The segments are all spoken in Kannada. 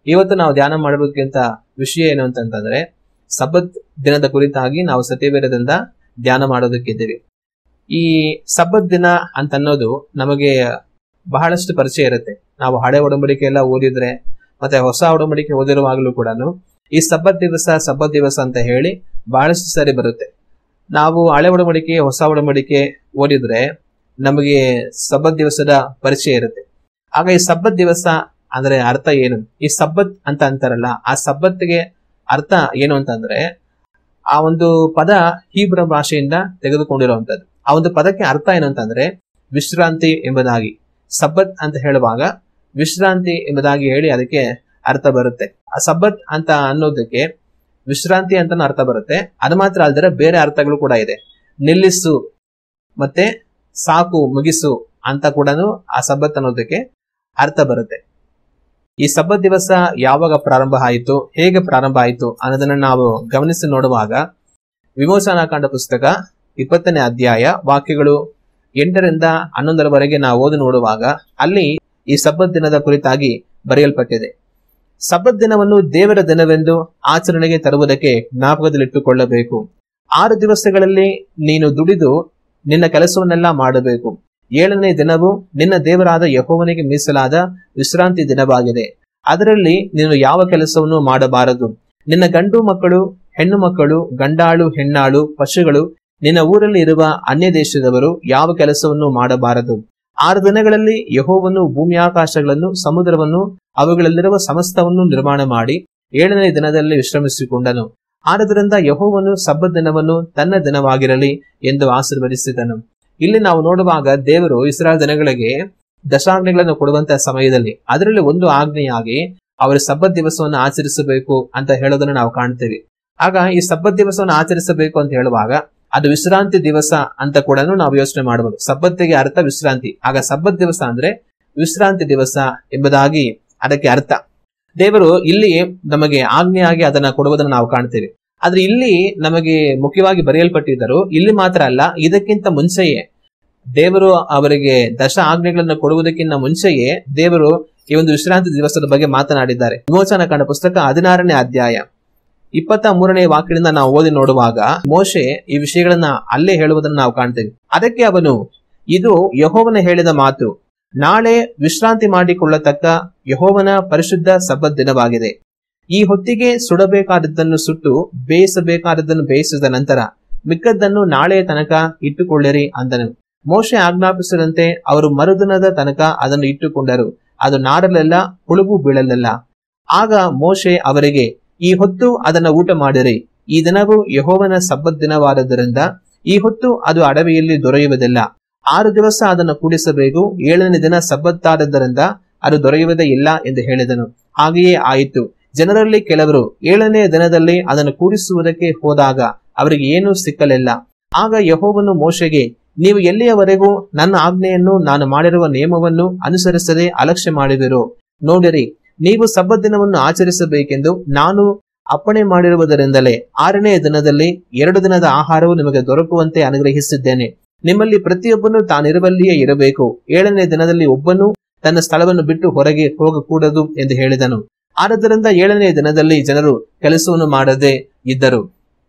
ಇವತ್ತು ನಾವು ಧ್ಯಾನ ಮಾಡಿರೋದಕ್ಕಿಂತ ವಿಷಯ ಏನು ಅಂತಂದ್ರೆ ಸಬ್ಬತ್ ದಿನದ ಕುರಿತಾಗಿ ನಾವು ಸತ್ಯವೇದದಿಂದ ಧ್ಯಾನ ಮಾಡೋದಕ್ಕಿದ್ದೀವಿ. ಈ ಸಬ್ಬತ್ ದಿನ ಅಂತ ಅನ್ನೋದು ನಮಗೆ ಬಹಳಷ್ಟು ಪರಿಚಯ ಇರುತ್ತೆ. ನಾವು ಹಳೆ ಒಡಂಬಡಿಕೆ ಎಲ್ಲ ಓದಿದ್ರೆ ಮತ್ತೆ ಹೊಸ ಒಡಂಬಡಿಕೆ ಓದಿರುವಾಗಲೂ ಕೂಡ ಈ ಸಬ್ಬತ್ ದಿವಸ ಅಂತ ಹೇಳಿ ಬಹಳಷ್ಟು ಸಾರಿ ಬರುತ್ತೆ. ನಾವು ಹಳೆ ಒಡಂಬಡಿಕೆ ಹೊಸ ಒಡಂಬಡಿಕೆ ಓದಿದ್ರೆ ನಮಗೆ ಸಬ್ಬತ್ ದಿವಸದ ಪರಿಚಯ ಇರುತ್ತೆ. ಆಗ ಈ ಸಬ್ಬತ್ ದಿವಸ ಅಂದ್ರೆ ಅರ್ಥ ಏನು? ಈ ಸಬ್ಬತ್ ಅಂತ ಅಂತಾರಲ್ಲ, ಆ ಸಬ್ಬತ್ಗೆ ಅರ್ಥ ಏನು ಅಂತಂದ್ರೆ ಆ ಒಂದು ಪದ ಹೀಬ್ರ ಭಾಷೆಯಿಂದ ತೆಗೆದುಕೊಂಡಿರುವಂತದ್ದು. ಆ ಒಂದು ಪದಕ್ಕೆ ಅರ್ಥ ಏನು ಅಂತಂದ್ರೆ ವಿಶ್ರಾಂತಿ ಎಂಬುದಾಗಿ. ಸಬ್ಬತ್ ಅಂತ ಹೇಳುವಾಗ ವಿಶ್ರಾಂತಿ ಎಂಬುದಾಗಿ ಹೇಳಿ ಅದಕ್ಕೆ ಅರ್ಥ ಬರುತ್ತೆ. ಆ ಸಬ್ಬತ್ ಅಂತ ಅನ್ನೋದಕ್ಕೆ ವಿಶ್ರಾಂತಿ ಅಂತ ಅರ್ಥ ಬರುತ್ತೆ. ಅದು ಮಾತ್ರ ಅಲ್ಲದೆ ಬೇರೆ ಅರ್ಥಗಳು ಕೂಡ ಇದೆ. ನಿಲ್ಲಿಸು ಮತ್ತೆ ಸಾಕು, ಮುಗಿಸು ಅಂತ ಕೂಡ ಆ ಸಬ್ಬತ್ ಅನ್ನೋದಕ್ಕೆ ಅರ್ಥ ಬರುತ್ತೆ. ಈ ಸಬ್ಬತ್ ದಿವಸ ಯಾವಾಗ ಪ್ರಾರಂಭ ಆಯಿತು, ಹೇಗೆ ಪ್ರಾರಂಭ ಆಯಿತು ಅನ್ನೋದನ್ನ ನಾವು ಗಮನಿಸಿ ನೋಡುವಾಗ ವಿಮೋಚನಾಕಾಂಡ ಪುಸ್ತಕ 20ನೇ ಅಧ್ಯಾಯ ವಾಕ್ಯಗಳು 8ರಿಂದ 11ರವರೆಗೆ ನಾವು ಓದಿ ನೋಡುವಾಗ ಅಲ್ಲಿ ಈ ಸಬ್ಬತ್ ದಿನದ ಕುರಿತಾಗಿ ಬರೆಯಲ್ಪಟ್ಟಿದೆ. ಸಬ್ಬತ್ ದಿನವನ್ನು ದೇವರ ದಿನವೆಂದು ಆಚರಣೆಗೆ ತರುವುದಕ್ಕೆ ಜ್ಞಾಪಕದಲ್ಲಿಟ್ಟುಕೊಳ್ಳಬೇಕು. 6 ದಿವಸಗಳಲ್ಲಿ ನೀನು ದುಡಿದು ನಿನ್ನ ಕೆಲಸವನ್ನೆಲ್ಲ ಮಾಡಬೇಕು. 7ನೇ ದಿನವು ನಿನ್ನ ದೇವರಾದ ಯೆಹೋವನಿಗೆ ಮೀಸಲಾದ ವಿಶ್ರಾಂತಿ ದಿನವಾಗಿದೆ. ಅದರಲ್ಲಿ ನೀನು ಯಾವ ಕೆಲಸವನ್ನು ಮಾಡಬಾರದು. ನಿನ್ನ ಗಂಡು ಮಕ್ಕಳು, ಹೆಣ್ಣು ಮಕ್ಕಳು, ಗಂಡಾಳು, ಹೆಣ್ಣಾಳು, ಪಶುಗಳು, ನಿನ್ನ ಊರಲ್ಲಿ ಇರುವ ಅನ್ಯ ದೇಶದವರು ಯಾವ ಕೆಲಸವನ್ನು ಮಾಡಬಾರದು. 6 ದಿನಗಳಲ್ಲಿ ಯೆಹೋವನು ಭೂಮಿಯಾಕಾಶಗಳನ್ನು, ಸಮುದ್ರವನ್ನು, ಅವುಗಳಲ್ಲಿರುವ ಸಮಸ್ತವನ್ನು ನಿರ್ಮಾಣ ಮಾಡಿ 7ನೇ ದಿನದಲ್ಲಿ ವಿಶ್ರಮಿಸಿಕೊಂಡನು. ಆದುದರಿಂದ ಯೆಹೋವನು ಸಬ್ಬತ್ ದಿನವನ್ನು ತನ್ನ ದಿನವಾಗಿರಲಿ ಎಂದು ಆಶೀರ್ವದಿಸಿದನು. ಇಲ್ಲಿ ನಾವು ನೋಡುವಾಗ ದೇವರು ಇಸ್ರಾಯೇಲ್ ಜನಗಳಿಗೆ ದಶಾಜ್ಞೆಗಳನ್ನು ಕೊಡುವಂತಹ ಸಮಯದಲ್ಲಿ ಅದರಲ್ಲಿ ಒಂದು ಆಜ್ಞೆಯಾಗಿ ಅವರ ಸಬ್ಬತ್ ದಿವಸವನ್ನು ಆಚರಿಸಬೇಕು ಅಂತ ಹೇಳೋದನ್ನು ನಾವು ಕಾಣ್ತೇವೆ. ಆಗ ಈ ಸಬ್ಬತ್ ದಿವಸವನ್ನು ಆಚರಿಸಬೇಕು ಅಂತ ಹೇಳುವಾಗ ಅದು ವಿಶ್ರಾಂತಿ ದಿವಸ ಅಂತ ಕೂಡ ನಾವು ಯೋಚನೆ ಮಾಡಬಹುದು. ಸಬ್ಬತ್ತಿಗೆ ಅರ್ಥ ವಿಶ್ರಾಂತಿ. ಆಗ ಸಬ್ಬತ್ ದಿವಸ ಅಂದ್ರೆ ವಿಶ್ರಾಂತಿ ದಿವಸ ಎಂಬುದಾಗಿ ಅದಕ್ಕೆ ಅರ್ಥ. ದೇವರು ಇಲ್ಲಿ ನಮಗೆ ಆಜ್ಞೆಯಾಗಿ ಅದನ್ನ ಕೊಡುವುದನ್ನು ನಾವು ಕಾಣ್ತೇವೆ. ಆದ್ರೆ ಇಲ್ಲಿ ನಮಗೆ ಮುಖ್ಯವಾಗಿ ಬರೆಯಲ್ಪಟ್ಟಿದ್ದರು. ಇಲ್ಲಿ ಮಾತ್ರ ಅಲ್ಲ, ಇದಕ್ಕಿಂತ ಮುಂಚೆಯೇ ದೇವರು ಅವರಿಗೆ ದಶ ಆಜ್ಞೆಗಳನ್ನು ಕೊಡುವುದಕ್ಕಿಂತ ಮುಂಚೆಯೇ ದೇವರು ಈ ಒಂದು ವಿಶ್ರಾಂತಿ ದಿವಸದ ಬಗ್ಗೆ ಮಾತನಾಡಿದ್ದಾರೆ. ವಿಮೋಚನಾಕಾಂಡ ಪುಸ್ತಕ 16ನೇ ಅಧ್ಯಾಯ 23ನೇ ವಾಕ್ಯದಿಂದ ನಾವು ಓದಿ ನೋಡುವಾಗ ಮೋಶೆ ಈ ವಿಷಯಗಳನ್ನ ಅಲ್ಲೇ ಹೇಳುವುದನ್ನು ನಾವು ಕಾಣ್ತೇವೆ. ಅದಕ್ಕೆ ಅವನು, ಇದು ಯೆಹೋವನ ಹೇಳಿದ ಮಾತು, ನಾಳೆ ವಿಶ್ರಾಂತಿ ಮಾಡಿಕೊಳ್ಳತಕ್ಕ ಯೆಹೋವನ ಪರಿಶುದ್ಧ ಸಬ್ಬತ್ ದಿನವಾಗಿದೆ. ಈ ಹೊತ್ತಿಗೆ ಸುಡಬೇಕಾದದ್ದನ್ನು ಸುಟ್ಟು ಬೇಯಿಸಬೇಕಾದದ್ದನ್ನು ಬೇಯಿಸಿದ ನಂತರ ಮಿಕ್ಕದ್ದನ್ನು ನಾಳೆಯ ತನಕ ಇಟ್ಟುಕೊಳ್ಳಿರಿ ಅಂದನು. ಮೋಶೆ ಆಜ್ಞಾಪಿಸಿದಂತೆ ಅವರು ಮರುದಿನದ ತನಕ ಅದನ್ನು ಇಟ್ಟುಕೊಂಡರು. ಅದು ನಾರಲೆಲ್ಲ, ಹುಳುಬು ಬೀಳಲಿಲ್ಲ. ಆಗ ಮೋಶೆ ಅವರಿಗೆ, ಈ ಹೊತ್ತು ಅದನ್ನ ಊಟ ಮಾಡಿರಿ. ಈ ದಿನವು ಯೆಹೋವನ ಸಬ್ಬತ್ ದಿನವಾದದ್ದರಿಂದ ಈ ಹೊತ್ತು ಅದು ಅಡವಿಯಲ್ಲಿ ದೊರೆಯುವುದಿಲ್ಲ. 6 ದಿವಸ ಅದನ್ನು ಕೂಡಿಸಬೇಕು. 7ನೇ ದಿನ ಸಬ್ಬತ್ತಾದದ್ದರಿಂದ ಅದು ದೊರೆಯುವುದೇ ಇಲ್ಲ ಎಂದು ಹೇಳಿದನು. ಹಾಗೆಯೇ ಆಯಿತು. ಜನರಲ್ಲಿ ಕೆಲವರು 7ನೇ ದಿನದಲ್ಲಿ ಅದನ್ನು ಕೂಡಿಸುವುದಕ್ಕೆ ಹೋದಾಗ ಅವರಿಗೆ ಏನೂ ಸಿಕ್ಕಲಿಲ್ಲ. ಆಗ ಯೆಹೋವನು ಮೋಶೆಗೆ, ನೀವು ಎಲ್ಲಿಯವರೆಗೂ ನನ್ನ ಆಜ್ಞೆಯನ್ನು, ನಾನು ಮಾಡಿರುವ ನಿಯಮವನ್ನು ಅನುಸರಿಸದೆ ಅಲಕ್ಷ್ಯ ಮಾಡಿದಿರೋ? ನೋಡಿರಿ, ನೀವು ಸಬ್ಬತ್ ದಿನವನ್ನು ಆಚರಿಸಬೇಕೆಂದು ನಾನು ಅಪ್ಪಣೆ ಮಾಡಿರುವುದರಿಂದಲೇ 6ನೇ ದಿನದಲ್ಲಿ 2 ದಿನದ ಆಹಾರವು ನಿಮಗೆ ದೊರಕುವಂತೆ ಅನುಗ್ರಹಿಸಿದ್ದೇನೆ. ನಿಮ್ಮಲ್ಲಿ ಪ್ರತಿಯೊಬ್ಬನು ತಾನಿರುವಲ್ಲಿಯೇ ಇರಬೇಕು. 7ನೇ ದಿನದಲ್ಲಿ ಒಬ್ಬನು ತನ್ನ ಸ್ಥಳವನ್ನು ಬಿಟ್ಟು ಹೊರಗೆ ಹೋಗಕೂಡದು ಎಂದು ಹೇಳಿದನು. ಆದ್ದರಿಂದ 7ನೇ ದಿನದಲ್ಲಿ ಜನರು ಕೆಲಸವನ್ನು ಮಾಡದೆ ಇದ್ದರು.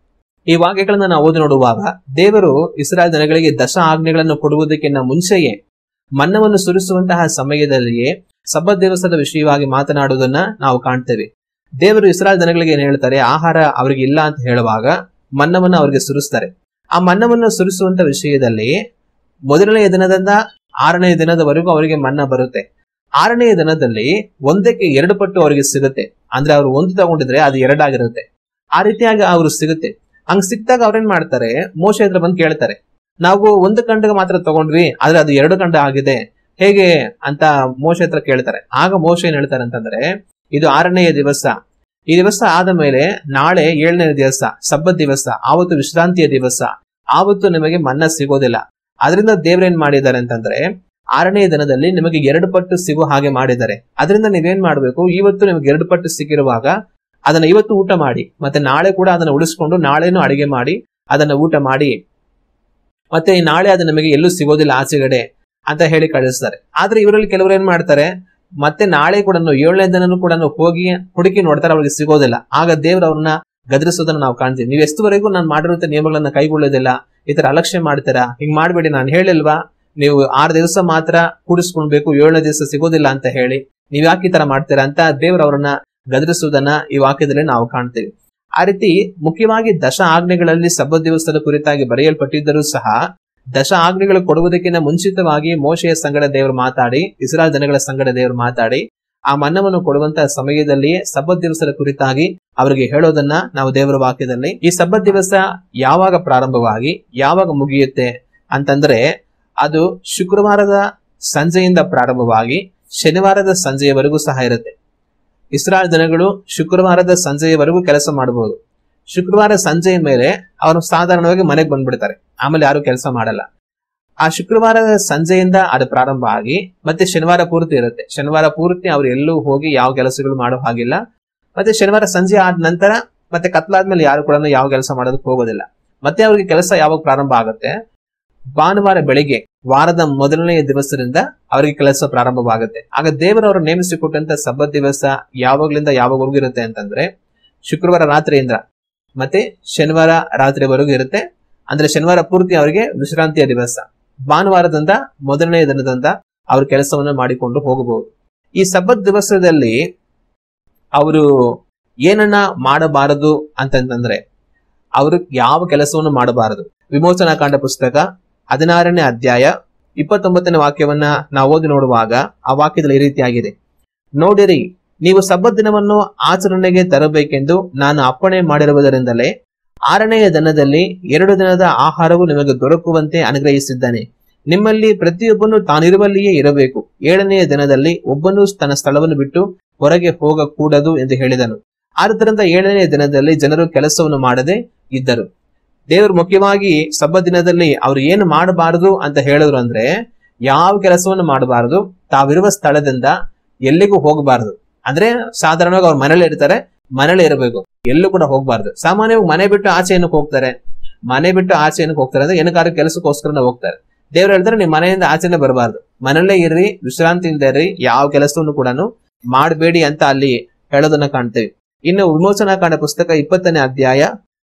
ಈ ವಾಕ್ಯಗಳನ್ನ ನಾವು ಓದಿ ನೋಡುವಾಗ ದೇವರು ಇಸ್ರಾಯೇಲ್ ಜನಗಳಿಗೆ ದಶ ಆಜ್ಞೆಗಳನ್ನು ಕೊಡುವುದಕ್ಕಿಂತ ಮುಂಚೆಯೇ ಮನ್ನವನ್ನು ಸುರಿಸುವಂತಹ ಸಮಯದಲ್ಲಿಯೇ ಸಬ್ಬತ್ ದಿವಸದ ವಿಷಯವಾಗಿ ಮಾತನಾಡುವುದನ್ನ ನಾವು ಕಾಣ್ತೇವೆ. ದೇವರು ಇಸ್ರಾಯೇಲ್ ಜನಗಳಿಗೆ ಏನ್ ಹೇಳ್ತಾರೆ, ಆಹಾರ ಅವರಿಗೆ ಇಲ್ಲ ಅಂತ ಹೇಳುವಾಗ ಮನ್ನವನ್ನು ಅವರಿಗೆ ಸುರಿಸ್ತಾರೆ. ಆ ಮನ್ನವನ್ನು ಸುರಿಸುವಂತ ವಿಷಯದಲ್ಲಿ 1ನೇ ದಿನದಿಂದ 6ನೇ ದಿನದವರೆಗೂ ಅವರಿಗೆ ಮನ್ನ ಬರುತ್ತೆ. 6ನೇ ದಿನದಲ್ಲಿ 1ಕ್ಕೆ 2 ಪಟ್ಟು ಅವರಿಗೆ ಸಿಗುತ್ತೆ. ಅಂದ್ರೆ ಅವರು 1 ತಗೊಂಡಿದ್ರೆ ಅದು 2 ಆಗಿರುತ್ತೆ. ಆ ರೀತಿಯಾಗಿ ಅವರು ಸಿಗುತ್ತೆ. ಹಂಗ್ ಸಿಕ್ತಾಗ ಅವ್ರೇನ್ ಮಾಡ್ತಾರೆ, ಮೋಶೆ ಹತ್ರ ಬಂದು ಕೇಳ್ತಾರೆ, ನಾವು 1 ಖಂಡಕ್ಕೆ ಮಾತ್ರ ತಗೊಂಡ್ವಿ, ಆದ್ರೆ ಅದು 2 ಖಂಡ ಆಗಿದೆ, ಹೇಗೆ ಅಂತ ಮೋಶೆ ಹತ್ರ ಕೇಳ್ತಾರೆ. ಆಗ ಮೋಶೆ ಏನ್ ಹೇಳ್ತಾರೆ ಅಂತಂದ್ರೆ, ಇದು 6ನೇ ದಿವಸ. ಈ ದಿವಸ ಆದ ಮೇಲೆ ನಾಳೆ 7ನೇ ದಿವಸ ಸಬ್ಬತ್ ದಿವಸ, ಆವತ್ತು ವಿಶ್ರಾಂತಿಯ ದಿವಸ, ಆವತ್ತು ನಿಮಗೆ ಮನ್ನ ಸಿಗೋದಿಲ್ಲ. ಅದರಿಂದ ದೇವ್ರೇನ್ ಮಾಡಿದ್ದಾರೆ ಅಂತಂದ್ರೆ 6ನೇ ದಿನದಲ್ಲಿ ನಿಮಗೆ 2 ಪಟ್ಟು ಸಿಗೋ ಹಾಗೆ ಮಾಡಿದ್ದಾರೆ. ಅದರಿಂದ ನೀವೇನ್ ಮಾಡ್ಬೇಕು, ಇವತ್ತು ನಿಮಗೆ 2 ಪಟ್ಟು ಸಿಕ್ಕಿರುವಾಗ ಅದನ್ನ ಇವತ್ತು ಊಟ ಮಾಡಿ, ಮತ್ತೆ ನಾಳೆ ಕೂಡ ಅದನ್ನ ಉಳಿಸ್ಕೊಂಡು ನಾಳೆನೂ ಅಡಿಗೆ ಮಾಡಿ ಅದನ್ನ ಊಟ ಮಾಡಿ, ಮತ್ತೆ ನಾಳೆ ಅದು ನಮಗೆ ಎಲ್ಲೂ ಸಿಗೋದಿಲ್ಲ ಆಚೆಗಡೆ ಅಂತ ಹೇಳಿ ಕಳಿಸ್ತಾರೆ. ಆದ್ರೆ ಇವರಲ್ಲಿ ಕೆಲವರು ಏನ್ ಮಾಡ್ತಾರೆ, ಮತ್ತೆ ನಾಳೆ ಕೂಡ 7ನೇ ದಿನನೂ ಕೂಡ ಹೋಗಿ ಹುಡುಕಿ ನೋಡ್ತಾರೆ, ಅವ್ರಿಗೆ ಸಿಗೋದಿಲ್ಲ. ಆಗ ದೇವ್ರು ಅವ್ರನ್ನ ಗದರಿಸೋದನ್ನ ನಾವು ಕಾಣ್ತೀವಿ. ನೀವು ಎಷ್ಟುವರೆಗೂ ನಾನು ಮಾಡಿರುವಂತ ನಿಯಮಗಳನ್ನ ಕೈಗೊಳ್ಳೋದಿಲ್ಲ, ಈ ತರ ಅಲಕ್ಷ್ಯ ಮಾಡ್ತೀರಾ, ಹಿಂಗ್ ಮಾಡ್ಬೇಡಿ, ನಾನು ಹೇಳಿಲ್ವಾ ನೀವು 6 ದಿವಸ ಮಾತ್ರ ಕೂಡಿಸ್ಕೊಳ್ಬೇಕು, 7ನೇ ದಿವಸ ಸಿಗೋದಿಲ್ಲ ಅಂತ ಹೇಳಿ ನೀವ್ ಯಾಕೆ ಈ ತರ ಮಾಡ್ತೀರಾ ಅಂತ ದೇವ್ರು ಅವ್ರನ್ನ ಗದರಿಸುವುದನ್ನ ಈ ವಾಕ್ಯದಲ್ಲಿ ನಾವು ಕಾಣ್ತೀವಿ. ಆ ರೀತಿ ಮುಖ್ಯವಾಗಿ ದಶ ಆಜ್ಞೆಗಳಲ್ಲಿ ಸಬ್ಬತ್ ದಿವಸದ ಕುರಿತಾಗಿ ಬರೆಯಲ್ಪಟ್ಟಿದ್ದರೂ ಸಹ ದಶ ಆಜ್ಞೆಗಳು ಕೊಡುವುದಕ್ಕಿಂತ ಮುಂಚಿತವಾಗಿ ಮೋಶೆಯ ಸಂಗಡ ದೇವರು ಮಾತಾಡಿ, ಇಸ್ರಾಯೇಲ್ ಜನಗಳ ಸಂಗಡ ದೇವರು ಮಾತಾಡಿ ಆ ಮನ್ನವನ್ನು ಕೊಡುವಂತಹ ಸಮಯದಲ್ಲಿಯೇ ಸಬ್ಬತ್ ದಿವಸದ ಕುರಿತಾಗಿ ಅವರಿಗೆ ಹೇಳೋದನ್ನ ನಾವು ದೇವರ ವಾಕ್ಯದಲ್ಲಿ, ಈ ಸಬ್ಬತ್ ದಿವಸ ಯಾವಾಗ ಪ್ರಾರಂಭವಾಗಿ ಯಾವಾಗ ಮುಗಿಯುತ್ತೆ ಅಂತಂದ್ರೆ ಅದು ಶುಕ್ರವಾರದ ಸಂಜೆಯಿಂದ ಪ್ರಾರಂಭವಾಗಿ ಶನಿವಾರದ ಸಂಜೆಯವರೆಗೂ ಸಹ ಇರುತ್ತೆ. ಇಸ್ರಾಯೇಲ್ ಜನಗಳು ಶುಕ್ರವಾರದ ಸಂಜೆಯವರೆಗೂ ಕೆಲಸ ಮಾಡಬಹುದು. ಶುಕ್ರವಾರ ಸಂಜೆಯ ಮೇಲೆ ಅವರು ಸಾಧಾರಣವಾಗಿ ಮನೆಗೆ ಬಂದ್ಬಿಡ್ತಾರೆ, ಆಮೇಲೆ ಯಾರು ಕೆಲಸ ಮಾಡಲ್ಲ. ಆ ಶುಕ್ರವಾರದ ಸಂಜೆಯಿಂದ ಅದು ಪ್ರಾರಂಭ ಆಗಿ ಮತ್ತೆ ಶನಿವಾರ ಪೂರ್ತಿ ಇರುತ್ತೆ. ಶನಿವಾರ ಪೂರ್ತಿ ಅವ್ರು ಎಲ್ಲೂ ಹೋಗಿ ಯಾವ ಕೆಲಸಗಳು ಮಾಡೋ ಹಾಗಿಲ್ಲ. ಮತ್ತೆ ಶನಿವಾರ ಸಂಜೆ ಆದ ನಂತರ ಮತ್ತೆ ಕತ್ಲಾದ್ಮೇಲೆ ಯಾರು ಕೂಡ ಯಾವ ಕೆಲಸ ಮಾಡೋದಕ್ಕೆ ಹೋಗೋದಿಲ್ಲ. ಮತ್ತೆ ಅವ್ರಿಗೆ ಕೆಲಸ ಯಾವಾಗ ಪ್ರಾರಂಭ ಆಗುತ್ತೆ, ಭಾನುವಾರ ಬೆಳಿಗ್ಗೆ ವಾರದ ಮೊದಲನೆಯ ದಿವಸದಿಂದ ಅವರಿಗೆ ಕೆಲಸ ಪ್ರಾರಂಭವಾಗುತ್ತೆ. ಆಗ ದೇವರವರು ನೇಮಿಸಿಕೊಟ್ಟಂತ ಸಬ್ಬತ್ ದಿವಸ ಯಾವಾಗ್ಲಿಂದ ಯಾವಾಗವರೆಗೂ ಇರುತ್ತೆ ಅಂತಂದ್ರೆ ಶುಕ್ರವಾರ ರಾತ್ರಿಯಿಂದ ಮತ್ತೆ ಶನಿವಾರ ರಾತ್ರಿವರೆಗೂ ಇರುತ್ತೆ. ಅಂದ್ರೆ ಶನಿವಾರ ಪೂರ್ತಿ ಅವರಿಗೆ ವಿಶ್ರಾಂತಿಯ ದಿವಸ, ಭಾನುವಾರದಿಂದ ಮೊದಲನೆಯ ದಿನದಿಂದ ಅವ್ರ ಕೆಲಸವನ್ನು ಮಾಡಿಕೊಂಡು ಹೋಗಬಹುದು. ಈ ಸಬ್ಬತ್ ದಿವಸದಲ್ಲಿ ಅವರು ಏನನ್ನ ಮಾಡಬಾರದು ಅಂತಂದ್ರೆ ಅವರು ಯಾವ ಕೆಲಸವನ್ನು ಮಾಡಬಾರದು. ವಿಮೋಚನಾ ಕಾಂಡ ಪುಸ್ತಕ 16ನೇ ಅಧ್ಯಾಯ 29ನೇ ವಾಕ್ಯವನ್ನ ನಾವು ಓದಿ ನೋಡುವಾಗ ಆ ವಾಕ್ಯದಲ್ಲಿ ಈ ರೀತಿಯಾಗಿದೆ, ನೋಡಿರಿ, ನೀವು ಸಬ್ಬತ್ ದಿನವನ್ನು ಆಚರಣೆಗೆ ತರಬೇಕೆಂದು ನಾನು ಅಪ್ಪಣೆ ಮಾಡಿರುವುದರಿಂದಲೇ 6ನೆಯ ದಿನದಲ್ಲಿ 2 ದಿನದ ಆಹಾರವು ನಿಮಗೆ ದೊರಕುವಂತೆ ಅನುಗ್ರಹಿಸಿದ್ದಾನೆ. ನಿಮ್ಮಲ್ಲಿ ಪ್ರತಿಯೊಬ್ಬನು ತಾನಿರುವಲ್ಲಿಯೇ ಇರಬೇಕು. 7ನೆಯ ದಿನದಲ್ಲಿ ಒಬ್ಬನು ತನ್ನ ಸ್ಥಳವನ್ನು ಬಿಟ್ಟು ಹೊರಗೆ ಹೋಗಕೂಡದು ಎಂದು ಹೇಳಿದನು. ಆದ್ದರಿಂದ 7ನೆಯ ದಿನದಲ್ಲಿ ಜನರು ಕೆಲಸವನ್ನು ಮಾಡದೆ ಇದ್ದರು. ದೇವರು ಮುಖ್ಯವಾಗಿ ಸಬ್ಬತ್ ದಿನದಲ್ಲಿ ಅವ್ರು ಏನು ಮಾಡಬಾರದು ಅಂತ ಹೇಳಿದ್ರು ಅಂದ್ರೆ ಯಾವ ಕೆಲಸವನ್ನು ಮಾಡಬಾರದು, ತಾವಿರುವ ಸ್ಥಳದಿಂದ ಎಲ್ಲಿಗೂ ಹೋಗಬಾರದು. ಅಂದ್ರೆ ಸಾಧಾರಣವಾಗಿ ಅವ್ರ ಮನೇಲಿ ಇರ್ತಾರೆ, ಮನೇಲಿ ಇರಬೇಕು, ಎಲ್ಲೂ ಕೂಡ ಹೋಗ್ಬಾರ್ದು. ಸಾಮಾನ್ಯವಾಗಿ ಮನೆ ಬಿಟ್ಟು ಆಚೆ ಏನಕ್ಕೆ ಹೋಗ್ತಾರೆ, ಮನೆ ಬಿಟ್ಟು ಆಚೆ ಏನಕ್ಕೆ ಹೋಗ್ತಾರೆ ಅಂದ್ರೆ ಏನಕ್ಕಾದ್ರೂ ಕೆಲಸಕ್ಕೋಸ್ಕರ ಹೋಗ್ತಾರೆ. ದೇವ್ರು ಹೇಳ್ತಾರೆ ನೀವು ಮನೆಯಿಂದ ಆಚೆನೆ ಬರಬಾರ್ದು, ಮನೇಲೇ ಇರ್ರಿ, ವಿಶ್ರಾಂತಿಯಿಂದ ಇರ್ರಿ, ಯಾವ ಕೆಲಸವನ್ನು ಕೂಡ ಮಾಡಬೇಡಿ ಅಂತ ಅಲ್ಲಿ ಹೇಳೋದನ್ನ ಕಾಣ್ತೇವೆ. ಇನ್ನು ವಿಮೋಚನಾ ಕಾಂಡ ಪುಸ್ತಕ 20ನೇ ಅಧ್ಯಾಯ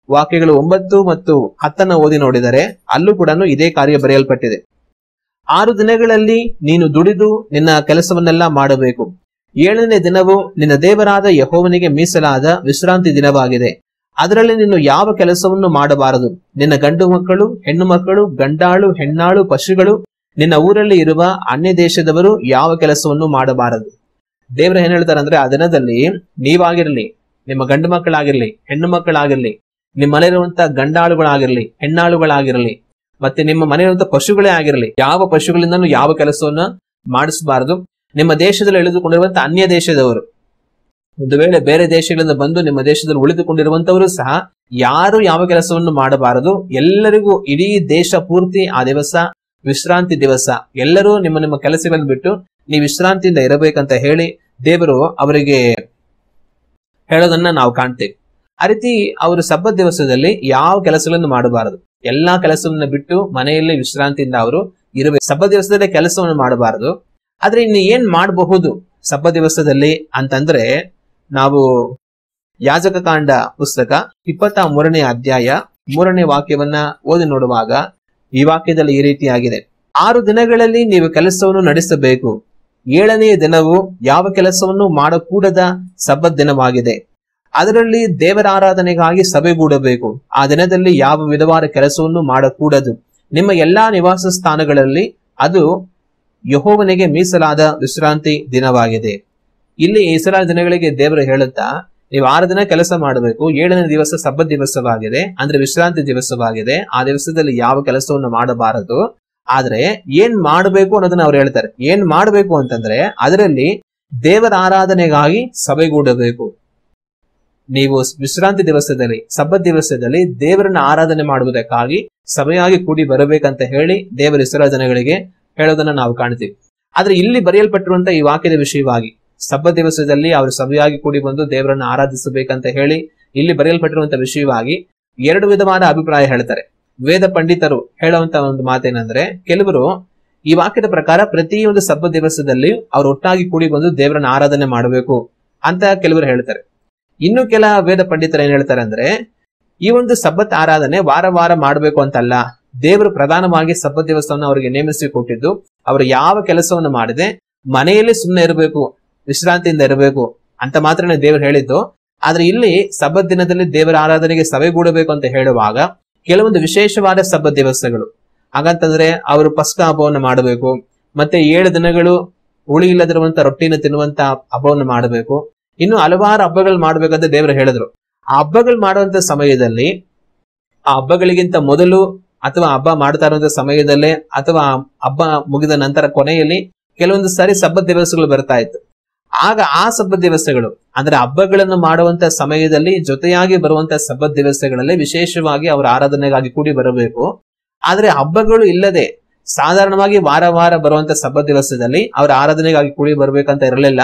ವಾಕ್ಯಗಳು 9 ಮತ್ತು 10 ಓದಿ ನೋಡಿದರೆ ಅಲ್ಲೂ ಕೂಡ ಇದೇ ಕಾರ್ಯ ಬರೆಯಲ್ಪಟ್ಟಿದೆ. 6 ದಿನಗಳಲ್ಲಿ ನೀನು ದುಡಿದು ನಿನ್ನ ಕೆಲಸವನ್ನೆಲ್ಲ ಮಾಡಬೇಕು. 7ನೇ ದಿನವು ನಿನ್ನ ದೇವರಾದ ಯೆಹೋವನಿಗೆ ಮೀಸಲಾದ ವಿಶ್ರಾಂತಿ ದಿನವಾಗಿದೆ. ಅದರಲ್ಲಿ ನೀನು ಯಾವ ಕೆಲಸವನ್ನು ಮಾಡಬಾರದು. ನಿನ್ನ ಗಂಡು ಮಕ್ಕಳು, ಹೆಣ್ಣು ಮಕ್ಕಳು, ಗಂಡಾಳು, ಹೆಣ್ಣಾಳು, ಪಶುಗಳು, ನಿನ್ನ ಊರಲ್ಲಿ ಇರುವ ಅನ್ಯ ದೇಶದವರು ಯಾವ ಕೆಲಸವನ್ನು ಮಾಡಬಾರದು. ದೇವ್ರ ಏನ್ ಹೇಳ್ತಾರೆ ಅಂದ್ರೆ ಆ ದಿನದಲ್ಲಿ ನೀವಾಗಿರ್ಲಿ, ನಿಮ್ಮ ಗಂಡು ಮಕ್ಕಳಾಗಿರ್ಲಿ, ಹೆಣ್ಣು ಮಕ್ಕಳಾಗಿರ್ಲಿ, ನಿಮ್ಮ ಮನೆಯಿರುವಂತ ಗಂಡಾಳುಗಳಾಗಿರ್ಲಿ, ಹೆಣ್ಣಾಳುಗಳಾಗಿರ್ಲಿ, ಮತ್ತೆ ನಿಮ್ಮ ಮನೆಯಿರುವಂತ ಪಶುಗಳೇ ಆಗಿರ್ಲಿ, ಯಾವ ಪಶುಗಳಿಂದನೂ ಯಾವ ಕೆಲಸವನ್ನ ಮಾಡಿಸಬಾರದು. ನಿಮ್ಮ ದೇಶದಲ್ಲಿ ಇಳಿದುಕೊಂಡಿರುವಂತ ಅನ್ಯ ದೇಶದವರು, ಒಂದು ವೇಳೆ ಬೇರೆ ದೇಶಗಳಿಂದ ಬಂದು ನಿಮ್ಮ ದೇಶದಲ್ಲಿ ಉಳಿದುಕೊಂಡಿರುವಂತವರು ಸಹ ಯಾರು ಯಾವ ಕೆಲಸವನ್ನು ಮಾಡಬಾರದು. ಎಲ್ಲರಿಗೂ ಇಡೀ ದೇಶ ಪೂರ್ತಿ ಆ ದಿವಸ ವಿಶ್ರಾಂತಿ ದಿವಸ. ಎಲ್ಲರೂ ನಿಮ್ಮ ನಿಮ್ಮ ಕೆಲಸಗಳನ್ನು ಬಿಟ್ಟು ನೀವು ವಿಶ್ರಾಂತಿಯಿಂದ ಇರಬೇಕಂತ ಹೇಳಿ ದೇವರು ಅವರಿಗೆ ಹೇಳೋದನ್ನ ನಾವು ಕಾಣ್ತೇವೆ. ಆ ರೀತಿ ಅವರು ಸಬ್ಬತ್ ದಿವಸದಲ್ಲಿ ಯಾವ ಕೆಲಸಗಳನ್ನು ಮಾಡಬಾರದು, ಎಲ್ಲಾ ಕೆಲಸವನ್ನ ಬಿಟ್ಟು ಮನೆಯಲ್ಲಿ ವಿಶ್ರಾಂತಿಯಿಂದ ಅವರು ಇರಬೇಕು. ಸಬ್ಬತ್ ದಿವಸದಲ್ಲಿ ಕೆಲಸವನ್ನು ಮಾಡಬಾರದು. ಆದ್ರೆ ಇನ್ನು ಏನ್ ಮಾಡಬಹುದು ಸಬ್ಬತ್ ದಿವಸದಲ್ಲಿ ಅಂತಂದ್ರೆ ನಾವು ಯಾಜಕ ಕಾಂಡ ಪುಸ್ತಕ 23ನೇ ಅಧ್ಯಾಯ 3ನೇ ವಾಕ್ಯವನ್ನ ಓದಿ ನೋಡುವಾಗ ಈ ವಾಕ್ಯದಲ್ಲಿ ಈ ರೀತಿಯಾಗಿದೆ, 6 ದಿನಗಳಲ್ಲಿ ನೀವು ಕೆಲಸವನ್ನು ನಡೆಸಬೇಕು. 7ನೇ ದಿನವು ಯಾವ ಕೆಲಸವನ್ನು ಮಾಡಕೂಡದ ಸಬ್ಬತ್ ದಿನವಾಗಿದೆ. ಅದರಲ್ಲಿ ದೇವರ ಆರಾಧನೆಗಾಗಿ ಸಭೆಗೂಡಬೇಕು. ಆ ದಿನದಲ್ಲಿ ಯಾವ ವಿಧವಾದ ಕೆಲಸವನ್ನು ಮಾಡಕೂಡದು. ನಿಮ್ಮ ಎಲ್ಲಾ ನಿವಾಸ ಸ್ಥಾನಗಳಲ್ಲಿ ಅದು ಯೆಹೋವನಿಗೆ ಮೀಸಲಾದ ವಿಶ್ರಾಂತಿ ದಿನವಾಗಿದೆ. ಇಲ್ಲಿ ಇಸ್ರಾಯೇಲ್ ದಿನಗಳಿಗೆ ದೇವರು ಹೇಳುತ್ತಾ ನೀವು 6 ದಿನ ಕೆಲಸ ಮಾಡಬೇಕು, 7ನೇ ದಿವಸ ಸಬ್ಬತ್ ದಿವಸವಾಗಿದೆ, ಅಂದ್ರೆ ವಿಶ್ರಾಂತಿ ದಿವಸವಾಗಿದೆ. ಆ ದಿವಸದಲ್ಲಿ ಯಾವ ಕೆಲಸವನ್ನು ಮಾಡಬಾರದು. ಆದ್ರೆ ಏನ್ ಮಾಡಬೇಕು ಅನ್ನೋದನ್ನ ಅವ್ರು ಹೇಳ್ತಾರೆ. ಏನ್ ಮಾಡಬೇಕು ಅಂತಂದ್ರೆ ಅದರಲ್ಲಿ ದೇವರ ಆರಾಧನೆಗಾಗಿ ಸಭೆಗೂಡಬೇಕು. ನೀವು ವಿಶ್ರಾಂತಿ ದಿವಸದಲ್ಲಿ ಸಬ್ಬತ್ ದಿವಸದಲ್ಲಿ ದೇವರನ್ನ ಆರಾಧನೆ ಮಾಡುವುದಕ್ಕಾಗಿ ಸಭೆಯಾಗಿ ಕೂಡಿ ಬರಬೇಕಂತ ಹೇಳಿ ದೇವರ ಇಸ್ರಾಯೇಲ್ ಜನಗಳಿಗೆ ಹೇಳೋದನ್ನ ನಾವು ಕಾಣ್ತೀವಿ. ಆದ್ರೆ ಇಲ್ಲಿ ಬರೆಯಲ್ಪಟ್ಟಿರುವಂತ ಈ ವಾಕ್ಯದ ವಿಷಯವಾಗಿ ಸಬ್ಬತ್ ದಿವಸದಲ್ಲಿ ಅವರು ಸಭೆಯಾಗಿ ಕೂಡಿ ಬಂದು ದೇವರನ್ನ ಆರಾಧಿಸಬೇಕಂತ ಹೇಳಿ ಇಲ್ಲಿ ಬರೆಯಲ್ಪಟ್ಟಿರುವಂತ ವಿಷಯವಾಗಿ 2 ವಿಧವಾದ ಅಭಿಪ್ರಾಯ ಹೇಳ್ತಾರೆ. ವೇದ ಪಂಡಿತರು ಹೇಳುವಂತ ಒಂದು ಮಾತೇನಂದ್ರೆ, ಕೆಲವರು ಈ ವಾಕ್ಯದ ಪ್ರಕಾರ ಪ್ರತಿಯೊಂದು ಸಬ್ಬತ್ ದಿವಸದಲ್ಲಿ ಅವ್ರು ಒಟ್ಟಾಗಿ ಕೂಡಿ ಬಂದು ದೇವರನ್ನ ಆರಾಧನೆ ಮಾಡಬೇಕು ಅಂತ ಕೆಲವರು ಹೇಳ್ತಾರೆ. ಇನ್ನು ಕೆಲ ವೇದ ಪಂಡಿತರು ಏನ್ ಹೇಳ್ತಾರೆ ಅಂದ್ರೆ, ಈ ಒಂದು ಸಬ್ಬತ್ ಆರಾಧನೆ ವಾರ ವಾರ ಮಾಡಬೇಕು ಅಂತಲ್ಲ, ದೇವರು ಪ್ರಧಾನವಾಗಿ ಸಬ್ಬತ್ ದಿವಸವನ್ನು ಅವರಿಗೆ ನೇಮಿಸಿ ಕೊಟ್ಟಿದ್ದು ಅವರು ಯಾವ ಕೆಲಸವನ್ನು ಮಾಡದೆ ಮನೆಯಲ್ಲಿ ಸುಮ್ಮನೆ ಇರಬೇಕು, ವಿಶ್ರಾಂತಿಯಿಂದ ಇರಬೇಕು ಅಂತ ಮಾತ್ರ ದೇವರು ಹೇಳಿದ್ದು. ಆದ್ರೆ ಇಲ್ಲಿ ಸಬ್ಬತ್ ದಿನದಲ್ಲಿ ದೇವರ ಆರಾಧನೆಗೆ ಸಭೆಗೂಡಬೇಕು ಅಂತ ಹೇಳುವಾಗ ಕೆಲವೊಂದು ವಿಶೇಷವಾದ ಸಬ್ಬತ್ ದಿವಸಗಳು, ಹಾಗಂತಂದ್ರೆ ಅವರು ಪಸ್ಕ ಹಬ್ಬವನ್ನು ಮಾಡಬೇಕು, ಮತ್ತೆ 7 ದಿನಗಳು ಹುಳಿ ಇಲ್ಲದಿರುವಂತ ರೊಟ್ಟಿನ ತಿನ್ನುವಂತ ಹಬ್ಬವನ್ನು ಮಾಡಬೇಕು, ಇನ್ನು ಹಲವಾರು ಹಬ್ಬಗಳು ಮಾಡ್ಬೇಕಂತ ದೇವರು ಹೇಳಿದ್ರು. ಆ ಹಬ್ಬಗಳು ಮಾಡುವಂತ ಸಮಯದಲ್ಲಿ, ಆ ಹಬ್ಬಗಳಿಗಿಂತ ಮೊದಲು ಅಥವಾ ಹಬ್ಬ ಮಾಡ್ತಾ ಇರುವಂತ ಸಮಯದಲ್ಲೇ ಅಥವಾ ಹಬ್ಬ ಮುಗಿದ ನಂತರ ಕೊನೆಯಲ್ಲಿ ಕೆಲವೊಂದು ಸಾರಿ ಸಬ್ಬತ್ ದಿವಸಗಳು ಬರ್ತಾ ಇತ್ತು. ಆಗ ಆ ಸಬ್ಬತ್ ದಿವಸಗಳು ಅಂದ್ರೆ ಹಬ್ಬಗಳನ್ನು ಮಾಡುವಂತ ಸಮಯದಲ್ಲಿ ಜೊತೆಯಾಗಿ ಬರುವಂತ ಸಬ್ಬತ್ ದಿವಸಗಳಲ್ಲಿ ವಿಶೇಷವಾಗಿ ಅವರ ಆರಾಧನೆಗಾಗಿ ಕೂಡಿ ಬರಬೇಕು. ಆದ್ರೆ ಹಬ್ಬಗಳು ಇಲ್ಲದೆ ಸಾಧಾರಣವಾಗಿ ವಾರ ವಾರ ಬರುವಂತ ಸಬ್ಬತ್ ದಿವಸದಲ್ಲಿ ಅವರ ಆರಾಧನೆಗಾಗಿ ಕೂಡಿ ಬರ್ಬೇಕಂತ ಇರಲಿಲ್ಲ.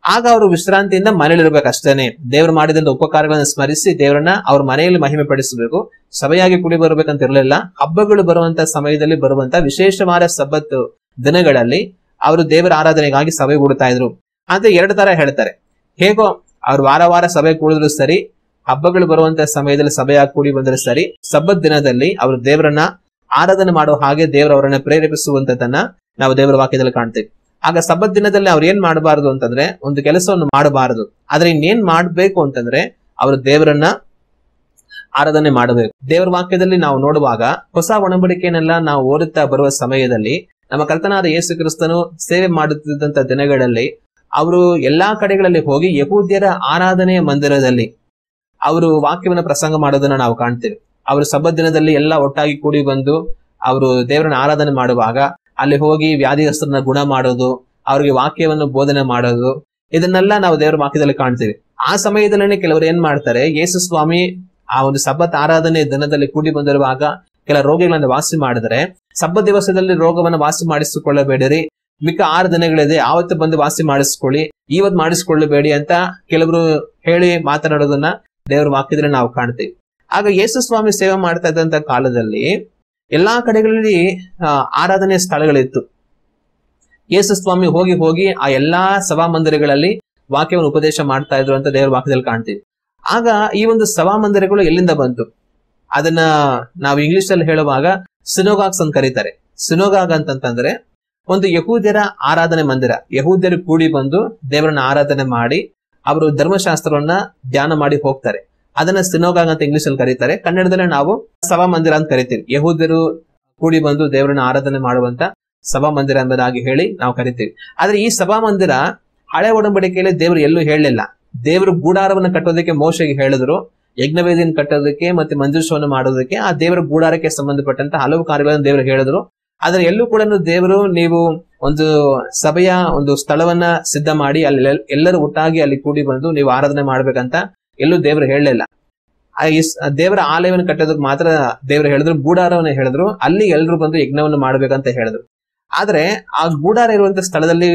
ಆಗ ಅವರು ವಿಶ್ರಾಂತಿಯಿಂದ ಮನೇಲಿ ಇರ್ಬೇಕಷ್ಟೇನೆ. ದೇವರು ಮಾಡಿದಂತ ಉಪಕಾರಗಳನ್ನು ಸ್ಮರಿಸಿ ದೇವರನ್ನ ಅವ್ರ ಮನೆಯಲ್ಲಿ ಮಹಿಮೆ ಪಡಿಸಬೇಕು, ಸಭೆಯಾಗಿ ಕೂಡಿ ಬರ್ಬೇಕಂತ ಇರಲಿಲ್ಲ. ಹಬ್ಬಗಳು ಬರುವಂತ ಸಮಯದಲ್ಲಿ ಬರುವಂತ ವಿಶೇಷವಾದ ಸಬ್ಬತ್ ದಿನಗಳಲ್ಲಿ ಅವರು ದೇವರ ಆರಾಧನೆಗಾಗಿ ಸಭೆ ಕೂಡ್ತಾ ಇದ್ರು. ಆದ್ರೆ 2 ತರ ಹೇಳ್ತಾರೆ. ಹೇಗೋ ಅವ್ರು ವಾರ ವಾರ ಸಭೆ ಕೂಡಿದ್ರು ಸರಿ, ಹಬ್ಬಗಳು ಬರುವಂತ ಸಮಯದಲ್ಲಿ ಸಭೆಯಾಗಿ ಕೂಡಿ ಬಂದ್ರೆ ಸರಿ, ಸಬ್ಬತ್ ದಿನದಲ್ಲಿ ಅವರು ದೇವರನ್ನ ಆರಾಧನೆ ಮಾಡೋ ಹಾಗೆ ದೇವರು ಅವರನ್ನ ಪ್ರೇರೇಪಿಸುವಂತದನ್ನ ನಾವು ದೇವರ ವಾಕ್ಯದಲ್ಲಿ ಕಾಣ್ತೇವೆ. ಆಗ ಸಬ್ಬತ್ ದಿನದಲ್ಲಿ ಅವ್ರು ಏನ್ ಮಾಡಬಾರದು ಅಂತಂದ್ರೆ ಒಂದು ಕೆಲಸವನ್ನು ಮಾಡಬಾರದು. ಆದ್ರೆ ಇನ್ನೇನ್ ಮಾಡ್ಬೇಕು ಅಂತಂದ್ರೆ ಅವರು ದೇವರನ್ನ ಆರಾಧನೆ ಮಾಡಬೇಕು. ದೇವರ ವಾಕ್ಯದಲ್ಲಿ ನಾವು ನೋಡುವಾಗ ಹೊಸ ಒಡಂಬಡಿಕೆಯನ್ನೆಲ್ಲ ನಾವು ಓದುತ್ತಾ ಬರುವ ಸಮಯದಲ್ಲಿ ನಮ್ಮ ಕರ್ತನಾದ ಯೇಸು ಕ್ರಿಸ್ತನು ಸೇವೆ ಮಾಡುತ್ತಿದ್ದಂತ ದಿನಗಳಲ್ಲಿ ಅವರು ಎಲ್ಲಾ ಕಡೆಗಳಲ್ಲಿ ಹೋಗಿ ಯಹೂದ್ಯರ ಆರಾಧನೆಯ ಮಂದಿರದಲ್ಲಿ ಅವರು ವಾಕ್ಯವನ್ನು ಪ್ರಸಂಗ ಮಾಡೋದನ್ನ ನಾವು ಕಾಣ್ತೇವೆ. ಅವರು ಸಬ್ಬತ್ ದಿನದಲ್ಲಿ ಎಲ್ಲ ಒಟ್ಟಾಗಿ ಕೂಡಿ ಬಂದು ಅವರು ದೇವರನ್ನ ಆರಾಧನೆ ಮಾಡುವಾಗ ಅಲ್ಲಿ ಹೋಗಿ ವ್ಯಾಧಿಗ್ರಸ್ತರನ್ನ ಗುಣ ಮಾಡೋದು, ಅವ್ರಿಗೆ ವಾಕ್ಯವನ್ನು ಬೋಧನೆ ಮಾಡೋದು, ಇದನ್ನೆಲ್ಲ ನಾವು ದೇವರ ವಾಕ್ಯದಲ್ಲಿ ಕಾಣ್ತೀವಿ. ಆ ಸಮಯದಲ್ಲೇ ಕೆಲವರು ಏನ್ ಮಾಡ್ತಾರೆ, ಯೇಸು ಸ್ವಾಮಿ ಆ ಒಂದು ಸಬ್ಬತ್ ಆರಾಧನೆ ದಿನದಲ್ಲಿ ಕೂಡಿ ಬಂದಿರುವಾಗ ಕೆಲ ರೋಗಿಗಳನ್ನ ವಾಸಿ ಮಾಡಿದ್ರೆ ಸಬ್ಬತ್ ದಿವಸದಲ್ಲಿ ರೋಗವನ್ನು ವಾಸಿ ಮಾಡಿಸಿಕೊಳ್ಳಬೇಡಿರಿ, ಮಿಕ್ಕ 6 ದಿನಗಳಿದೆ, ಆವತ್ತು ಬಂದು ವಾಸಿ ಮಾಡಿಸ್ಕೊಳ್ಳಿ, ಇವತ್ತು ಮಾಡಿಸ್ಕೊಳ್ಳಬೇಡಿ ಅಂತ ಕೆಲವರು ಹೇಳಿ ಮಾತನಾಡೋದನ್ನ ದೇವರ ವಾಕ್ಯದಲ್ಲಿ ನಾವು ಕಾಣ್ತೀವಿ. ಆಗ ಯೇಸು ಸ್ವಾಮಿ ಸೇವೆ ಮಾಡ್ತಾ ಇದ್ದಂತ ಕಾಲದಲ್ಲಿ ಎಲ್ಲಾ ಕಡೆಗಳಲ್ಲಿ ಆರಾಧನೆ ಸ್ಥಳಗಳಿತ್ತು. ಯೇಸು ಸ್ವಾಮಿ ಹೋಗಿ ಹೋಗಿ ಆ ಎಲ್ಲಾ ಸಭಾ ಮಂದಿರಗಳಲ್ಲಿ ವಾಕ್ಯವನ್ನು ಉಪದೇಶ ಮಾಡ್ತಾ ಇದ್ರು ಅಂತ ದೇವರ ವಾಕ್ಯದಲ್ಲಿ ಕಾಣ್ತೀವಿ. ಆಗ ಈ ಒಂದು ಸಭಾ ಮಂದಿರಗಳು ಎಲ್ಲಿಂದ ಬಂತು? ಅದನ್ನ ನಾವು ಇಂಗ್ಲಿಷ್ ಅಲ್ಲಿ ಹೇಳುವಾಗ ಸಿನೋಗಾಗ್ಸ್ ಅಂತ ಕರೀತಾರೆ. ಸಿನೋಗಾಗ್ ಅಂತಂತಂದ್ರೆ ಒಂದು ಯಹೂದ್ಯರ ಆರಾಧನೆ ಮಂದಿರ. ಯಹೂದ್ಯರು ಕೂಡಿ ಬಂದು ದೇವರನ್ನ ಆರಾಧನೆ ಮಾಡಿ ಅವರು ಧರ್ಮಶಾಸ್ತ್ರವನ್ನ ಧ್ಯಾನ ಮಾಡಿ ಹೋಗ್ತಾರೆ. ಅದನ್ನ ಸಿನೋಗಾಗ್ ಅಂತ ಇಂಗ್ಲಿಷ್ ಅಲ್ಲಿ ಕರೀತಾರೆ. ಕನ್ನಡದಲ್ಲಿ ನಾವು ಸಭಾ ಮಂದಿರ ಅಂತ ಕರಿತೀವಿ. ಯಹೂದ್ಯರು ಕೂಡಿ ಬಂದು ದೇವರನ್ನ ಆರಾಧನೆ ಮಾಡುವಂತ ಸಭಾ ಮಂದಿರ ಎಂಬುದಾಗಿ ಹೇಳಿ ನಾವು ಕರಿತೀವಿ. ಆದ್ರೆ ಈ ಸಭಾ ಮಂದಿರ ಹಳೆ ಒಡಂಬಡಿಕೆಯಲ್ಲಿ ದೇವರು ಎಲ್ಲೂ ಹೇಳಲಿಲ್ಲ. ದೇವರು ಗೂಡಾರವನ್ನು ಕಟ್ಟೋದಕ್ಕೆ ಮೋಶೆಗೆ ಹೇಳಿದ್ರು, ಯಜ್ಞವೇದಿಯನ್ನು ಕಟ್ಟೋದಕ್ಕೆ ಮತ್ತೆ ಮಂಜೂಷವನ್ನು ಮಾಡೋದಕ್ಕೆ ಆ ದೇವರ ಗೂಡಾರಕ್ಕೆ ಸಂಬಂಧಪಟ್ಟಂತ ಹಲವು ಕಾರ್ಯಗಳನ್ನು ದೇವರು ಹೇಳಿದ್ರು. ಆದ್ರೆ ಎಲ್ಲೂ ಕೂಡ ದೇವರು ನೀವು ಒಂದು ಸಭೆಯ ಒಂದು ಸ್ಥಳವನ್ನ ಸಿದ್ಧ ಮಾಡಿ ಅಲ್ಲಿ ಎಲ್ಲರೂ ಒಟ್ಟಾಗಿ ಅಲ್ಲಿ ಕೂಡಿ ಬಂದು ನೀವು ಆರಾಧನೆ ಮಾಡ್ಬೇಕಂತ ಎಲ್ಲೂ ದೇವರು ಹೇಳಲಿಲ್ಲ. ದೇವರ ಆಲಯವನ್ನು ಕಟ್ಟೋದಕ್ಕೆ ಮಾತ್ರ ದೇವರು ಹೇಳಿದ್ರು, ಗೂಡಾರವನ್ನು ಹೇಳಿದ್ರು, ಅಲ್ಲಿ ಎಲ್ಲರೂ ಬಂದು ಯಜ್ಞವನ್ನು ಮಾಡ್ಬೇಕಂತ ಹೇಳಿದ್ರು. ಆದ್ರೆ ಆ ಗೂಡಾರ ಇರುವಂತ ಸ್ಥಳದಲ್ಲಿ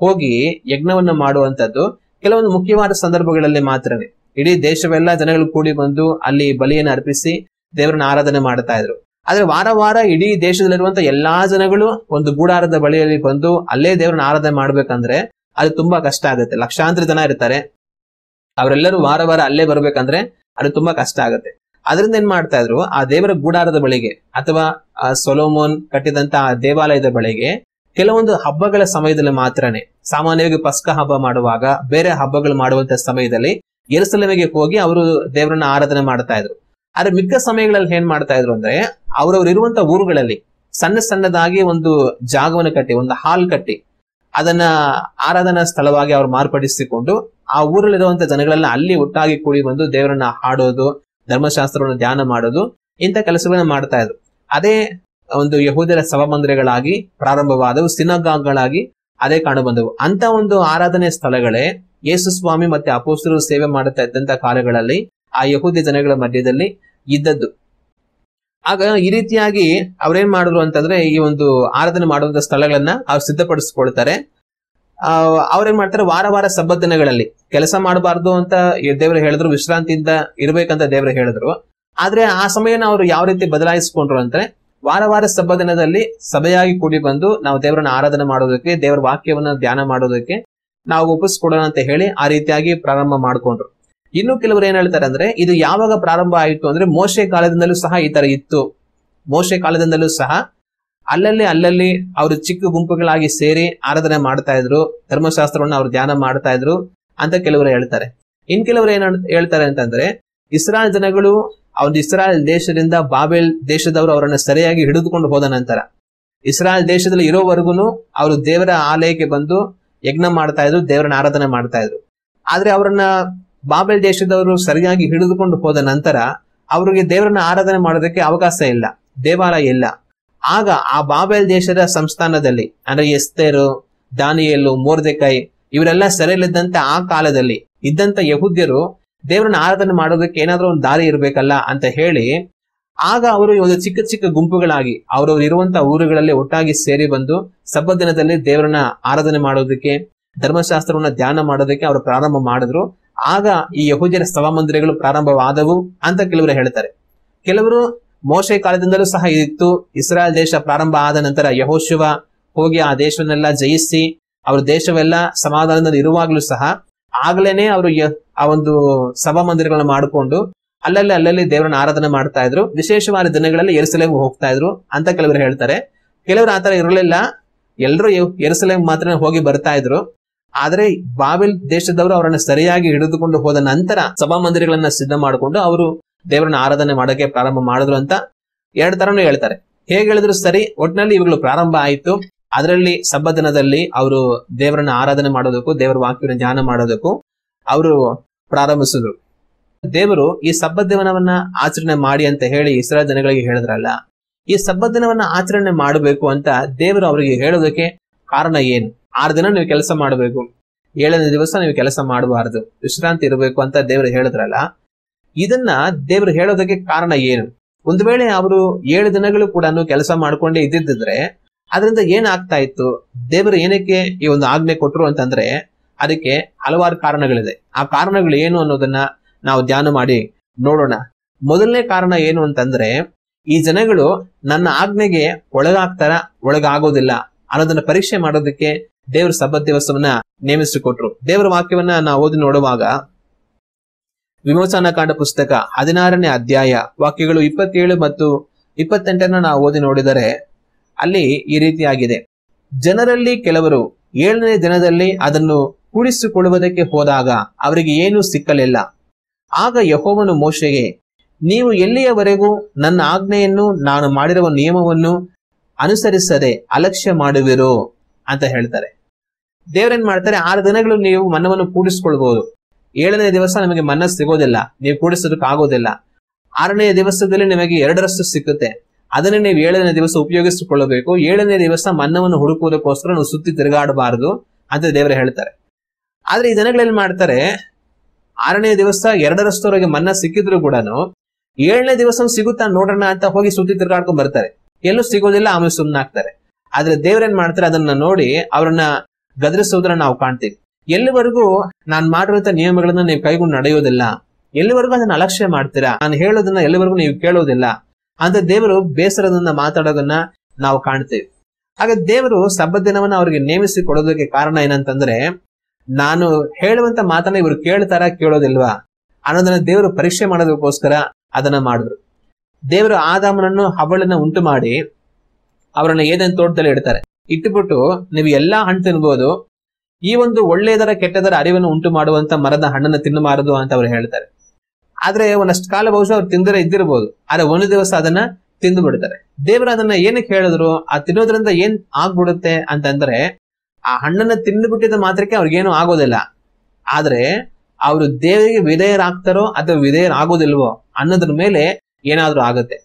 ಹೋಗಿ ಯಜ್ಞವನ್ನ ಮಾಡುವಂತದ್ದು ಕೆಲವೊಂದು ಮುಖ್ಯವಾದ ಸಂದರ್ಭಗಳಲ್ಲಿ ಮಾತ್ರನೇ. ಇಡೀ ದೇಶವೆಲ್ಲ ಜನಗಳು ಕೂಡಿ ಬಂದು ಅಲ್ಲಿ ಬಲಿಯನ್ನು ಅರ್ಪಿಸಿ ದೇವರನ್ನ ಆರಾಧನೆ ಮಾಡ್ತಾ ಇದ್ರು. ಆದ್ರೆ ವಾರ ವಾರ ಇಡೀ ದೇಶದಲ್ಲಿರುವಂತ ಎಲ್ಲಾ ಜನಗಳು ಒಂದು ಗೂಡಾರದ ಬಳಿಯಲ್ಲಿ ಬಂದು ಅಲ್ಲೇ ದೇವರನ್ನ ಆರಾಧನೆ ಮಾಡ್ಬೇಕಂದ್ರೆ ಅದು ತುಂಬಾ ಕಷ್ಟ ಆಗುತ್ತೆ. ಲಕ್ಷಾಂತರ ಜನ ಇರ್ತಾರೆ, ಅವರೆಲ್ಲರೂ ವಾರ ವಾರ ಅಲ್ಲೇ ಬರ್ಬೇಕಂದ್ರೆ ಅದು ತುಂಬಾ ಕಷ್ಟ ಆಗುತ್ತೆ. ಅದರಿಂದ ಏನ್ ಮಾಡ್ತಾ ಇದ್ರು, ಆ ದೇವರ ಗೂಡಾರದ ಬಳಿಗೆ ಅಥವಾ ಸೊಲೊಮೋನ್ ಕಟ್ಟಿದಂತ ಆ ದೇವಾಲಯದ ಬಳಿಗೆ ಕೆಲವೊಂದು ಹಬ್ಬಗಳ ಸಮಯದಲ್ಲಿ ಮಾತ್ರನೇ, ಸಾಮಾನ್ಯವಾಗಿ ಪಸ್ಕ ಹಬ್ಬ ಮಾಡುವಾಗ ಬೇರೆ ಹಬ್ಬಗಳು ಮಾಡುವಂತ ಸಮಯದಲ್ಲಿ ಯೆರೂಸಲೇಮಿಗೆ ಹೋಗಿ ಅವರು ದೇವರನ್ನ ಆರಾಧನೆ ಮಾಡ್ತಾ ಇದ್ರು. ಆದ್ರೆ ಮಿಕ್ಕ ಸಮಯಗಳಲ್ಲಿ ಏನ್ ಮಾಡ್ತಾ ಇದ್ರು ಅಂದ್ರೆ ಅವ್ರವ್ರು ಇರುವಂತ ಊರುಗಳಲ್ಲಿ ಸಣ್ಣ ಸಣ್ಣದಾಗಿ ಒಂದು ಜಾಗವನ್ನು ಕಟ್ಟಿ, ಒಂದು ಹಾಲ್ ಕಟ್ಟಿ ಅದನ್ನ ಆರಾಧನಾ ಸ್ಥಳವಾಗಿ ಅವ್ರು ಮಾರ್ಪಡಿಸಿಕೊಂಡು ಆ ಊರಲ್ಲಿರುವಂತ ಜನಗಳೆಲ್ಲ ಅಲ್ಲಿ ಒಟ್ಟಾಗಿ ಕೂಡಿ ಬಂದು ದೇವರನ್ನ ಹಾಡೋದು, ಧರ್ಮಶಾಸ್ತ್ರವನ್ನು ಧ್ಯಾನ ಮಾಡೋದು, ಇಂಥ ಕೆಲಸಗಳನ್ನ ಮಾಡ್ತಾ ಇದ್ರು. ಅದೇ ಒಂದು ಯಹೂದ್ಯರ ಸಭಾಮಂದಿರಗಳಾಗಿ ಪ್ರಾರಂಭವಾದವು, ಸಿನಗಾಗ್ಗಳಾಗಿ ಅದೇ ಕಾಣು ಬಂದವು. ಅಂತ ಒಂದು ಆರಾಧನೆ ಸ್ಥಳಗಳೇ ಯೇಸು ಸ್ವಾಮಿ ಮತ್ತೆ ಅಪೊಸ್ತಲರು ಸೇವೆ ಮಾಡುತ್ತಾ ಇದ್ದಂತ ಕಾಲಗಳಲ್ಲಿ ಆ ಯಹೂದ್ಯ ಜನಗಳ ಮಧ್ಯದಲ್ಲಿ ಇದ್ದದ್ದು. ಆಗ ಈ ರೀತಿಯಾಗಿ ಅವ್ರೇನ್ ಮಾಡಿದ್ರು ಅಂತಂದ್ರೆ ಈ ಒಂದು ಆರಾಧನೆ ಮಾಡುವಂತ ಸ್ಥಳಗಳನ್ನ ಅವ್ರು ಸಿದ್ಧಪಡಿಸ್ಕೊಳ್ತಾರೆ. ಅವ್ರೇನ್ ಮಾಡ್ತಾರೆ, ವಾರ ವಾರ ಸಬ್ಬತ್ ದಿನಗಳಲ್ಲಿ ಕೆಲಸ ಮಾಡಬಾರ್ದು ಅಂತ ದೇವರು ಹೇಳಿದ್ರು, ವಿಶ್ರಾಂತಿಯಿಂದ ಇರ್ಬೇಕಂತ ದೇವರು ಹೇಳಿದ್ರು. ಆದ್ರೆ ಆ ಸಮಯನ ಅವ್ರು ಯಾವ ರೀತಿ ಬದಲಾಯಿಸ್ಕೊಂಡ್ರು ಅಂದ್ರೆ ವಾರ ಸಬ್ಬ ದಿನದಲ್ಲಿ ಸಭೆಯಾಗಿ ಕೂಡಿ ಬಂದು ನಾವು ದೇವರನ್ನ ಆರಾಧನೆ ಮಾಡೋದಕ್ಕೆ, ದೇವರ ವಾಕ್ಯವನ್ನ ಧ್ಯಾನ ಮಾಡೋದಕ್ಕೆ ನಾವು ಒಪ್ಪಿಸ್ಕೊಡೋಣ ಅಂತ ಹೇಳಿ ಆ ರೀತಿಯಾಗಿ ಪ್ರಾರಂಭ ಮಾಡ್ಕೊಂಡ್ರು. ಇನ್ನು ಕೆಲವರು ಏನ್ ಹೇಳ್ತಾರೆ ಅಂದ್ರೆ, ಇದು ಯಾವಾಗ ಪ್ರಾರಂಭ ಆಯಿತು ಅಂದ್ರೆ ಮೋಶೆ ಕಾಲದಿಂದಲೂ ಸಹ ಈ ತರ ಇತ್ತು. ಮೋಶೆ ಕಾಲದಿಂದಲೂ ಸಹ ಅಲ್ಲಲ್ಲಿ ಅವರು ಚಿಕ್ಕ ಗುಂಪುಗಳಾಗಿ ಸೇರಿ ಆರಾಧನೆ ಮಾಡ್ತಾ ಇದ್ರು, ಧರ್ಮಶಾಸ್ತ್ರವನ್ನ ಅವ್ರು ಧ್ಯಾನ ಮಾಡ್ತಾ ಇದ್ರು ಅಂತ ಕೆಲವರು ಹೇಳ್ತಾರೆ. ಇನ್ ಕೆಲವರು ಏನ್ ಹೇಳ್ತಾರೆ ಅಂತಂದ್ರೆ, ಇಸ್ರಾಯೇಲ್ ಜನಗಳು ಅವ್ರ ಇಸ್ರಾಯೇಲ್ ದೇಶದಿಂದ ಬಾಬೆಲ್ ದೇಶದವರು ಅವರನ್ನ ಸರಿಯಾಗಿ ಹಿಡಿದುಕೊಂಡು ಹೋದ ನಂತರ ಇಸ್ರಾಯೇಲ್ ದೇಶದಲ್ಲಿ ಇರೋವರೆಗೂ ಅವರು ದೇವರ ಆಲಯಕ್ಕೆ ಬಂದು ಯಜ್ಞ ಮಾಡ್ತಾ ಇದ್ರು, ದೇವರನ್ನ ಆರಾಧನೆ ಮಾಡ್ತಾ ಇದ್ರು. ಆದ್ರೆ ಅವರನ್ನ ಬಾಬೆಲ್ ದೇಶದವರು ಸರಿಯಾಗಿ ಹಿಡಿದುಕೊಂಡು ಹೋದ ನಂತರ ಅವರಿಗೆ ದೇವರನ್ನ ಆರಾಧನೆ ಮಾಡೋದಕ್ಕೆ ಅವಕಾಶ ಇಲ್ಲ, ದೇವಾಲಯ ಇಲ್ಲ. ಆಗ ಆ ಬಾಬೆಲ್ ದೇಶದ ಸಂಸ್ಥಾನದಲ್ಲಿ ಅಂದ್ರೆ ಎಸ್ತೇರು, ದಾನಿಯೇಲು, ಮೊರ್ದೆಕೈ ಇವರೆಲ್ಲ ಸೆರೆಯಲ್ಲಿದ್ದಂತೆ ಆ ಕಾಲದಲ್ಲಿ ಇದ್ದಂತ ಯಹೂದ್ಯರು ದೇವರನ್ನ ಆರಾಧನೆ ಮಾಡೋದಕ್ಕೆ ಏನಾದ್ರೂ ಒಂದು ದಾರಿ ಇರ್ಬೇಕಲ್ಲ ಅಂತ ಹೇಳಿ ಆಗ ಅವರು ಒಂದು ಚಿಕ್ಕ ಗುಂಪುಗಳಾಗಿ ಅವರವ್ರು ಇರುವಂತಹ ಊರುಗಳಲ್ಲಿ ಒಟ್ಟಾಗಿ ಸೇರಿ ಬಂದು ಸಬ್ಬತ್ ದಿನದಲ್ಲಿ ದೇವರನ್ನ ಆರಾಧನೆ ಮಾಡೋದಕ್ಕೆ, ಧರ್ಮಶಾಸ್ತ್ರವನ್ನ ಧ್ಯಾನ ಮಾಡೋದಕ್ಕೆ ಅವರು ಪ್ರಾರಂಭ ಮಾಡಿದ್ರು. ಆಗ ಈ ಯಹೂದ್ಯರ ಸಭಾಮಂದಿರಗಳು ಪ್ರಾರಂಭವಾದವು ಅಂತ ಕೆಲವರು ಹೇಳ್ತಾರೆ. ಕೆಲವರು ಮೋಶೆ ಕಾಲದಿಂದಲೂ ಸಹ ಇತ್ತು. ಇಸ್ರಾಯೇಲ್ ದೇಶ ಪ್ರಾರಂಭ ಆದ ನಂತರ ಯೆಹೋಶುವ ಹೋಗಿ ಆ ದೇಶವನ್ನೆಲ್ಲ ಜಯಿಸಿ ಅವ್ರ ದೇಶವೆಲ್ಲ ಸಮಾಧಾನದಲ್ಲಿ ಇರುವಾಗ್ಲೂ ಸಹ ಆಗ್ಲೇನೆ ಅವರು ಆ ಒಂದು ಸಭಾಮಂದಿರಗಳನ್ನ ಮಾಡಿಕೊಂಡು ಅಲ್ಲಲ್ಲಿ ದೇವರನ್ನ ಆರಾಧನೆ ಮಾಡ್ತಾ ಇದ್ರು. ವಿಶೇಷವಾದ ದಿನಗಳಲ್ಲಿ ಯೆರೂಸಲೇಮ್ಗೆ ಹೋಗ್ತಾ ಇದ್ರು ಅಂತ ಕೆಲವರು ಹೇಳ್ತಾರೆ. ಕೆಲವರು ಆತರ ಇರಲಿಲ್ಲ, ಎಲ್ಲರೂ ಯೆರೂಸಲೇಮ್ ಮಾತ್ರ ಹೋಗಿ ಬರ್ತಾ ಇದ್ರು. ಆದ್ರೆ ಬಾಬೆಲ್ ದೇಶದವರು ಅವರನ್ನ ಸರಿಯಾಗಿ ಹಿಡಿದುಕೊಂಡು ಹೋದ ನಂತರ ಸಭಾಮಂದಿರಗಳನ್ನ ಸಿದ್ಧ ಮಾಡಿಕೊಂಡು ಅವರು ದೇವರನ್ನ ಆರಾಧನೆ ಮಾಡೋಕೆ ಪ್ರಾರಂಭ ಮಾಡಿದ್ರು ಅಂತ ಎರಡು ತರನು ಹೇಳ್ತಾರೆ. ಹೇಗೆ ಹೇಳಿದ್ರು ಸರಿ, ಒಟ್ಟಿನಲ್ಲಿ ಇವುಗಳು ಪ್ರಾರಂಭ ಆಯ್ತು. ಅದರಲ್ಲಿ ಸಬ್ಬ ದಿನದಲ್ಲಿ ಅವರು ದೇವರನ್ನ ಆರಾಧನೆ ಮಾಡೋದಕ್ಕೂ, ದೇವರ ವಾಕ್ಯವನ್ನು ಧ್ಯಾನ ಮಾಡೋದಕ್ಕೂ ಅವರು ಪ್ರಾರಂಭಿಸಿದ್ರು. ದೇವರು ಈ ಸಬ್ಬತ್ ದಿನವನ್ನ ಆಚರಣೆ ಮಾಡಿ ಅಂತ ಹೇಳಿ ಇಸ್ರಾಯೇಲ್ ಜನಗಳಿಗೆ ಹೇಳಿದ್ರಲ್ಲ, ಈ ಸಬ್ಬತ್ ದಿನವನ್ನ ಆಚರಣೆ ಮಾಡಬೇಕು ಅಂತ ದೇವರು ಅವರಿಗೆ ಹೇಳೋದಕ್ಕೆ ಕಾರಣ ಏನು? 6 ದಿನ ನೀವು ಕೆಲಸ ಮಾಡಬೇಕು, 7ನೇ ದಿವಸ ನೀವು ಕೆಲಸ ಮಾಡಬಾರದು, ವಿಶ್ರಾಂತಿ ಇರಬೇಕು ಅಂತ ದೇವರು ಹೇಳಿದ್ರಲ್ಲ, ಇದನ್ನ ದೇವರು ಹೇಳೋದಕ್ಕೆ ಕಾರಣ ಏನು? ಒಂದು ವೇಳೆ ಅವರು 7 ದಿನಗಳು ಕೂಡ ಕೆಲಸ ಮಾಡ್ಕೊಂಡೇ ಇದ್ದಿದ್ರೆ ಅದರಿಂದ ಏನಾಗ್ತಾ ಇತ್ತು? ದೇವರು ಏನಕ್ಕೆ ಈ ಒಂದು ಆಜ್ಞೆ ಕೊಟ್ರು ಅಂತಂದ್ರೆ ಅದಕ್ಕೆ ಹಲವಾರು ಕಾರಣಗಳಿದೆ. ಆ ಕಾರಣಗಳು ಏನು ಅನ್ನೋದನ್ನ ನಾವು ಧ್ಯಾನ ಮಾಡಿ ನೋಡೋಣ. ಮೊದಲನೇ ಕಾರಣ ಏನು ಅಂತಂದ್ರೆ, ಈ ಜನಗಳು ನನ್ನ ಆಜ್ಞೆಗೆ ಒಳಗಾಗೋದಿಲ್ಲ ಅನ್ನೋದನ್ನ ಪರೀಕ್ಷೆ ಮಾಡೋದಕ್ಕೆ ದೇವರು ಸಬ್ಬತ್ ದಿವಸವನ್ನ ನೇಮಿಸಿಕೊಟ್ರು. ದೇವರ ವಾಕ್ಯವನ್ನ ನಾವು ಓದಿ ನೋಡುವಾಗ ವಿಮೋಚನಾ ಕಾಂಡ ಪುಸ್ತಕ 16ನೇ ಅಧ್ಯಾಯ ವಾಕ್ಯಗಳು 27 ಮತ್ತು 28 ನಾವು ಓದಿ ನೋಡಿದರೆ ಅಲ್ಲಿ ಈ ರೀತಿಯಾಗಿದೆ. ಜನರಲ್ಲಿ ಕೆಲವರು 7ನೇ ದಿನದಲ್ಲಿ ಅದನ್ನು ಕೂಡಿಸಿಕೊಳ್ಳುವುದಕ್ಕೆ ಹೋದಾಗ ಅವರಿಗೆ ಏನೂ ಸಿಕ್ಕಲಿಲ್ಲ. ಆಗ ಯೆಹೋವನು ಮೋಶೆಗೆ, ನೀವು ಎಲ್ಲಿಯವರೆಗೂ ನನ್ನ ಆಜ್ಞೆಯನ್ನು, ನಾನು ಮಾಡಿರುವ ನಿಯಮವನ್ನು ಅನುಸರಿಸದೆ ಅಲಕ್ಷ್ಯ ಮಾಡುವಿರೋ ಅಂತ ಹೇಳ್ತಾರೆ. ದೇವರೇನ್ ಮಾಡ್ತಾರೆ, 6 ದಿನಗಳು ನೀವು ಮನ್ನವನ್ನು ಕೂಡಿಸ್ಕೊಳ್ಬಹುದು, 7ನೇ ದಿವಸ ನಿಮಗೆ ಮನ್ನ ಸಿಗೋದಿಲ್ಲ, ನೀವು ಕೂಡಿಸೋದಕ್ಕೆ ಆಗೋದಿಲ್ಲ. 6ನೇ ದಿವಸದಲ್ಲಿ ನಿಮಗೆ 2ರಷ್ಟು ಸಿಕ್ಕುತ್ತೆ, ಅದನ್ನ ನೀವು 7ನೇ ದಿವಸ ಉಪಯೋಗಿಸಿಕೊಳ್ಳಬೇಕು. 7ನೇ ದಿವಸ ಮನ್ನವನ್ನು ಹುಡುಕುವುದಕ್ಕೋಸ್ಕರ ನೀವು ಸುತ್ತಿ ತಿರುಗಾಡಬಾರದು ಅಂತ ದೇವರು ಹೇಳ್ತಾರೆ. ಆದ್ರೆ ಈ ಜನಗಳೇನ್ ಮಾಡ್ತಾರೆ, 6ನೇ ದಿವಸ 2ರಷ್ಟವರೆಗೆ ಮನ್ನ ಸಿಕ್ಕಿದ್ರು ಕೂಡ 7ನೇ ದಿವಸ ಸಿಗುತ್ತಾ ನೋಡೋಣ ಅಂತ ಹೋಗಿ ಸುತ್ತಿ ತಿರುಗಾಡ್ಕೊಂಡ್ ಬರ್ತಾರೆ. ಎಲ್ಲೂ ಸಿಗೋದಿಲ್ಲ, ಆಮೇಲೆ ಸುಮ್ಮನಾಗ್ತಾರೆ. ಆದ್ರೆ ದೇವ್ರೇನ್ ಮಾಡ್ತಾರೆ, ಅದನ್ನ ನೋಡಿ ಅವ್ರನ್ನ ಗದರಿಸೋದನ್ನ ನಾವು ಕಾಣ್ತೀವಿ. ಎಲ್ಲಿವರೆಗೂ ನಾನು ಮಾಡಿರುವಂತ ನಿಯಮಗಳನ್ನ ನೀವು ಕೈಗೊಂಡು ನಡೆಯೋದಿಲ್ಲ, ಎಲ್ಲಿವರೆಗೂ ಅದನ್ನ ಅಲಕ್ಷ್ಯ ಮಾಡ್ತೀರಾ, ನಾನು ಹೇಳೋದನ್ನ ಎಲ್ಲಿವರೆಗೂ ನೀವು ಕೇಳೋದಿಲ್ಲ ಅಂತ ದೇವರು ಬೇಸರದಿಂದ ಮಾತಾಡೋದನ್ನ ನಾವು ಕಾಣ್ತೀವಿ. ಹಾಗೆ ದೇವರು ಸಬ್ಬತ್ ದಿನವನ್ನ ಅವ್ರಿಗೆ ನೇಮಿಸಿ ಕೊಡೋದಕ್ಕೆ ಕಾರಣ ಏನಂತಂದ್ರೆ, ನಾನು ಹೇಳುವಂತ ಮಾತನ್ನ ಇವರು ಕೇಳೋದಿಲ್ವಾ ಅನ್ನೋದನ್ನ ದೇವರು ಪರೀಕ್ಷೆ ಮಾಡೋದಕ್ಕೋಸ್ಕರ ಅದನ್ನ ಮಾಡಿದ್ರು. ದೇವರು ಆದಾಮನನ್ನು ಹವ್ವಳನ್ನ ಉಂಟು ಮಾಡಿ ಅವರನ್ನ ಏದೇನ್ ತೋಟದಲ್ಲಿ ಇಡ್ತಾರೆ, ಇಟ್ಟುಬಿಟ್ಟು ನೀವು ಎಲ್ಲಾ ಹಣ್ಣು ತಿನ್ಬೋದು, ಈ ಒಂದು ಒಳ್ಳೆಯದರ ಕೆಟ್ಟದರ ಅರಿವನ್ನು ಉಂಟು ಮಾಡುವಂತ ಮರದ ಹಣ್ಣನ್ನು ತಿನ್ನಬಾರದು ಅಂತ ಅವ್ರು ಹೇಳ್ತಾರೆ. ಆದ್ರೆ ಒಂದಷ್ಟು ಕಾಲ ಬಹುಶಃ ಅವ್ರು ತಿಂದರೆ ಇದ್ದಿರ್ಬೋದು, ಆದ್ರೆ ಒಂದು ದಿವಸ ಅದನ್ನ ತಿಂದು ಬಿಡ್ತಾರೆ. ದೇವರು ಅದನ್ನ ಏನಕ್ಕೆ ಹೇಳಿದ್ರು, ಆ ತಿನ್ನೋದ್ರಿಂದ ಏನ್ ಆಗ್ಬಿಡುತ್ತೆ ಅಂತಂದ್ರೆ, ಆ ಹಣ್ಣನ್ನ ತಿಂದುಬಿಟ್ಟಿದ ಮಾತ್ರಕ್ಕೆ ಅವ್ರಿಗೇನು ಆಗೋದಿಲ್ಲ. ಆದ್ರೆ ಅವರು ದೇವರಿಗೆ ವಿಧೇಯರಾಗ್ತಾರೋ ಅಥವಾ ವಿಧೇಯರಾಗೋದಿಲ್ವೋ ಅನ್ನೋದ್ರ ಮೇಲೆ ಏನಾದ್ರೂ ಆಗುತ್ತೆ.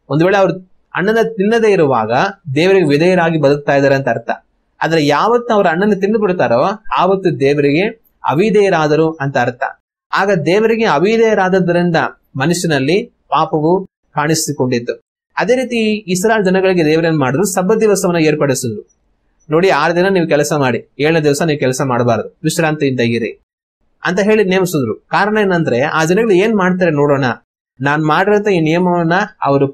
ಒಂದು ವೇಳೆ ಅವ್ರು ಹಣ್ಣನ್ನ ತಿನ್ನದೇ ಇರುವಾಗ ದೇವರಿಗೆ ವಿಧೇಯರಾಗಿ ಬದುಕ್ತಾ ಇದಾರೆ ಅಂತ ಅರ್ಥ. ಆದ್ರೆ ಯಾವತ್ತು ಅವ್ರ ಹಣ್ಣನ್ನು ತಿಂದು ಬಿಡ್ತಾರೋ ಆವತ್ತು ದೇವರಿಗೆ ಅವಿಧೇಯರಾದರು ಅಂತ ಅರ್ಥ. ಆಗ ದೇವರಿಗೆ ಅವಿಧೇಯರಾದದ್ರಿಂದ ಮನುಷ್ಯನಲ್ಲಿ ಪಾಪವು ಕಾಣಿಸಿಕೊಂಡಿತ್ತು. ಅದೇ ರೀತಿ ಇಸ್ರಾಯೇಲ್ ಜನಗಳಿಗೆ ದೇವರೇನ್ ಮಾಡಿದ್ರು, ಸಬ್ಬತ್ ದಿವಸವನ್ನ ಏರ್ಪಡಿಸಿದ್ರು. ನೋಡಿ, 6 ದಿನ ನೀವು ಕೆಲಸ ಮಾಡಿ, 7ನೇ ದಿವಸ ನೀವು ಕೆಲಸ ಮಾಡಬಾರದು, ವಿಶ್ರಾಂತಿಯಿಂದ ಇರಿ ಅಂತ ಹೇಳಿ ನೇಮಿಸಿದ್ರು. ಕಾರಣ ಏನಂದ್ರೆ, ಆ ಜನಗಳು ಏನ್ ಮಾಡ್ತಾರೆ ನೋಡೋಣ. ನಾನ್ ಮಾಡಿರಂತ ಈ ನಿಯಮವನ್ನ ಅವರು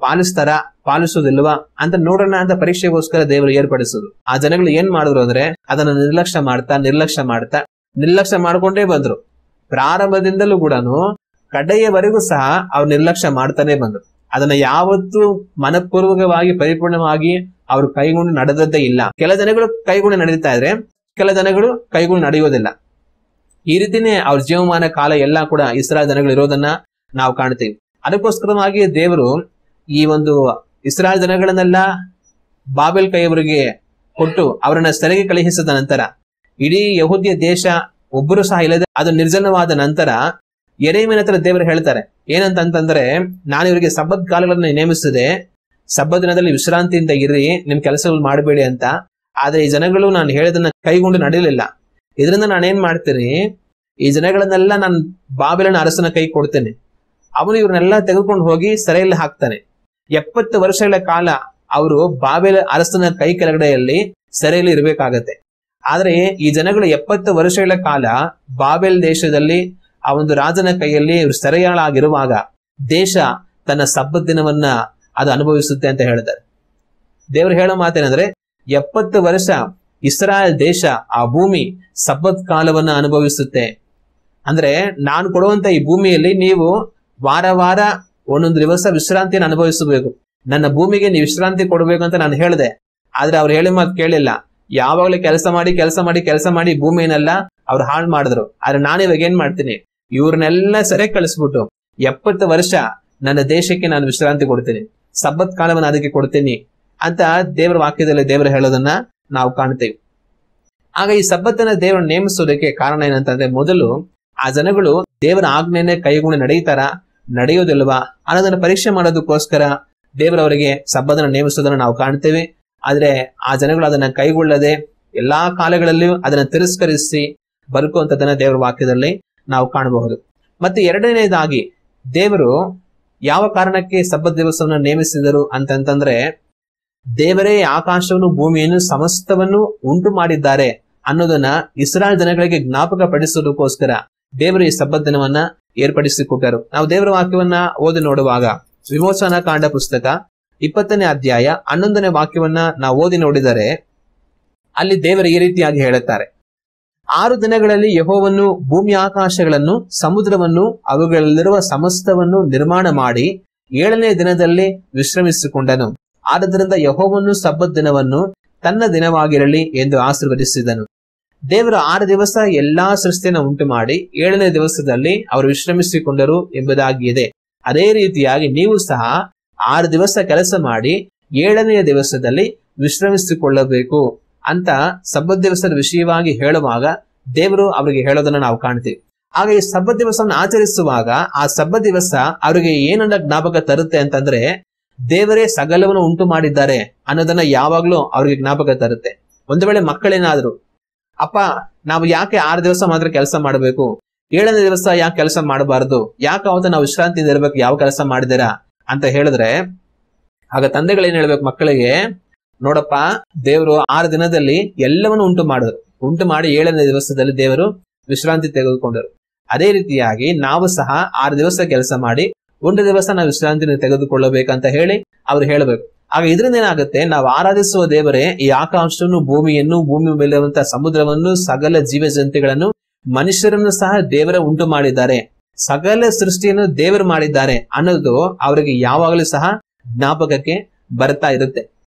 ಪಾಲಿಸೋದಿಲ್ವಾ ಅಂತ ನೋಡೋಣ ಅಂತ ಪರೀಕ್ಷೆಗೋಸ್ಕರ ದೇವರು ಏರ್ಪಡಿಸೋದು. ಆ ಜನಗಳು ಏನ್ ಮಾಡಿದ್ರು ಅಂದ್ರೆ ಅದನ್ನ ನಿರ್ಲಕ್ಷ್ಯ ಮಾಡ್ಕೊಂಡೇ ಬಂದ್ರು. ಪ್ರಾರಂಭದಿಂದಲೂ ಕೂಡ ಕಡೆಯವರೆಗೂ ಸಹ ಅವ್ರು ನಿರ್ಲಕ್ಷ್ಯ ಮಾಡ್ತಾನೆ ಬಂದ್ರು. ಅದನ್ನ ಯಾವತ್ತೂ ಮನಪೂರ್ವಕವಾಗಿ ಪರಿಪೂರ್ಣವಾಗಿ ಅವ್ರು ಕೈಗೊಂಡು ನಡೆದದ್ದೇ ಇಲ್ಲ. ಕೆಲ ಜನಗಳು ಕೈಗೊಂಡು ನಡೀತಾ ಇದ್ರೆ ಕೆಲ ಜನಗಳು ಕೈಗೊಂಡು ನಡೆಯೋದಿಲ್ಲ. ಈ ರೀತಿನೇ ಅವ್ರ ಜೀವಮಾನ ಕಾಲ ಎಲ್ಲ ಕೂಡ ಇಸ್ರಾಯೇಲ್ ಜನಗಳು ಇರೋದನ್ನ ನಾವು ಕಾಣ್ತೀವಿ. ಅದಕ್ಕೋಸ್ಕರವಾಗಿ ದೇವರು ಈ ಒಂದು ಇಸ್ರಾಯೇಲ್ ಜನಗಳನ್ನೆಲ್ಲ ಬಾಬೆಲ್ ಕೈಯವರಿಗೆ ಕೊಟ್ಟು ಅವರನ್ನ ಸೆರೆಗೆ ಕಳುಹಿಸಿದ ನಂತರ ಇಡೀ ಯಹೂದ್ಯ ದೇಶ ಒಬ್ಬರು ಸಹ ಇಲ್ಲದೆ ಅದು ನಿರ್ಜನವಾದ ನಂತರ ಯೆರೆಮೀಯನ ಹತ್ರ ದೇವರು ಹೇಳ್ತಾರೆ ಏನಂತಂದ್ರೆ, ನಾನು ಇವರಿಗೆ ಸಬ್ಬತ್ ಕಾಲಗಳನ್ನು ನೇಮಿಸಿದೆ, ಸಬ್ಬತ್ ದಿನದಲ್ಲಿ ವಿಶ್ರಾಂತಿಯಿಂದ ಇರ್ರಿ, ನಿಮ್ ಕೆಲಸಗಳು ಮಾಡಬೇಡಿ ಅಂತ. ಆದ್ರೆ ಈ ಜನಗಳು ನಾನು ಹೇಳಿದನ್ನ ಕೈಗೊಂಡು ನಡೆಯಲಿಲ್ಲ. ಇದರಿಂದ ನಾನೇನ್ ಮಾಡ್ತೀನಿ, ಈ ಜನಗಳನ್ನೆಲ್ಲ ನಾನು ಬಾಬೆಲಿನ ಅರಸನ ಕೈ ಕೊಡ್ತೇನೆ. ಅವನು ಇವ್ರನ್ನೆಲ್ಲ ತೆಗೆದುಕೊಂಡು ಹೋಗಿ ಸೆರೆಯಲ್ಲಿ ಹಾಕ್ತಾನೆ. 70 ವರ್ಷಗಳ ಕಾಲ ಅವರು ಬಾಬೆಲ್ ಅರಸನ ಕೈ ಕೆಳಗಡೆಯಲ್ಲಿ ಸೆರೆಯಲ್ಲಿ ಇರಬೇಕಾಗತ್ತೆ. ಆದ್ರೆ ಈ ಜನಗಳು 70 ವರ್ಷಗಳ ಕಾಲ ಬಾಬೆಲ್ ದೇಶದಲ್ಲಿ ಆ ಒಂದು ರಾಜನ ಕೈಯಲ್ಲಿ ಇವರು ಸೆರೆಯಾಳಾಗಿರುವಾಗ ದೇಶ ತನ್ನ ಸಬ್ಬತ್ ದಿನವನ್ನ ಅದು ಅನುಭವಿಸುತ್ತೆ ಅಂತ ಹೇಳ್ತಾರೆ. ದೇವರು ಹೇಳೋ ಮಾತೇನಂದ್ರೆ 70 ವರ್ಷ ಇಸ್ರಾಯೇಲ್ ದೇಶ ಆ ಭೂಮಿ ಸಬ್ಬತ್ ಕಾಲವನ್ನ ಅನುಭವಿಸುತ್ತೆ. ಅಂದ್ರೆ ನಾನು ಕೊಡುವಂತ ಈ ಭೂಮಿಯಲ್ಲಿ ನೀವು ವಾರ ವಾರ ಒಂದೊಂದು ದಿವಸ ವಿಶ್ರಾಂತಿಯನ್ನು ಅನುಭವಿಸಬೇಕು. ನನ್ನ ಭೂಮಿಗೆ ನೀವು ವಿಶ್ರಾಂತಿ ಕೊಡಬೇಕು ಅಂತ ನಾನು ಹೇಳಿದೆ. ಆದ್ರೆ ಅವ್ರು ಹೇಳಿ ಮಾತು ಕೇಳಿಲ್ಲ. ಯಾವಾಗಲೂ ಕೆಲಸ ಮಾಡಿ ಭೂಮಿಯನ್ನೆಲ್ಲ ಅವ್ರು ಹಾಳು ಮಾಡಿದ್ರು. ಆದ್ರೆ ನಾನು ಇವಾಗ ಏನ್ ಮಾಡ್ತೀನಿ, ಇವ್ರನ್ನೆಲ್ಲ ಸೆರೆ ಕಳಿಸ್ಬಿಟ್ಟು 70 ವರ್ಷ ನನ್ನ ದೇಶಕ್ಕೆ ನಾನು ವಿಶ್ರಾಂತಿ ಕೊಡ್ತೀನಿ, ಸಬ್ಬತ್ ಕಾಲವನ್ನು ಅದಕ್ಕೆ ಕೊಡ್ತೀನಿ ಅಂತ ದೇವರ ವಾಕ್ಯದಲ್ಲಿ ದೇವರು ಹೇಳೋದನ್ನ ನಾವು ಕಾಣ್ತೇವೆ. ಆಗ ಈ ಸಬ್ಬತ್ತನ್ನ ದೇವರು ನೇಮಿಸೋದಕ್ಕೆ ಕಾರಣ ಏನಂತಂದ್ರೆ, ಮೊದಲು ಆ ಜನಗಳು ದೇವರ ಆಜ್ಞೆಯನ್ನೇ ಕೈಗೊಂಡು ನಡೆಯೋದಿಲ್ವಾ ಅನ್ನೋದನ್ನ ಪರೀಕ್ಷೆ ಮಾಡೋದಕ್ಕೋಸ್ಕರ ದೇವರವರಿಗೆ ಸಬ್ಬತ್ತನ್ನ ನೇಮಿಸೋದನ್ನ ನಾವು ಕಾಣ್ತೇವೆ. ಆದ್ರೆ ಆ ಜನಗಳು ಅದನ್ನ ಕೈಗೊಳ್ಳದೆ ಎಲ್ಲಾ ಕಾಲಗಳಲ್ಲಿಯೂ ಅದನ್ನ ತಿರಸ್ಕರಿಸಿ ಬದುಕುವಂತದನ್ನ ದೇವರ ವಾಕ್ಯದಲ್ಲಿ ನಾವು ಕಾಣಬಹುದು. ಮತ್ತೆ ಎರಡನೇದಾಗಿ ದೇವರು ಯಾವ ಕಾರಣಕ್ಕೆ ಸಬ್ಬತ್ ದಿವಸವನ್ನು ನೇಮಿಸಿದರು ಅಂತಂತಂದ್ರೆ, ದೇವರೇ ಆಕಾಶವನ್ನು ಭೂಮಿಯನ್ನು ಸಮಸ್ತವನ್ನು ಉಂಟು ಮಾಡಿದ್ದಾರೆ ಅನ್ನೋದನ್ನ ಇಸ್ರಾಯೇಲ್ ಜನಗಳಿಗೆ ಜ್ಞಾಪಕ ಪಡಿಸೋದಕ್ಕೋಸ್ಕರ ದೇವರು ಈ ಸಬ್ಬತ್ ದಿನವನ್ನ ಏರ್ಪಡಿಸಿಕೊಟ್ಟರು. ನಾವು ದೇವರ ವಾಕ್ಯವನ್ನ ಓದಿ ನೋಡುವಾಗ ವಿಮೋಚನಾ ಕಾಂಡ ಪುಸ್ತಕ 20ನೇ ಅಧ್ಯಾಯ 11ನೇ ವಾಕ್ಯವನ್ನ ನಾವು ಓದಿ ನೋಡಿದರೆ ಅಲ್ಲಿ ದೇವರು ಈ ರೀತಿಯಾಗಿ ಹೇಳುತ್ತಾರೆ, 6 ದಿನಗಳಲ್ಲಿ ಯೆಹೋವನು ಭೂಮಿ ಆಕಾಶಗಳನ್ನು ಸಮುದ್ರವನ್ನು ಅವುಗಳಲ್ಲಿರುವ ಸಮಸ್ತವನ್ನು ನಿರ್ಮಾಣ ಮಾಡಿ 7ನೇ ದಿನದಲ್ಲಿ ವಿಶ್ರಮಿಸಿಕೊಂಡನು. ಆದ್ದರಿಂದ ಯೆಹೋವನು ಸಬ್ಬತ್ ದಿನವನ್ನು ತನ್ನ ದಿನವಾಗಿರಲಿ ಎಂದು ಆಶೀರ್ವದಿಸಿದನು. ದೇವರು 6 ದಿವಸ ಎಲ್ಲಾ ಸೃಷ್ಟಿಯನ್ನು ಉಂಟು ಮಾಡಿ 7ನೇ ದಿವಸದಲ್ಲಿ ಅವರು ವಿಶ್ರಮಿಸಿಕೊಂಡರು ಎಂಬುದಾಗಿ ಇದೆ. ಅದೇ ರೀತಿಯಾಗಿ ನೀವು ಸಹ 6 ದಿವಸ ಕೆಲಸ ಮಾಡಿ 7ನೇ ದಿವಸದಲ್ಲಿ ವಿಶ್ರಮಿಸಿಕೊಳ್ಳಬೇಕು ಅಂತ ಸಬ್ಬತ್ ದಿವಸದ ವಿಷಯವಾಗಿ ಹೇಳುವಾಗ ದೇವರು ಅವರಿಗೆ ಹೇಳೋದನ್ನ ನಾವು ಕಾಣ್ತೀವಿ. ಆಗ ಈ ಸಬ್ಬತ್ ದಿವಸವನ್ನು ಆಚರಿಸುವಾಗ ಆ ಸಬ್ಬತ್ ದಿವಸ ಅವರಿಗೆ ಏನನ್ನ ಜ್ಞಾಪಕ ತರುತ್ತೆ ಅಂತಂದ್ರೆ, ದೇವರೇ ಸಕಲವನ್ನು ಉಂಟು ಮಾಡಿದ್ದಾರೆ ಅನ್ನೋದನ್ನ ಯಾವಾಗ್ಲೂ ಅವ್ರಿಗೆ ಜ್ಞಾಪಕ ತರುತ್ತೆ. ಒಂದು ವೇಳೆ ಮಕ್ಕಳೇನಾದ್ರು, ಅಪ್ಪ ನಾವು ಯಾಕೆ 6 ದಿವಸ ಮಾತ್ರ ಕೆಲಸ ಮಾಡಬೇಕು, 7ನೇ ದಿವಸ ಯಾಕೆ ಕೆಲಸ ಮಾಡಬಾರದು, ಯಾಕೆ ಅವತ್ತು ನಾವು ವಿಶ್ರಾಂತಿಯಿಂದ ಇರ್ಬೇಕು, ಯಾವ ಕೆಲಸ ಮಾಡಿದಿರಾ ಅಂತ ಹೇಳಿದ್ರೆ, ಆಗ ತಂದೆಗಳೇನ್ ಹೇಳ್ಬೇಕು ಮಕ್ಕಳಿಗೆ, ನೋಡಪ್ಪ ದೇವರು 6 ದಿನದಲ್ಲಿ ಎಲ್ಲವನ್ನು ಉಂಟು ಮಾಡಿ 7ನೇ ದಿವಸದಲ್ಲಿ ದೇವರು ವಿಶ್ರಾಂತಿ ತೆಗೆದುಕೊಂಡರು. ಅದೇ ರೀತಿಯಾಗಿ ನಾವು ಸಹ 6 ದಿವಸ ಕೆಲಸ ಮಾಡಿ 1 ದಿವಸ ನಾವು ವಿಶ್ರಾಂತಿನ ತೆಗೆದುಕೊಳ್ಳಬೇಕಂತ ಹೇಳಿ ಅವ್ರು ಹೇಳ್ಬೇಕು. ಆಗ ಇದರಿಂದ ಏನಾಗುತ್ತೆ, ನಾವು ಆರಾಧಿಸುವ ದೇವರೇ ಈ ಆಕಾಶವನ್ನು ಭೂಮಿಯನ್ನು ಭೂಮಿ ಮೇಲಿರುವಂತಹ ಸಮುದ್ರವನ್ನು ಸಕಲ ಜೀವ ಜಂತುಗಳನ್ನು ಮನುಷ್ಯರನ್ನು ಸಹ ದೇವರ ಉಂಟು ಮಾಡಿದ್ದಾರೆ, ಸಕಲ ಸೃಷ್ಟಿಯನ್ನು ದೇವರು ಮಾಡಿದ್ದಾರೆ ಅನ್ನೋದು ಅವರಿಗೆ ಯಾವಾಗಲೂ ಸಹ ಜ್ಞಾಪಕಕ್ಕೆ ಬರ್ತಾ ಇರುತ್ತೆ.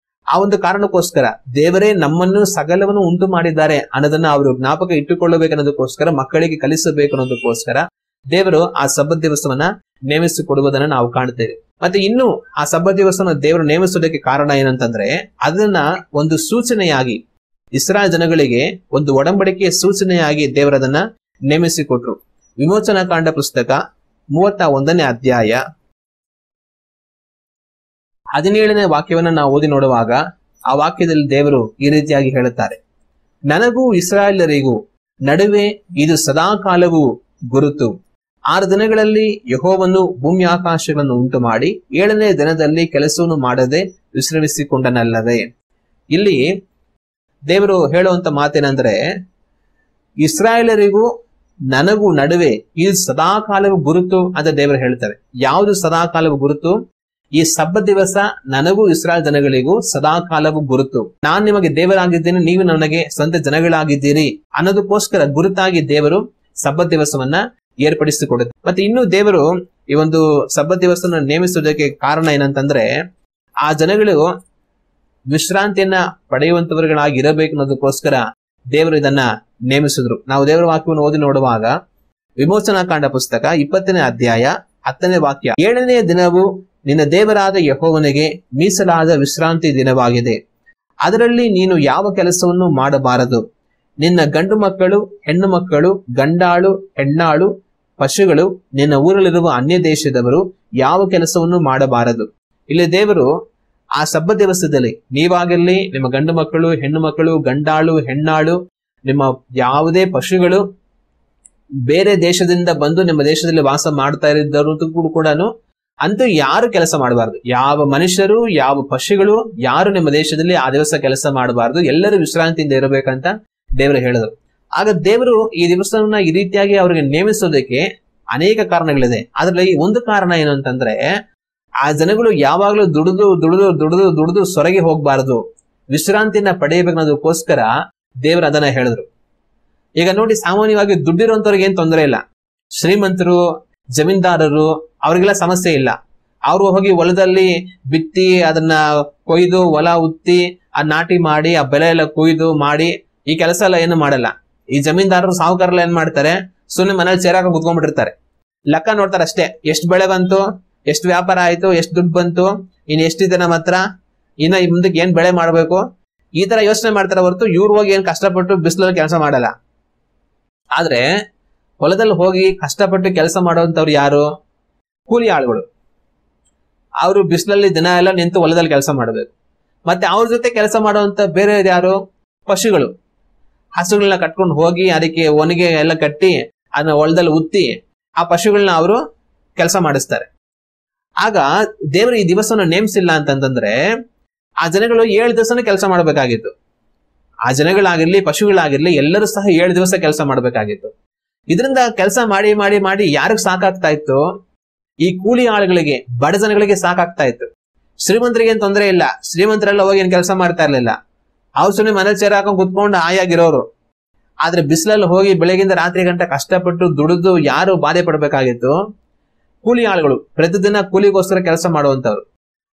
ಆ ಒಂದು ಕಾರಣಕ್ಕೋಸ್ಕರ ದೇವರೇ ನಮ್ಮನ್ನು ಸಕಲವನ್ನು ಉಂಟು ಮಾಡಿದ್ದಾರೆ ಅನ್ನೋದನ್ನ ಅವರು ಜ್ಞಾಪಕ ಇಟ್ಟುಕೊಳ್ಳಬೇಕನ್ನೋದಕ್ಕೋಸ್ಕರ, ಮಕ್ಕಳಿಗೆ ಕಲಿಸಬೇಕು ಅನ್ನೋದಕ್ಕೋಸ್ಕರ ದೇವರು ಆ ಸಬ್ಬತ್ ದಿವಸವನ್ನ ನೇಮಿಸಿಕೊಡುವುದನ್ನ ನಾವು ಕಾಣ್ತೇವೆ. ಮತ್ತೆ ಇನ್ನು ಆ ಸಬ್ಬತ್ ದಿವಸವನ್ನ ದೇವರು ನೇಮಿಸೋದಕ್ಕೆ ಕಾರಣ ಏನಂತಂದ್ರೆ, ಅದನ್ನ ಒಂದು ಸೂಚನೆಯಾಗಿ ಇಸ್ರಾಯೇಲ್ ಜನಗಳಿಗೆ ಒಂದು ಒಡಂಬಡಿಕೆಯ ಸೂಚನೆಯಾಗಿ ದೇವರದನ್ನ ನೇಮಿಸಿಕೊಟ್ರು. ವಿಮೋಚನಾ ಕಾಂಡ ಪುಸ್ತಕ 31ನೇ ಅಧ್ಯಾಯ 17ನೇ ವಾಕ್ಯವನ್ನ ನಾವು ಓದಿ ನೋಡುವಾಗ ಆ ವಾಕ್ಯದಲ್ಲಿ ದೇವರು ಈ ರೀತಿಯಾಗಿ ಹೇಳುತ್ತಾರೆ, ನನಗೂ ಇಸ್ರಾಯೇಲರಿಗೂ ನಡುವೆ ಇದು ಸದಾಕಾಲವೂ ಗುರುತು. 6 ದಿನಗಳಲ್ಲಿ ಯೆಹೋವನು ಭೂಮಿ ಆಕಾಶಗಳನ್ನು ಉಂಟು ಮಾಡಿ 7ನೇ ದಿನದಲ್ಲಿ ಕೆಲಸವನ್ನು ಮಾಡದೆ ವಿಶ್ರಮಿಸಿಕೊಂಡನಲ್ಲವೇ. ಇಲ್ಲಿ ದೇವರು ಹೇಳುವಂತ ಮಾತೇನೆಂದ್ರೆ, ಇಸ್ರಾಯೇಲರಿಗೂ ನನಗೂ ನಡುವೆ ಇದು ಸದಾಕಾಲವು ಗುರುತು ಅಂತ ದೇವರು ಹೇಳ್ತಾರೆ. ಯಾವುದು ಸದಾಕಾಲವು ಗುರುತು? ಈ ಸಬ್ಬತ್ ದಿವಸ ನನಗೂ ಇಸ್ರಾಯೇಲ್ ಜನಗಳಿಗೂ ಸದಾಕಾಲವು ಗುರುತು. ನಾನ್ ನಿಮಗೆ ದೇವರಾಗಿದ್ದೇನೆ, ನೀವು ನನಗೆ ಸ್ವಂತ ಜನಗಳಾಗಿದ್ದೀರಿ ಅನ್ನೋದಕ್ಕೋಸ್ಕರ ಗುರುತಾಗಿ ದೇವರು ಸಬ್ಬತ್ ದಿವಸವನ್ನ ಏರ್ಪಡಿಸಿಕೊಡುತ್ತೆ. ಮತ್ತೆ ಇನ್ನು ದೇವರು ಈ ಒಂದು ಸಬ್ಬತ್ ದಿವಸನ ನೇಮಿಸುವುದಕ್ಕೆ ಕಾರಣ ಏನಂತಂದ್ರೆ, ಆ ಜನಗಳು ವಿಶ್ರಾಂತಿಯನ್ನ ಪಡೆಯುವಂತವರುಗಳಾಗಿ ಇರಬೇಕು ಅನ್ನೋದಕ್ಕೋಸ್ಕರ ದೇವರು ಇದನ್ನ ನೇಮಿಸಿದ್ರು. ನಾವು ದೇವರ ವಾಕ್ಯವನ್ನು ಓದಿ ನೋಡುವಾಗ ವಿಮೋಚನಾ ಕಾಂಡ ಪುಸ್ತಕ 20ನೇ ಅಧ್ಯಾಯ 10ನೇ ವಾಕ್ಯ, 7ನೇ ದಿನವು ನಿನ್ನ ದೇವರಾದ ಯೆಹೋವನಿಗೆ ಮೀಸಲಾದ ವಿಶ್ರಾಂತಿ ದಿನವಾಗಿದೆ. ಅದರಲ್ಲಿ ನೀನು ಯಾವ ಕೆಲಸವನ್ನು ಮಾಡಬಾರದು. ನಿನ್ನ ಗಂಡು ಮಕ್ಕಳು, ಹೆಣ್ಣು ಮಕ್ಕಳು, ಗಂಡಾಳು, ಹೆಣ್ಣಾಳು, ಪಶುಗಳು, ನಿನ್ನ ಊರಲ್ಲಿರುವ ಅನ್ಯ ದೇಶದವರು ಯಾವ ಕೆಲಸವನ್ನು ಮಾಡಬಾರದು. ಇಲ್ಲಿ ದೇವರು ಆ ಸಬ್ಬತ್ ದಿವಸದಲ್ಲಿ ನೀವಾಗಿರ್ಲಿ, ನಿಮ್ಮ ಗಂಡು ಮಕ್ಕಳು, ಹೆಣ್ಣು ಮಕ್ಕಳು, ಗಂಡಾಳು, ಹೆಣ್ಣಾಳು, ನಿಮ್ಮ ಯಾವುದೇ ಪಶುಗಳು ಬೇರೆ ದೇಶದಿಂದ ಬಂದು ನಿಮ್ಮ ದೇಶದಲ್ಲಿ ವಾಸ ಮಾಡ್ತಾ ಇರೋದು ಕೂಡ ಅಂತೂ ಯಾರು ಕೆಲಸ ಮಾಡಬಾರ್ದು. ಯಾವ ಮನುಷ್ಯರು, ಯಾವ ಪಶುಗಳು ಯಾರು ನಿಮ್ಮ ದೇಶದಲ್ಲಿ ಆ ದಿವಸ ಕೆಲಸ ಮಾಡಬಾರ್ದು. ಎಲ್ಲರೂ ವಿಶ್ರಾಂತಿಯಿಂದ ಇರಬೇಕಂತ ದೇವರು ಹೇಳಿದ್ರು. ಆಗ ದೇವರು ಈ ದಿವಸವನ್ನ ಈ ರೀತಿಯಾಗಿ ಅವರಿಗೆ ನೇಮಿಸೋದಕ್ಕೆ ಅನೇಕ ಕಾರಣಗಳಿದೆ. ಅದರಲ್ಲಿ ಒಂದು ಕಾರಣ ಏನು ಅಂತಂದ್ರೆ, ಆ ಜನಗಳು ಯಾವಾಗ್ಲೂ ದುಡಿದು ದುಡಿದು ದುಡಿದು ದುಡಿದು ಸೊರಗಿ ಹೋಗ್ಬಾರ್ದು, ವಿಶ್ರಾಂತಿಯನ್ನ ಪಡೆಯಬೇಕನ್ನೋದಕ್ಕೋಸ್ಕರ ದೇವರು ಅದನ್ನ ಹೇಳಿದ್ರು. ಈಗ ನೋಡಿ, ಸಾಮಾನ್ಯವಾಗಿ ದುಡ್ಡಿರುವಂತವ್ರಿಗೆ ಏನ್ ತೊಂದರೆ ಇಲ್ಲ. ಶ್ರೀಮಂತರು, ಜಮೀನ್ದಾರರು, ಅವ್ರಿಗೆಲ್ಲ ಸಮಸ್ಯೆ ಇಲ್ಲ. ಅವ್ರು ಹೋಗಿ ಹೊಲದಲ್ಲಿ ಬಿತ್ತಿ ಅದನ್ನ ಕೊಯ್ದು ಹೊಲ ಉತ್ತಿ ಆ ನಾಟಿ ಮಾಡಿ ಆ ಬೆಳೆ ಎಲ್ಲ ಕೊಯ್ದು ಮಾಡಿ ಈ ಕೆಲಸ ಎಲ್ಲ ಏನು ಮಾಡಲ್ಲ. ಈ ಜಮೀನ್ದಾರರು, ಸಾಹುಕಾರಲ್ಲ ಏನ್ ಮಾಡ್ತಾರೆ, ಸುಮ್ಮನೆ ಮನೇಲಿ ಚೇರಾಕ ಕುತ್ಕೊಂಡ್ಬಿಟ್ಟಿರ್ತಾರೆ. ಲೆಕ್ಕ ನೋಡ್ತಾರೆ ಅಷ್ಟೇ, ಎಷ್ಟು ಬೆಳೆ ಬಂತು, ಎಷ್ಟು ವ್ಯಾಪಾರ ಆಯ್ತು, ಎಷ್ಟು ದುಡ್ಡು ಬಂತು, ಇನ್ ಎಷ್ಟಿದೆ ನಮ್ಮ ಹತ್ರ, ಇನ್ನ ಮುಂದಕ್ಕೆ ಏನ್ ಬೆಳೆ ಮಾಡ್ಬೇಕು, ಈ ತರ ಯೋಚನೆ ಮಾಡ್ತಾರೆ ಹೊರತು ಇವ್ರು ಹೋಗಿ ಏನ್ ಕಷ್ಟಪಟ್ಟು ಬಿಸಿಲಲ್ಲಿ ಕೆಲಸ ಮಾಡಲ್ಲ. ಆದ್ರೆ ಹೊಲದಲ್ಲಿ ಹೋಗಿ ಕಷ್ಟಪಟ್ಟು ಕೆಲಸ ಮಾಡುವಂತವ್ರು ಯಾರು? ಕೂಲಿ ಆಳುಗಳು. ಅವರು ಬಿಸಿಲಲ್ಲಿ ದಿನ ಎಲ್ಲ ನಿಂತು ಹೊಲದಲ್ಲಿ ಕೆಲಸ ಮಾಡಬೇಕು. ಮತ್ತೆ ಅವ್ರ ಜೊತೆ ಕೆಲಸ ಮಾಡುವಂತ ಬೇರೆ ಯಾರು? ಪಶುಗಳು. ಹಸುಗಳನ್ನ ಕಟ್ಕೊಂಡು ಹೋಗಿ ಅದಕ್ಕೆ ಒಣಗೆ ಎಲ್ಲ ಕಟ್ಟಿ ಅದನ್ನ ಹೊಲದಲ್ಲಿ ಉತ್ತಿ ಆ ಪಶುಗಳನ್ನ ಅವರು ಕೆಲಸ ಮಾಡಿಸ್ತಾರೆ. ಆಗ ದೇವರು ಈ ದಿವಸವನ್ನು ನೇಮಿಸಿಲ್ಲ ಅಂತಂದ್ರೆ ಆ ಜನಗಳು 7 ದಿವಸನೂ ಕೆಲಸ ಮಾಡಬೇಕಾಗಿತ್ತು. ಆ ಜನಗಳಾಗಿರ್ಲಿ, ಪಶುಗಳಾಗಿರ್ಲಿ, ಎಲ್ಲರೂ ಸಹ 7 ದಿವಸ ಕೆಲಸ ಮಾಡಬೇಕಾಗಿತ್ತು. ಇದರಿಂದ ಕೆಲಸ ಮಾಡಿ ಮಾಡಿ ಮಾಡಿ ಯಾರಿಗ್ ಸಾಕಾಗ್ತಾ ಇತ್ತು? ಈ ಕೂಲಿ ಆಳುಗಳಿಗೆ, ಬಡ ಜನಗಳಿಗೆ ಸಾಕಾಗ್ತಾ ಇತ್ತು. ಶ್ರೀಮಂತರಿಗೆ ಏನ್ ತೊಂದರೆ ಇಲ್ಲ, ಶ್ರೀಮಂತರೆಲ್ಲ ಹೋಗಿ ಏನ್ ಕೆಲಸ ಮಾಡ್ತಾ ಇರ್ಲಿಲ್ಲ. ಅವ್ರು ಸುಮ್ಮನೆ ಮನೇಲಿ ಚೇರ್ ಹಾಕೊಂಡು ಕುತ್ಕೊಂಡು ಆಯಾಗಿರೋರು. ಆದ್ರೆ ಬಿಸಿಲಲ್ಲಿ ಹೋಗಿ ಬೆಳಗಿಂದ ರಾತ್ರಿ ಗಂಟೆ ಕಷ್ಟಪಟ್ಟು ದುಡಿದು ಯಾರು ಬಾಧೆ ಪಡ್ಬೇಕಾಗಿತ್ತು? ಕೂಲಿ ಆಳುಗಳು, ಪ್ರತಿದಿನ ಕೂಲಿಗೋಸ್ಕರ ಕೆಲಸ ಮಾಡುವಂತವ್ರು.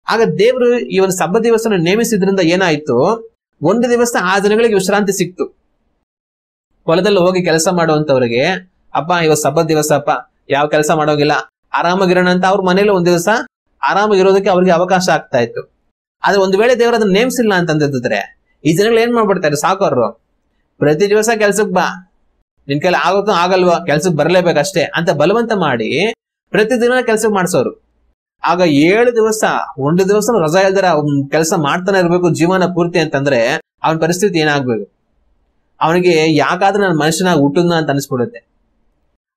ಆಗ ದೇವರು ಈ ಒಂದು ಸಬ್ಬತ್ ದಿವಸನ ನೇಮಿಸಿದ್ರಿಂದ ಏನಾಯ್ತು, ಒಂದು ದಿವಸ ಆ ಜನಗಳಿಗೆ ವಿಶ್ರಾಂತಿ ಸಿಕ್ತು. ಹೊಲದಲ್ಲಿ ಹೋಗಿ ಕೆಲಸ ಮಾಡುವಂತವ್ರಿಗೆ, ಅಪ್ಪ ಇವತ್ತು ಸಬ್ಬತ್ ದಿವಸ ಅಪ್ಪ, ಯಾವ ಕೆಲಸ ಮಾಡೋಗಿಲ್ಲ, ಆರಾಮಾಗಿರೋಣ ಅಂತ ಅವ್ರ ಮನೇಲಿ ಒಂದ್ ದಿವಸ ಆರಾಮಾಗಿರೋದಕ್ಕೆ ಅವ್ರಿಗೆ ಅವಕಾಶ ಆಗ್ತಾ ಇತ್ತು. ಆದ್ರೆ ಒಂದ್ ವೇಳೆ ದೇವರು ಅದನ್ನ ನೇಮಿಸಿಲ್ಲ ಅಂತಂದಿದ್ರೆ ಈ ಜನಗಳು ಏನ್ ಮಾಡ್ಬಿಡ್ತಾರೆ? ಸಾಕೋರು ಪ್ರತಿ ದಿವಸ ಕೆಲ್ಸಕ್ ಬಾ, ನಿನ್ ಕೈಲಿ ಆಗೋದು ಆಗಲ್ವಾ, ಕೆಲ್ಸಕ್ ಬರ್ಲೇಬೇಕಷ್ಟೇ ಅಂತ ಬಲವಂತ ಮಾಡಿ ಪ್ರತಿದಿನ ಕೆಲ್ಸಕ್ಕೆ ಮಾಡ್ಸೋರು. ಆಗ 7 ದಿವಸ, ಒಂದು ದಿವಸ ರಜಾ ಇಲ್ದಾರ ಕೆಲಸ ಮಾಡ್ತಾನೆ ಇರ್ಬೇಕು ಜೀವನ ಪೂರ್ತಿ ಅಂತಂದ್ರೆ ಅವನ ಪರಿಸ್ಥಿತಿ ಏನಾಗ್ಬೇಕು? ಅವನಿಗೆ ಯಾಕಾದ್ರೆ ನನ್ನ ಮನುಷ್ಯನಾಗಿ ಹುಟ್ಟುದ್ನ ಅಂತ ಅನಿಸ್ಬಿಡುತ್ತೆ.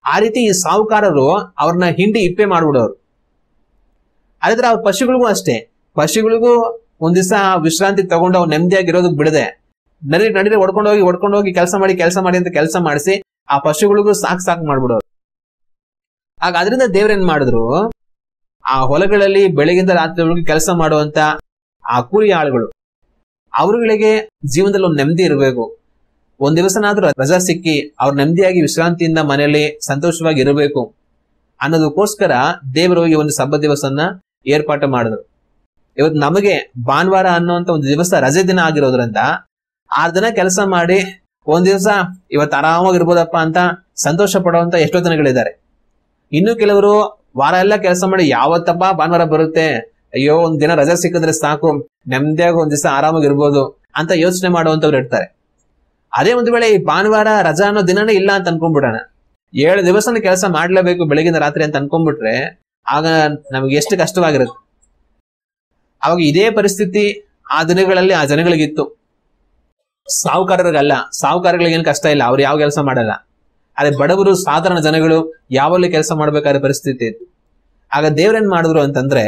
ಆ ರೀತಿ ಈ ಸಾಹುಕಾರರು ಅವ್ರನ್ನ ಹಿಂಡಿ ಇಪ್ಪೆ ಮಾಡ್ಬಿಡೋರು. ಆದ್ರೆ ಅವ್ರ ಪಶುಗಳಿಗೂ ಅಷ್ಟೇ, ಪಶುಗಳಿಗೂ ಒಂದ್ ದಿವಸ ವಿಶ್ರಾಂತಿ ತಗೊಂಡು ಅವ್ರು ನೆಮ್ಮದಿಯಾಗಿರೋದಕ್ ಬಿಡದೆ ನಡೀರಿ ಹೊಡ್ಕೊಂಡೋಗಿ ಕೆಲಸ ಮಾಡಿ ಅಂತ ಕೆಲಸ ಮಾಡಿಸಿ ಆ ಪಶುಗಳಿಗೂ ಸಾಕು ಮಾಡ್ಬಿಡೋರು. ಆಗ ಅದರಿಂದ ದೇವ್ರೇನ್ ಮಾಡಿದ್ರು, ಆ ಹೊಲಗಳಲ್ಲಿ ಬೆಳಗಿಂದ ರಾತ್ರಿವರೆಗೂ ಕೆಲಸ ಮಾಡುವಂತ ಆ ಕೂಲಿ ಆಳುಗಳು, ಅವ್ರಗಳಿಗೆ ಜೀವನದಲ್ಲಿ ಒಂದು ನೆಮ್ಮದಿ ಇರಬೇಕು. ಒಂದ್ ದಿವಸನಾದ್ರೂ ರಜಾ ಸಿಕ್ಕಿ ಅವ್ರ ನೆಮ್ಮದಿಯಾಗಿ ವಿಶ್ರಾಂತಿಯಿಂದ ಮನೆಯಲ್ಲಿ ಸಂತೋಷವಾಗಿ ಇರಬೇಕು ಅನ್ನೋದಕ್ಕೋಸ್ಕರ ದೇವರು ಈ ಒಂದು ಸಬ್ಬತ್ ದಿವಸನ್ನ ಏರ್ಪಾಟು ಮಾಡಿದ್ರು. ಇವತ್ತು ನಮಗೆ ಭಾನುವಾರ ಅನ್ನುವಂತ ಒಂದು ದಿವಸ ರಜೆ ದಿನ ಆಗಿರೋದ್ರಿಂದ 6 ದಿನ ಕೆಲಸ ಮಾಡಿ ಒಂದ್ ದಿವಸ ಇವತ್ತು ಆರಾಮಾಗಿರ್ಬೋದಪ್ಪ ಅಂತ ಸಂತೋಷ ಪಡುವಂತ ಎಷ್ಟೋ ಜನಗಳಿದ್ದಾರೆ. ಇನ್ನು ಕೆಲವರು ವಾರ ಎಲ್ಲ ಕೆಲಸ ಮಾಡಿ ಯಾವತ್ತಪ್ಪ ಭಾನುವಾರ ಬರುತ್ತೆ, ಅಯ್ಯೋ ಒಂದ್ ದಿನ ರಜೆ ಸಿಕ್ಕಿದ್ರೆ ಸಾಕು, ನೆಮ್ಮದಿಯಾಗಿ ಒಂದ್ ದಿವಸ ಆರಾಮಾಗಿರ್ಬೋದು ಅಂತ ಯೋಚನೆ ಮಾಡುವಂತವ್ರು ಇರ್ತಾರೆ. ಅದೇ ಒಂದು ವೇಳೆ ಈ ಭಾನುವಾರ ರಜಾ ಅನ್ನೋ ದಿನನೇ ಇಲ್ಲ ಅಂತ ಅನ್ಕೊಂಡ್ಬಿಡೋಣ, 7 ದಿವಸನ ಕೆಲಸ ಮಾಡ್ಲೇಬೇಕು ಬೆಳಗಿನ ರಾತ್ರಿ ಅಂತ ಅನ್ಕೊಂಡ್ಬಿಟ್ರೆ ಆಗ ನಮ್ಗೆ ಎಷ್ಟು ಕಷ್ಟವಾಗಿರುತ್ತೆ. ಅವಾಗ ಇದೇ ಪರಿಸ್ಥಿತಿ ಆ ದಿನಗಳಲ್ಲಿ ಆ ಜನಗಳಿಗಿತ್ತು. ಸಾಹುಕಾರರಿಗಲ್ಲ, ಸಾಹುಕಾರಗಳಿಗೆ ಏನ್ ಕಷ್ಟ ಇಲ್ಲ, ಅವ್ರು ಯಾವ ಕೆಲಸ ಮಾಡಲ್ಲ. ಅದೇ ಬಡವರು, ಸಾಧಾರಣ ಜನಗಳು ಯಾವಲ್ಲಿ ಕೆಲಸ ಮಾಡ್ಬೇಕಾದ ಪರಿಸ್ಥಿತಿ ಇತ್ತು. ಆಗ ದೇವ್ರೇನ್ ಮಾಡಿದ್ರು ಅಂತಂದ್ರೆ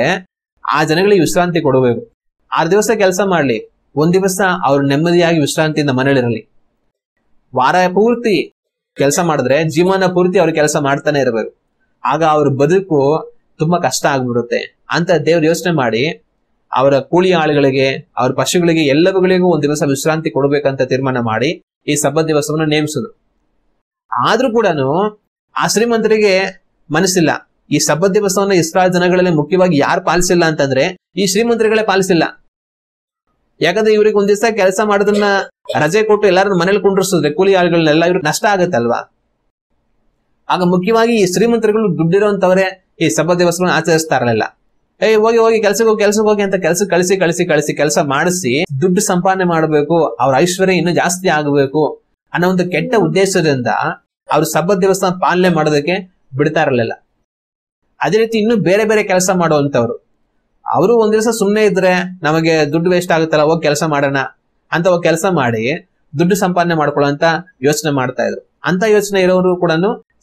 ಆ ಜನಗಳಿಗೆ ವಿಶ್ರಾಂತಿ ಕೊಡಬೇಕು. 6 ದಿವಸ ಕೆಲಸ ಮಾಡ್ಲಿ, ಒಂದ್ ದಿವಸ ಅವ್ರು ನೆಮ್ಮದಿಯಾಗಿ ವಿಶ್ರಾಂತಿಯಿಂದ ಮನೇಲಿರಲಿ. ವಾರ ಪೂರ್ತಿ ಕೆಲಸ ಮಾಡಿದ್ರೆ ಜೀವನ ಪೂರ್ತಿ ಅವ್ರು ಕೆಲಸ ಮಾಡ್ತಾನೆ ಇರ್ಬೇಕು. ಆಗ ಅವ್ರ ಬದುಕು ತುಂಬಾ ಕಷ್ಟ ಆಗ್ಬಿಡುತ್ತೆ ಅಂತ ದೇವ್ರು ಯೋಚನೆ ಮಾಡಿ ಅವರ ಕೂಲಿ ಆಳುಗಳಿಗೆ, ಅವ್ರ ಪಶುಗಳಿಗೆ, ಎಲ್ಲವುಗಳಿಗೂ ಒಂದ್ ದಿವಸ ವಿಶ್ರಾಂತಿ ಕೊಡ್ಬೇಕಂತ ತೀರ್ಮಾನ ಮಾಡಿ ಈ ಸಬ್ಬತ್ ದಿವಸವನ್ನು ನೇಮಿಸಿದ್ರು. ಆದ್ರೂ ಕೂಡ ಆ ಶ್ರೀಮಂತರಿಗೆ ಮನಸ್ಸಿಲ್ಲ. ಈ ಸಬ್ಬತ್ ದಿವಸವನ್ನು ಇಸ್ರಾಯೇಲ್ ಜನಗಳಲ್ಲಿ ಮುಖ್ಯವಾಗಿ ಯಾರು ಪಾಲಿಸಿಲ್ಲ ಅಂತಂದ್ರೆ ಈ ಶ್ರೀಮಂತರುಗಳೇ ಪಾಲಿಸಿಲ್ಲ. ಯಾಕಂದ್ರೆ ಇವ್ರಿಗೆ ಒಂದ್ ದಿವಸ ಕೆಲಸ ಮಾಡೋದನ್ನ ರಜೆ ಕೊಟ್ಟು ಎಲ್ಲಾರು ಮನೇಲಿ ಕುಂಡ್ರಿಸಿದ್ರೆ ಕೂಲಿ ಆಳುಗಳನ್ನೆಲ್ಲ ಇವ್ರಿಗೆ ನಷ್ಟ ಆಗತ್ತಲ್ವಾ. ಆಗ ಮುಖ್ಯವಾಗಿ ಈ ಶ್ರೀಮಂತರುಗಳು ದುಡ್ಡಿರುವಂತವರೇ ಈ ಸಬ್ಬತ್ ದಿವಸವನ್ನು ಆಚರಿಸ್ತಾ ಇರಲಿಲ್ಲ. ಹೋಗಿ ಕೆಲ್ಸಕ್ಕೆ ಹೋಗಿ ಅಂತ ಕಳಿಸಿ ಕೆಲಸ ಮಾಡಿಸಿ ದುಡ್ಡು ಸಂಪಾದನೆ ಮಾಡಬೇಕು, ಅವ್ರ ಐಶ್ವರ್ಯ ಇನ್ನೂ ಜಾಸ್ತಿ ಆಗಬೇಕು ಅನ್ನೋ ಒಂದು ಕೆಟ್ಟ ಉದ್ದೇಶದಿಂದ ಅವ್ರು ಸಬ್ಬತ್ ದಿವಸ ಪಾಲನೆ ಮಾಡೋದಕ್ಕೆ ಬಿಡ್ತಾ ಇರಲಿಲ್ಲ. ಅದೇ ರೀತಿ ಇನ್ನು ಬೇರೆ ಬೇರೆ ಕೆಲಸ ಮಾಡುವಂತವ್ರು, ಅವರು ಒಂದ್ ದಿವಸ ಸುಮ್ಮನೆ ಇದ್ರೆ ನಮಗೆ ದುಡ್ಡು ವೇಸ್ಟ್ ಆಗುತ್ತಲ್ಲ, ಹೋಗಿ ಕೆಲಸ ಮಾಡೋಣ ಅಂತ ಹೋಗಿ ಕೆಲಸ ಮಾಡಿ ದುಡ್ಡು ಸಂಪಾದನೆ ಮಾಡ್ಕೊಳ್ಳೋಂತ ಯೋಚನೆ ಮಾಡ್ತಾ ಇದ್ರು. ಅಂತ ಯೋಚನೆ ಇರೋರು ಕೂಡ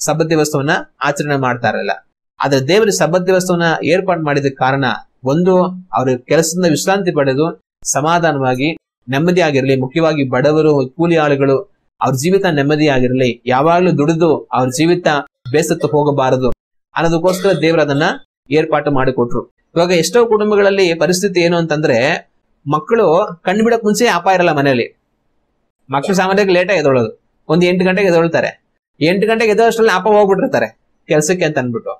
ಸಬ್ಬತ್ ದಿವಸವನ್ನ ಆಚರಣೆ ಮಾಡ್ತಾ ಇರಲಿಲ್ಲ. ಆದ್ರೆ ದೇವರು ಸಬ್ಬತ್ ದಿವಸವನ್ನ ಏರ್ಪಾಡು ಮಾಡಿದ ಕಾರಣ ಒಂದು, ಅವ್ರ ಕೆಲಸದಿಂದ ವಿಶ್ರಾಂತಿ ಪಡೆದು ಸಮಾಧಾನವಾಗಿ ನೆಮ್ಮದಿಯಾಗಿರ್ಲಿ. ಮುಖ್ಯವಾಗಿ ಬಡವರು, ಕೂಲಿ ಆಳುಗಳು, ಅವ್ರ ಜೀವಿತ ನೆಮ್ಮದಿಯಾಗಿರ್ಲಿ, ಯಾವಾಗ್ಲೂ ದುಡಿದು ಅವ್ರ ಜೀವಿತ ಬೇಸತ್ತು ಹೋಗಬಾರದು ಅನ್ನೋದಕ್ಕೋಸ್ಕರ ದೇವರು ಅದನ್ನ ಏರ್ಪಾಟು ಮಾಡಿಕೊಟ್ರು. ಇವಾಗ ಎಷ್ಟೋ ಕುಟುಂಬಗಳಲ್ಲಿ ಪರಿಸ್ಥಿತಿ ಏನು ಅಂತಂದ್ರೆ, ಮಕ್ಕಳು ಕಣ್ಣು ಬಿಡಕ್ ಮುಂಚೆ ಅಪ್ಪ ಇರಲ್ಲ ಮನೆಯಲ್ಲಿ. ಮಕ್ಕಳು ಸಾಮಾನ್ಯವಾಗಿ ಲೇಟಾಗಿ ಎದೊಳೋದು, ಒಂದು 8 ಗಂಟೆಗೆ ಎದೊಳ್ತಾರೆ. 8 ಗಂಟೆಗೆ ಎದ್ದೋಷ್ಟರಲ್ಲಿ ಅಪ್ಪ ಹೋಗ್ಬಿಟ್ಟಿರ್ತಾರೆ ಕೆಲ್ಸಕ್ಕೆ ಅಂತ ಅನ್ಬಿಟ್ಟು.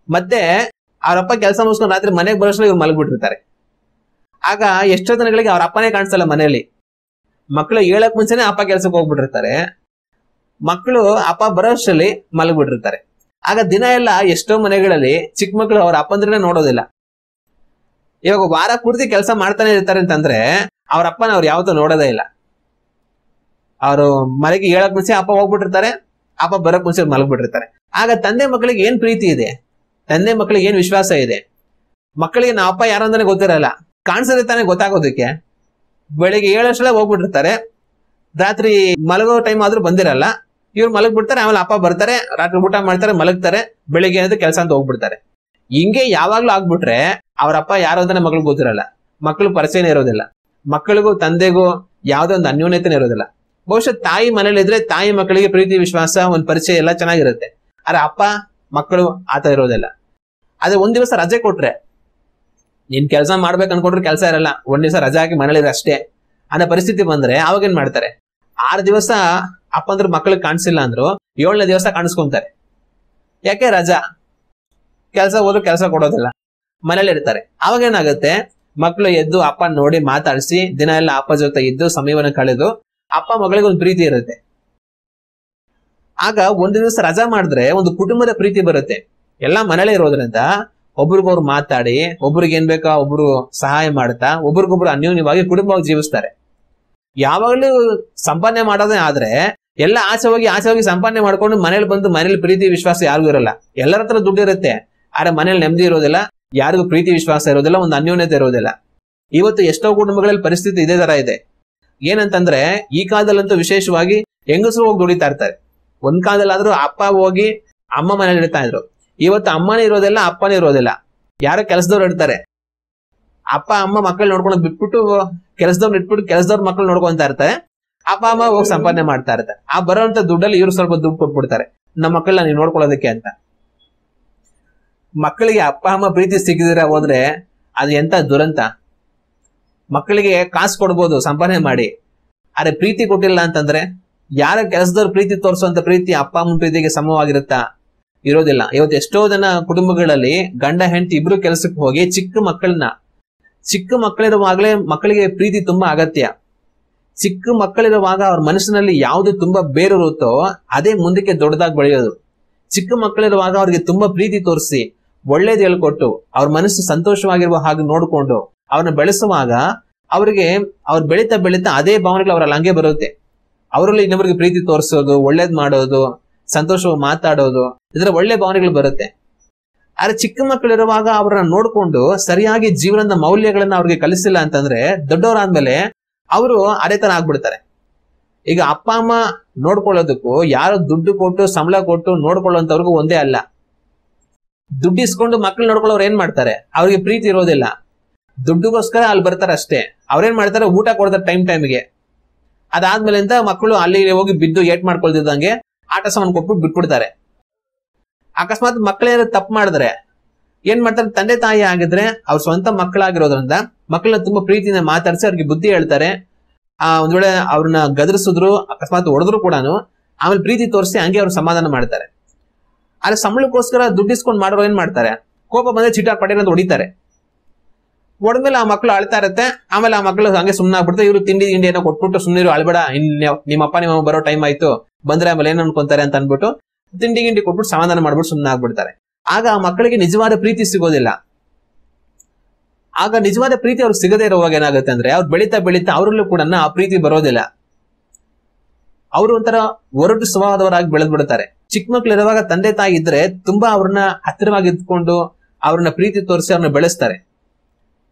ಮತ್ತೆ ಅವ್ರಪ್ಪ ಕೆಲಸ ಮುಗಿಸ್ಕೊಂಡು ರಾತ್ರಿ ಮನೆಗೆ ಬರೋಷ್ಟ್ರಲ್ಲಿ ಇವ್ರು ಮಲಗ್ಬಿಟ್ಟಿರ್ತಾರೆ. ಆಗ ಎಷ್ಟೋ ದಿನಗಳಿಗೆ ಅವ್ರ ಅಪ್ಪನೇ ಕಾಣಿಸಲ್ಲ ಮನೆಯಲ್ಲಿ. ಮಕ್ಕಳು ಹೇಳಕ್ ಮುಂಚೆನೆ ಅಪ್ಪ ಕೆಲ್ಸಕ್ಕೆ ಹೋಗ್ಬಿಟ್ಟಿರ್ತಾರೆ. ಮಕ್ಕಳು ಅಪ್ಪ ಬರೋಷ್ಟ್ರಲ್ಲಿ ಮಲಗ್ಬಿಟ್ಟಿರ್ತಾರೆ. ಆಗ ದಿನ ಎಲ್ಲ ಎಷ್ಟೋ ಮನೆಗಳಲ್ಲಿ ಚಿಕ್ಕ ಮಕ್ಕಳು ಅವ್ರ ಅಪ್ಪಂದ್ರನೇ ನೋಡೋದಿಲ್ಲ. ಇವಾಗ ವಾರ ಪೂರ್ತಿ ಕೆಲಸ ಮಾಡ್ತಾನೆ ಇರ್ತಾರೆ ಅಂತಂದ್ರೆ ಅವ್ರ ಅಪ್ಪನ ಅವ್ರು ಯಾವತ್ತೂ ನೋಡೋದೇ ಇಲ್ಲ. ಅವರು ಮನೆಗೆ ಹೇಳಕ್ ಮುಂಚೆ ಅಪ್ಪ ಹೋಗ್ಬಿಟ್ಟಿರ್ತಾರೆ, ಅಪ್ಪ ಬರಕ್ ಮುಂಚೆ ಮಲಗ್ಬಿಟ್ಟಿರ್ತಾರೆ. ಆಗ ತಂದೆ ಮಕ್ಕಳಿಗೆ ಏನ್ ಪ್ರೀತಿ ಇದೆ, ತಂದೆ ಮಕ್ಕಳಿಗೆ ಏನ್ ವಿಶ್ವಾಸ ಇದೆ? ಮಕ್ಕಳಿಗೆ ನಾವು ಅಪ್ಪ ಯಾರು ಅಂತಾನೆ ಗೊತ್ತಿರಲ್ಲ, ಕಾಣಿಸದೆ ತಾನೇ ಗೊತ್ತಾಗೋದಕ್ಕೆ. ಬೆಳಿಗ್ಗೆ 7 ವರ್ಷದಲ್ಲೇ ಹೋಗ್ಬಿಟ್ಟಿರ್ತಾರೆ, ರಾತ್ರಿ ಮಲಗೋ ಟೈಮ್ ಆದ್ರೂ ಬಂದಿರಲ್ಲ. ಇವ್ರು ಮಲಗ್ಬಿಡ್ತಾರೆ, ಆಮೇಲೆ ಅಪ್ಪ ಬರ್ತಾರೆ, ರಾತ್ರಿ ಊಟ ಮಾಡ್ತಾರೆ, ಮಲಗ್ತಾರೆ, ಬೆಳಿಗ್ಗೆ ಏನಾದ್ರು ಕೆಲಸ ಅಂತ ಹೋಗ್ಬಿಡ್ತಾರೆ. ಹಿಂಗೆ ಯಾವಾಗ್ಲೂ ಆಗ್ಬಿಟ್ರೆ ಅವ್ರಪ್ಪ ಯಾರು ಅಂತಾನೆ ಮಕ್ಳಿಗೆ ಗೊತ್ತಿರಲ್ಲ, ಮಕ್ಳು ಪರಿಚಯನೇ ಇರೋದಿಲ್ಲ, ಮಕ್ಕಳಿಗೂ ತಂದೆಗೂ ಯಾವ್ದೋ ಒಂದು ಅನ್ಯೋನ್ಯತೆನೇ ಇರೋದಿಲ್ಲ. ಬಹುಶಃ ತಾಯಿ ಮನೇಲಿ ಇದ್ರೆ ತಾಯಿ ಮಕ್ಕಳಿಗೆ ಪ್ರೀತಿ, ವಿಶ್ವಾಸ, ಒಂದು ಪರಿಚಯ ಎಲ್ಲ ಚೆನ್ನಾಗಿರುತ್ತೆ. ಆದ್ರೆ ಅಪ್ಪ ಮಕ್ಕಳು ಆತ ಇರೋದಿಲ್ಲ. ಅದೇ ಒಂದ್ ದಿವಸ ರಜೆ ಕೊಟ್ರೆ, ನೀನ್ ಕೆಲಸ ಮಾಡ್ಬೇಕು ಅನ್ಕೊಂಡ್ರೆ ಕೆಲಸ ಇರಲ್ಲ, ಒಂದ್ ದಿವಸ ರಜೆ ಹಾಕಿ ಮನೇಲಿ ಅಷ್ಟೇ ಅನ್ನೋ ಪರಿಸ್ಥಿತಿ ಬಂದ್ರೆ ಅವಾಗ ಏನ್ ಮಾಡ್ತಾರೆ? 6 ದಿವಸ ಅಪ್ಪಂದ್ರ ಮಕ್ಳಿಗೆ ಕಾಣಿಸಿಲ್ಲ ಅಂದ್ರು 7ನೇ ದಿವಸ ಕಾಣಿಸ್ಕೊಂತಾರೆ. ಯಾಕೆ? ರಜಾ. ಕೆಲಸ ಹೋದ್ರು ಕೆಲಸ ಕೊಡೋದಿಲ್ಲ, ಮನೇಲಿ ಇರ್ತಾರೆ. ಅವಾಗ ಏನಾಗುತ್ತೆ? ಮಕ್ಕಳು ಎದ್ದು ಅಪ್ಪ ನೋಡಿ ಮಾತಾಡಿಸಿ ದಿನ ಎಲ್ಲ ಅಪ್ಪ ಜೊತೆ ಇದ್ದು ಸಮಯವನ್ನು ಕಳೆದು ಅಪ್ಪ ಮಗಳಿಗೆ ಒಂದು ಪ್ರೀತಿ ಇರುತ್ತೆ. ಆಗ ಒಂದು ದಿವಸ ರಜಾ ಮಾಡಿದ್ರೆ ಒಂದು ಕುಟುಂಬದ ಪ್ರೀತಿ ಬರುತ್ತೆ. ಎಲ್ಲ ಮನೇಲೆ ಇರೋದ್ರಿಂದ ಒಬ್ರಿಗೊಬ್ರು ಮಾತಾಡಿ, ಒಬ್ರಿಗೆ ಏನ್ ಬೇಕಾ ಒಬ್ರು ಸಹಾಯ ಮಾಡ್ತಾ ಒಬ್ರಿಗೊಬ್ರು ಅನ್ಯೋನ್ಯವಾಗಿ ಕುಟುಂಬವಾಗಿ ಜೀವಿಸ್ತಾರೆ. ಯಾವಾಗ್ಲೂ ಸಂಪಾದನೆ ಮಾಡೋದೇ ಆದ್ರೆ ಎಲ್ಲ ಆಚೆ ಹೋಗಿ ಸಂಪಾದನೆ ಮಾಡ್ಕೊಂಡು ಮನೇಲಿ ಬಂದು ಮನೇಲಿ ಪ್ರೀತಿ ವಿಶ್ವಾಸ ಯಾರಿಗೂ ಇರಲ್ಲ. ಎಲ್ಲರ ಹತ್ರ ದುಡ್ಡು ಇರುತ್ತೆ, ಆದ್ರೆ ಮನೇಲಿ ನೆಮ್ಮದಿ ಇರೋದಿಲ್ಲ, ಯಾರಿಗೂ ಪ್ರೀತಿ ವಿಶ್ವಾಸ ಇರೋದಿಲ್ಲ, ಒಂದು ಅನ್ಯೋನ್ಯತೆ ಇರೋದಿಲ್ಲ. ಇವತ್ತು ಎಷ್ಟೋ ಕುಟುಂಬಗಳಲ್ಲಿ ಪರಿಸ್ಥಿತಿ ಇದೇ ತರ ಇದೆ. ಏನಂತಂದ್ರೆ ಈ ಕಾಲದಲ್ಲಂತೂ ವಿಶೇಷವಾಗಿ ಹೆಂಗಸರು ಹೋಗಿ ದುಡಿತಾ ಇರ್ತಾರೆ. ಒಂದ್ ಕಾಲದಲ್ಲಾದ್ರೂ ಅಪ್ಪ ಹೋಗಿ ಅಮ್ಮ ಮನೇಲಿ ಇಡ್ತಾ ಇದ್ರು. ಇವತ್ತು ಅಮ್ಮನೇ ಇರೋದಿಲ್ಲ, ಅಪ್ಪನೇ ಇರೋದಿಲ್ಲ, ಯಾರೋ ಕೆಲಸದವ್ರು ಇಡ್ತಾರೆ. ಅಪ್ಪ ಅಮ್ಮ ಮಕ್ಕಳು ನೋಡ್ಕೊಂಡು ಬಿಟ್ಬಿಟ್ಟು ಕೆಲಸದವ್ರು ಇಟ್ಬಿಟ್ಟು ಕೆಲಸದವ್ರ ಮಕ್ಕಳು ನೋಡ್ಕೊಂತ ಇರ್ತಾರೆ. ಅಪ್ಪ ಅಮ್ಮ ಹೋಗಿ ಸಂಪಾದನೆ ಮಾಡ್ತಾ ಇರ್ತಾರೆ. ಆ ಬರೋಂತ ದುಡ್ಡಲ್ಲಿ ಇವ್ರು ಸ್ವಲ್ಪ ದುಡ್ಡು ಕೊಟ್ಬಿಡ್ತಾರೆ, ನಮ್ಮ ಮಕ್ಕಳನ್ನ ನೀವು ನೋಡ್ಕೊಳ್ಳೋದಕ್ಕೆ ಅಂತ. ಮಕ್ಕಳಿಗೆ ಅಪ್ಪ ಅಮ್ಮ ಪ್ರೀತಿ ಸಿಕ್ಕಿದ್ರೆ ಹೋದ್ರೆ ಅದು ಎಂತ ದುರಂತ. ಮಕ್ಕಳಿಗೆ ಕಾಸು ಕೊಡ್ಬೋದು ಸಂಪಾದನೆ ಮಾಡಿ, ಆದ್ರೆ ಪ್ರೀತಿ ಕೊಟ್ಟಿಲ್ಲ ಅಂತಂದ್ರೆ, ಯಾರ ಕೆಲಸದವ್ರ ಪ್ರೀತಿ ತೋರಿಸುವಂತ ಪ್ರೀತಿ ಅಪ್ಪ ಅಮ್ಮನ ಪ್ರೀತಿಗೆ ಸಮವಾಗಿರುತ್ತಾ? ಇರೋದಿಲ್ಲ. ಇವತ್ತು ಎಷ್ಟೋ ಜನ ಕುಟುಂಬಗಳಲ್ಲಿ ಗಂಡ ಹೆಂಡತಿ ಇಬ್ರು ಕೆಲಸಕ್ಕೆ ಹೋಗಿ ಚಿಕ್ಕ ಮಕ್ಕಳಿರುವಾಗಲೇ ಮಕ್ಕಳಿಗೆ ಪ್ರೀತಿ ತುಂಬಾ ಅಗತ್ಯ. ಚಿಕ್ಕ ಮಕ್ಕಳಿರುವಾಗ ಅವ್ರ ಮನಸ್ಸಿನಲ್ಲಿ ಯಾವ್ದು ತುಂಬಾ ಬೇರಿರುತ್ತೋ ಅದೇ ಮುಂದಕ್ಕೆ ದೊಡ್ಡದಾಗಿ ಬೆಳೆಯೋದು. ಚಿಕ್ಕ ಮಕ್ಕಳಿರುವಾಗ ಅವ್ರಿಗೆ ತುಂಬಾ ಪ್ರೀತಿ ತೋರಿಸಿ ಒಳ್ಳೇದು ಹೇಳ್ಕೊಟ್ಟು ಅವ್ರ ಮನಸ್ಸು ಸಂತೋಷವಾಗಿರುವ ಹಾಗೆ ನೋಡ್ಕೊಂಡು ಅವ್ರನ್ನ ಬೆಳೆಸುವಾಗ ಅವ್ರಿಗೆ ಅವ್ರು ಬೆಳೀತಾ ಅದೇ ಭಾವನೆಗಳು ಅವರಲ್ಲಿ ಹಂಗೆ ಬರುತ್ತೆ. ಅವರಲ್ಲಿ ಇನ್ನೊಬ್ಬರಿಗೆ ಪ್ರೀತಿ ತೋರಿಸೋದು, ಒಳ್ಳೇದ್ ಮಾಡೋದು, ಸಂತೋಷವಾಗಿ ಮಾತಾಡೋದು, ಇದರ ಒಳ್ಳೆ ಭಾವನೆಗಳು ಬರುತ್ತೆ. ಆದ್ರೆ ಚಿಕ್ಕ ಮಕ್ಕಳಿರುವಾಗ ಅವ್ರನ್ನ ನೋಡ್ಕೊಂಡು ಸರಿಯಾಗಿ ಜೀವನದ ಮೌಲ್ಯಗಳನ್ನ ಅವ್ರಿಗೆ ಕಲಿಸಿಲ್ಲ ಅಂತಂದ್ರೆ ದೊಡ್ಡವರಾದ್ಮೇಲೆ ಅವರು ಅದೇ ತರ ಆಗ್ಬಿಡ್ತಾರೆ. ಈಗ ಅಪ್ಪ ಅಮ್ಮ ನೋಡ್ಕೊಳ್ಳೋದಕ್ಕೂ ಯಾರು ದುಡ್ಡು ಕೊಟ್ಟು ಸಂಬಳ ಕೊಟ್ಟು ನೋಡ್ಕೊಳ್ಳೋಂಥವ್ರಿಗೂ ಒಂದೇ ಅಲ್ಲ. ದುಡ್ಡು ಇಸ್ಕೊಂಡು ಮಕ್ಳು ನೋಡ್ಕೊಳ್ಳೋರು ಏನ್ ಮಾಡ್ತಾರೆ? ಅವ್ರಿಗೆ ಪ್ರೀತಿ ಇರೋದಿಲ್ಲ, ದುಡ್ಡುಗೋಸ್ಕರ ಅಲ್ಲಿ ಬರ್ತಾರೆ ಅಷ್ಟೇ. ಅವ್ರೇನ್ ಮಾಡ್ತಾರೆ? ಊಟ ಕೊಡ್ತಾರೆ ಟೈಮ್ಗೆ. ಅದಾದ್ಮೇಲೆ ಮಕ್ಕಳು ಅಲ್ಲಿ ಹೋಗಿ ಬಿದ್ದು ಏಟ್ ಮಾಡ್ಕೊಳ್ತಿದ್ದಂಗೆ ಆಟ ಸಾಮಾನು ಕೊಟ್ಬಿಟ್ಟು ಬಿಟ್ಬಿಡ್ತಾರೆ. ಅಕಸ್ಮಾತ್ ಮಕ್ಕಳೇನಾದ್ರು ತಪ್ಪು ಮಾಡಿದ್ರೆ ಏನ್ ಮಾಡ್ತಾರೆ, ತಂದೆ ತಾಯಿ ಆಗಿದ್ರೆ ಅವ್ರ ಸ್ವಂತ ಮಕ್ಕಳಾಗಿರೋದ್ರಿಂದ ಮಕ್ಕಳನ್ನ ತುಂಬಾ ಪ್ರೀತಿಯಿಂದ ಮಾತಾಡಿಸಿ ಅವ್ರಿಗೆ ಬುದ್ಧಿ ಹೇಳ್ತಾರೆ. ಒಂದ್ ವೇಳೆ ಅವ್ರನ್ನ ಗದರಿಸಿದ್ರು, ಅಕಸ್ಮಾತ್ ಹೊಡೆದ್ರು ಕೂಡ ಆಮೇಲೆ ಪ್ರೀತಿ ತೋರಿಸಿ ಹಂಗೆ ಅವ್ರು ಸಮಾಧಾನ ಮಾಡ್ತಾರೆ. ಆದ್ರೆ ಸಂಬಳಕ್ಕೋಸ್ಕರ ದುಡ್ಡಿಸ್ಕೊಂಡು ಮಾಡೋರು ಏನ್ ಮಾಡ್ತಾರೆ, ಕೋಪ ಬಂದ್ರೆ ಚಿಟಾ ಪಟೇಲ್ ಅಂತ ಹೊಡಿತಾರೆ. ಹೊಡೆದ್ಮೇಲೆ ಆ ಮಕ್ಕಳು ಅಳ್ತಾ ಇರುತ್ತೆ. ಆಮೇಲೆ ಆ ಮಕ್ಕಳು ಹಂಗೆ ಸುಮ್ಮನೆ ಆಗ್ಬಿಡ್ತಾರೆ. ಇವ್ರು ತಿಂಡಿ ಏನೋ ಕೊಟ್ಬಿಟ್ಟು ಸುಮ್ಮನೆ ಅಳ್ಬೇಡ, ನಿಮ್ಮಪ್ಪ ನಿಮ್ಮಮ್ಮ ಬರೋ ಟೈಮ್ ಆಯ್ತು, ಬಂದ್ರೆ ಆಮೇಲೆ ಏನ್ ಅನ್ಕೊಂತಾರೆ ಅಂತ ಅನ್ಬಿಟ್ಟು ತಿಂಡಿ ಕೊಟ್ಬಿಟ್ಟು ಸಮಾಧಾನ ಮಾಡ್ಬಿಟ್ಟು ಸುಮ್ಮನೆ ಆಗ್ಬಿಡ್ತಾರೆ. ಆಗ ಆ ಮಕ್ಕಳಿಗೆ ನಿಜವಾದ ಪ್ರೀತಿ ಸಿಗೋದಿಲ್ಲ. ಆಗ ನಿಜವಾದ ಪ್ರೀತಿ ಅವ್ರಿಗೆ ಸಿಗದೇ ಇರುವಾಗ ಏನಾಗುತ್ತೆ ಅಂದ್ರೆ, ಅವ್ರು ಬೆಳೀತಾ ಅವರಲ್ಲೂ ಕೂಡ ಆ ಪ್ರೀತಿ ಬರೋದಿಲ್ಲ. ಅವರು ಒಂಥರ ಒರಟು ಸ್ವಭಾವದವರಾಗಿ ಬೆಳೆದ್ಬಿಡ್ತಾರೆ. ಚಿಕ್ಕ ಮಕ್ಳು ಇರುವಾಗ ತಂದೆ ತಾಯಿ ಇದ್ರೆ ತುಂಬಾ ಅವ್ರನ್ನ ಹತ್ತಿರವಾಗಿ ಇದ್ಕೊಂಡು ಅವ್ರನ್ನ ಪ್ರೀತಿ ತೋರಿಸಿ ಅವ್ರನ್ನ ಬೆಳೆಸ್ತಾರೆ.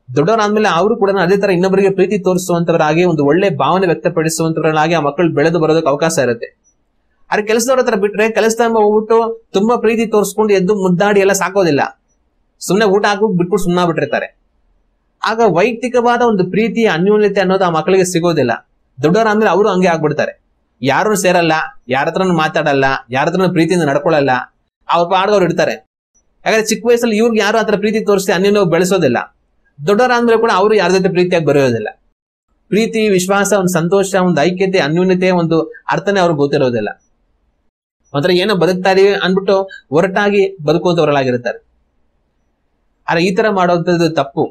ದೊಡ್ಡವರಾದ್ಮೇಲೆ ಅವರು ಕೂಡ ಅದೇ ತರ ಇನ್ನೊಬ್ಬರಿಗೆ ಪ್ರೀತಿ ತೋರಿಸುವಂತವರಾಗಿ ಒಂದು ಒಳ್ಳೆ ಭಾವನೆ ವ್ಯಕ್ತಪಡಿಸುವಂತವರಾಗಿ ಆ ಮಕ್ಕಳು ಬೆಳೆದು ಬರೋದಕ್ಕೆ ಅವಕಾಶ ಇರುತ್ತೆ. ಆದ್ರೆ ಕೆಲಸದವ್ರ ಹತ್ರ ಬಿಟ್ರೆ, ಕೆಲಸದ ಹೋಗ್ಬಿಟ್ಟು ತುಂಬಾ ಪ್ರೀತಿ ತೋರಿಸ್ಕೊಂಡು ಎದ್ದು ಮುದ್ದಾಡಿ ಎಲ್ಲ ಸಾಕೋದಿಲ್ಲ. ಸುಮ್ನೆ ಊಟ ಹಾಕ್ಬಿಟ್ಟು ಬಿಟ್ಬಿಟ್ಟು ಸುಮ್ಮನೆ ಬಿಟ್ಟಿರ್ತಾರೆ. ಆಗ ವೈಯಕ್ತಿಕವಾದ ಒಂದು ಪ್ರೀತಿ ಅನ್ಯೋನ್ಯತೆ ಅನ್ನೋದು ಆ ಮಕ್ಕಳಿಗೆ ಸಿಗೋದಿಲ್ಲ. ದೊಡ್ಡವರಾದ್ಮೇಲೆ ಅವರು ಹಂಗೆ ಆಗ್ಬಿಡ್ತಾರೆ. ಯಾರು ಸೇರಲ್ಲ, ಯಾರ ಹತ್ರನೂ ಮಾತಾಡಲ್ಲ, ಯಾರ ಹತ್ರನೂ ಪ್ರೀತಿಯಿಂದ ನಡ್ಕೊಳ್ಳಲ್ಲ, ಅವ್ರ ಪಾಡ್ದವ್ರು ಇರ್ತಾರೆ. ಯಾಕಂದ್ರೆ ಚಿಕ್ಕ ವಯಸ್ಸಲ್ಲಿ ಇವ್ರಿಗೆ ಯಾರು ಆತರ ಪ್ರೀತಿ ತೋರಿಸಿ ಅನ್ಯೋನ್ಯ ಬೆಳೆಸೋದಿಲ್ಲ. ದೊಡ್ಡವರಾದ್ಮೇಲೆ ಕೂಡ ಅವರು ಯಾರ ಜೊತೆ ಪ್ರೀತಿಯಾಗಿ ಬರೆಯೋದಿಲ್ಲ. ಪ್ರೀತಿ, ವಿಶ್ವಾಸ, ಒಂದು ಸಂತೋಷ, ಒಂದು ಐಕ್ಯತೆ, ಅನ್ಯೋನ್ಯತೆ ಒಂದು ಅರ್ಥನೇ ಅವ್ರಿಗೆ ಗೊತ್ತಿರೋದಿಲ್ಲ. ಒಂಥರ ಏನೋ ಬದುಕ್ತಾ ಇದೀವಿ ಅನ್ಬಿಟ್ಟು ಹೊರಟಾಗಿ ಬದುಕುವಂತವರಲ್ಲಾಗಿರ್ತಾರೆ. ಆದ್ರೆ ಈ ತರ ಮಾಡೋದು ತಪ್ಪು.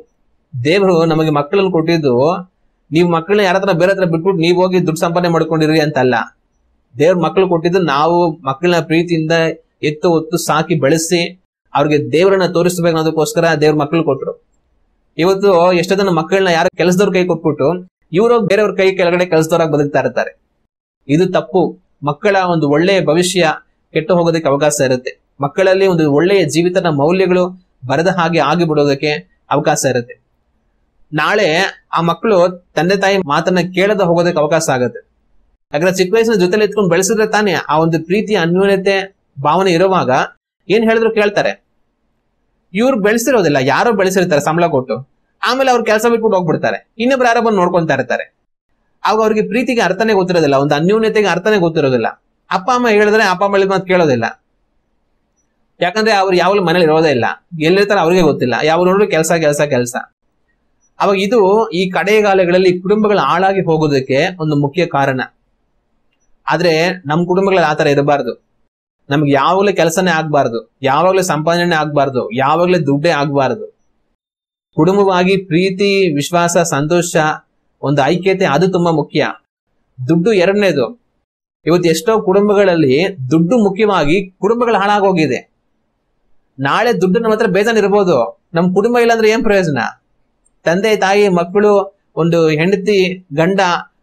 ದೇವರು ನಮಗೆ ಮಕ್ಕಳನ್ನು ಕೊಟ್ಟಿದ್ದು, ನೀವು ಮಕ್ಕಳನ್ನ ಯಾರ ಹತ್ರ ಬೇರೆ ಹತ್ರ ಬಿಟ್ಬಿಟ್ಟು ನೀವು ಹೋಗಿ ದುಡ್ಡು ಸಂಪಾದನೆ ಮಾಡ್ಕೊಂಡಿರಿ ಅಂತಲ್ಲ. ದೇವ್ರ ಮಕ್ಕಳು ಕೊಟ್ಟಿದ್ದು ನಾವು ಮಕ್ಕಳನ್ನ ಪ್ರೀತಿಯಿಂದ ಎತ್ತು ಹೊತ್ತು ಸಾಕಿ ಬೆಳೆಸಿ ಅವ್ರಿಗೆ ದೇವರನ್ನ ತೋರಿಸ್ಬೇಕು ಅನ್ನೋದಕ್ಕೋಸ್ಕರ ದೇವ್ರ ಮಕ್ಕಳು ಕೊಟ್ರು. ಇವತ್ತು ಎಷ್ಟೋ ಜನ ಮಕ್ಕಳನ್ನ ಯಾರು ಕೆಲಸದವ್ರ ಕೈ ಕೊಟ್ಬಿಟ್ಟು ಇವರು ಬೇರೆಯವ್ರ ಕೈ ಕೆಳಗಡೆ ಕೆಲಸದವ್ರಾಗಿ ಬದುಕ್ತಾ ಇರ್ತಾರೆ. ಇದು ತಪ್ಪು. ಮಕ್ಕಳ ಒಂದು ಒಳ್ಳೆಯ ಭವಿಷ್ಯ ಕೆಟ್ಟು ಹೋಗೋದಕ್ಕೆ ಅವಕಾಶ ಇರುತ್ತೆ. ಮಕ್ಕಳಲ್ಲಿ ಒಂದು ಒಳ್ಳೆಯ ಜೀವಿತದ ಮೌಲ್ಯಗಳು ಬರದ ಹಾಗೆ ಆಗಿ ಬಿಡೋದಕ್ಕೆ ಅವಕಾಶ ಇರುತ್ತೆ. ನಾಳೆ ಆ ಮಕ್ಕಳು ತಂದೆ ತಾಯಿ ಮಾತನ್ನ ಕೇಳದ ಹೋಗೋದಕ್ಕೆ ಅವಕಾಶ ಆಗುತ್ತೆ. ಯಾಕಂದ್ರೆ ಚಿಕ್ಕ ವಯಸ್ಸಿನ ಜೊತೆಲಿ ಎತ್ಕೊಂಡು ಬೆಳೆಸಿದ್ರೆ ತಾನೇ ಆ ಒಂದು ಪ್ರೀತಿ, ಅನ್ಯೋನ್ಯತೆ ಭಾವನೆ ಇರುವಾಗ ಏನ್ ಹೇಳಿದ್ರು ಕೇಳ್ತಾರೆ. ಇವ್ರು ಬೆಳೆಸಿರೋದಿಲ್ಲ, ಯಾರೋ ಬೆಳೆಸಿರ್ತಾರೆ ಸಂಬಳ ಕೊಟ್ಟು, ಆಮೇಲೆ ಅವ್ರು ಕೆಲಸ ಬಿಟ್ಬಿಟ್ಟು ಹೋಗ್ಬಿಡ್ತಾರೆ. ಇನ್ನೊಬ್ರು ಯಾರೋ ಬಂದು ನೋಡ್ಕೊಂತಾ ಇರ್ತಾರೆ. ಆಗ ಅವ್ರಿಗೆ ಪ್ರೀತಿಗೆ ಅರ್ಥನೇ ಗೊತ್ತಿರೋದಿಲ್ಲ, ಒಂದು ಅನ್ಯೋನ್ಯತೆಗೆ ಅರ್ಥನೇ ಗೊತ್ತಿರೋದಿಲ್ಲ. ಅಪ್ಪ ಅಮ್ಮ ಹೇಳಿದ್ರೆ ಅಪ್ಪ ಅಮ್ಮ ಮಾತು ಕೇಳೋದಿಲ್ಲ. ಯಾಕಂದ್ರೆ ಅವ್ರು ಯಾವಾಗಲೂ ಮನೇಲಿ ಇರೋದೇ ಇಲ್ಲ, ಎಲ್ಲಿರ್ತಾರೆ ಅವ್ರಿಗೆ ಗೊತ್ತಿಲ್ಲ. ಯಾವ ನೋಡ್ರು ಕೆಲಸ ಕೆಲಸ ಕೆಲಸ. ಅವಾಗ ಇದು ಈ ಕಡೆಗಾಲಗಳಲ್ಲಿ ಕುಟುಂಬಗಳು ಹಾಳಾಗಿ ಹೋಗೋದಕ್ಕೆ ಒಂದು ಮುಖ್ಯ ಕಾರಣ. ಆದ್ರೆ ನಮ್ ಕುಟುಂಬಗಳಲ್ಲಿ ಆತರ ಇರಬಾರ್ದು. ನಮ್ಗೆ ಯಾವಾಗ್ಲೂ ಕೆಲಸನೇ ಆಗ್ಬಾರ್ದು, ಯಾವಾಗ್ಲೂ ಸಂಪಾದನೆ ಆಗ್ಬಾರ್ದು, ಯಾವಾಗ್ಲೂ ದುಡ್ಡೇ ಆಗ್ಬಾರ್ದು. ಕುಟುಂಬವಾಗಿ ಪ್ರೀತಿ, ವಿಶ್ವಾಸ, ಸಂತೋಷ, ಒಂದು ಐಕ್ಯತೆ ಅದು ತುಂಬಾ ಮುಖ್ಯ. ದುಡ್ಡು ಎರಡನೇದು. ಇವತ್ತು ಎಷ್ಟೋ ಕುಟುಂಬಗಳಲ್ಲಿ ದುಡ್ಡು ಮುಖ್ಯವಾಗಿ ಕುಟುಂಬಗಳು ಹಾಳಾಗೋಗಿದೆ. ನಾಳೆ ದುಡ್ಡು ನಮ್ಮ ಹತ್ರ ಬೇಜಾನ್ ಇರ್ಬೋದು, ನಮ್ ಕುಟುಂಬ ಇಲ್ಲಾಂದ್ರೆ ಏನ್ ಪ್ರಯೋಜನ? ತಂದೆ ತಾಯಿ ಮಕ್ಕಳು, ಒಂದು ಹೆಂಡತಿ ಗಂಡ,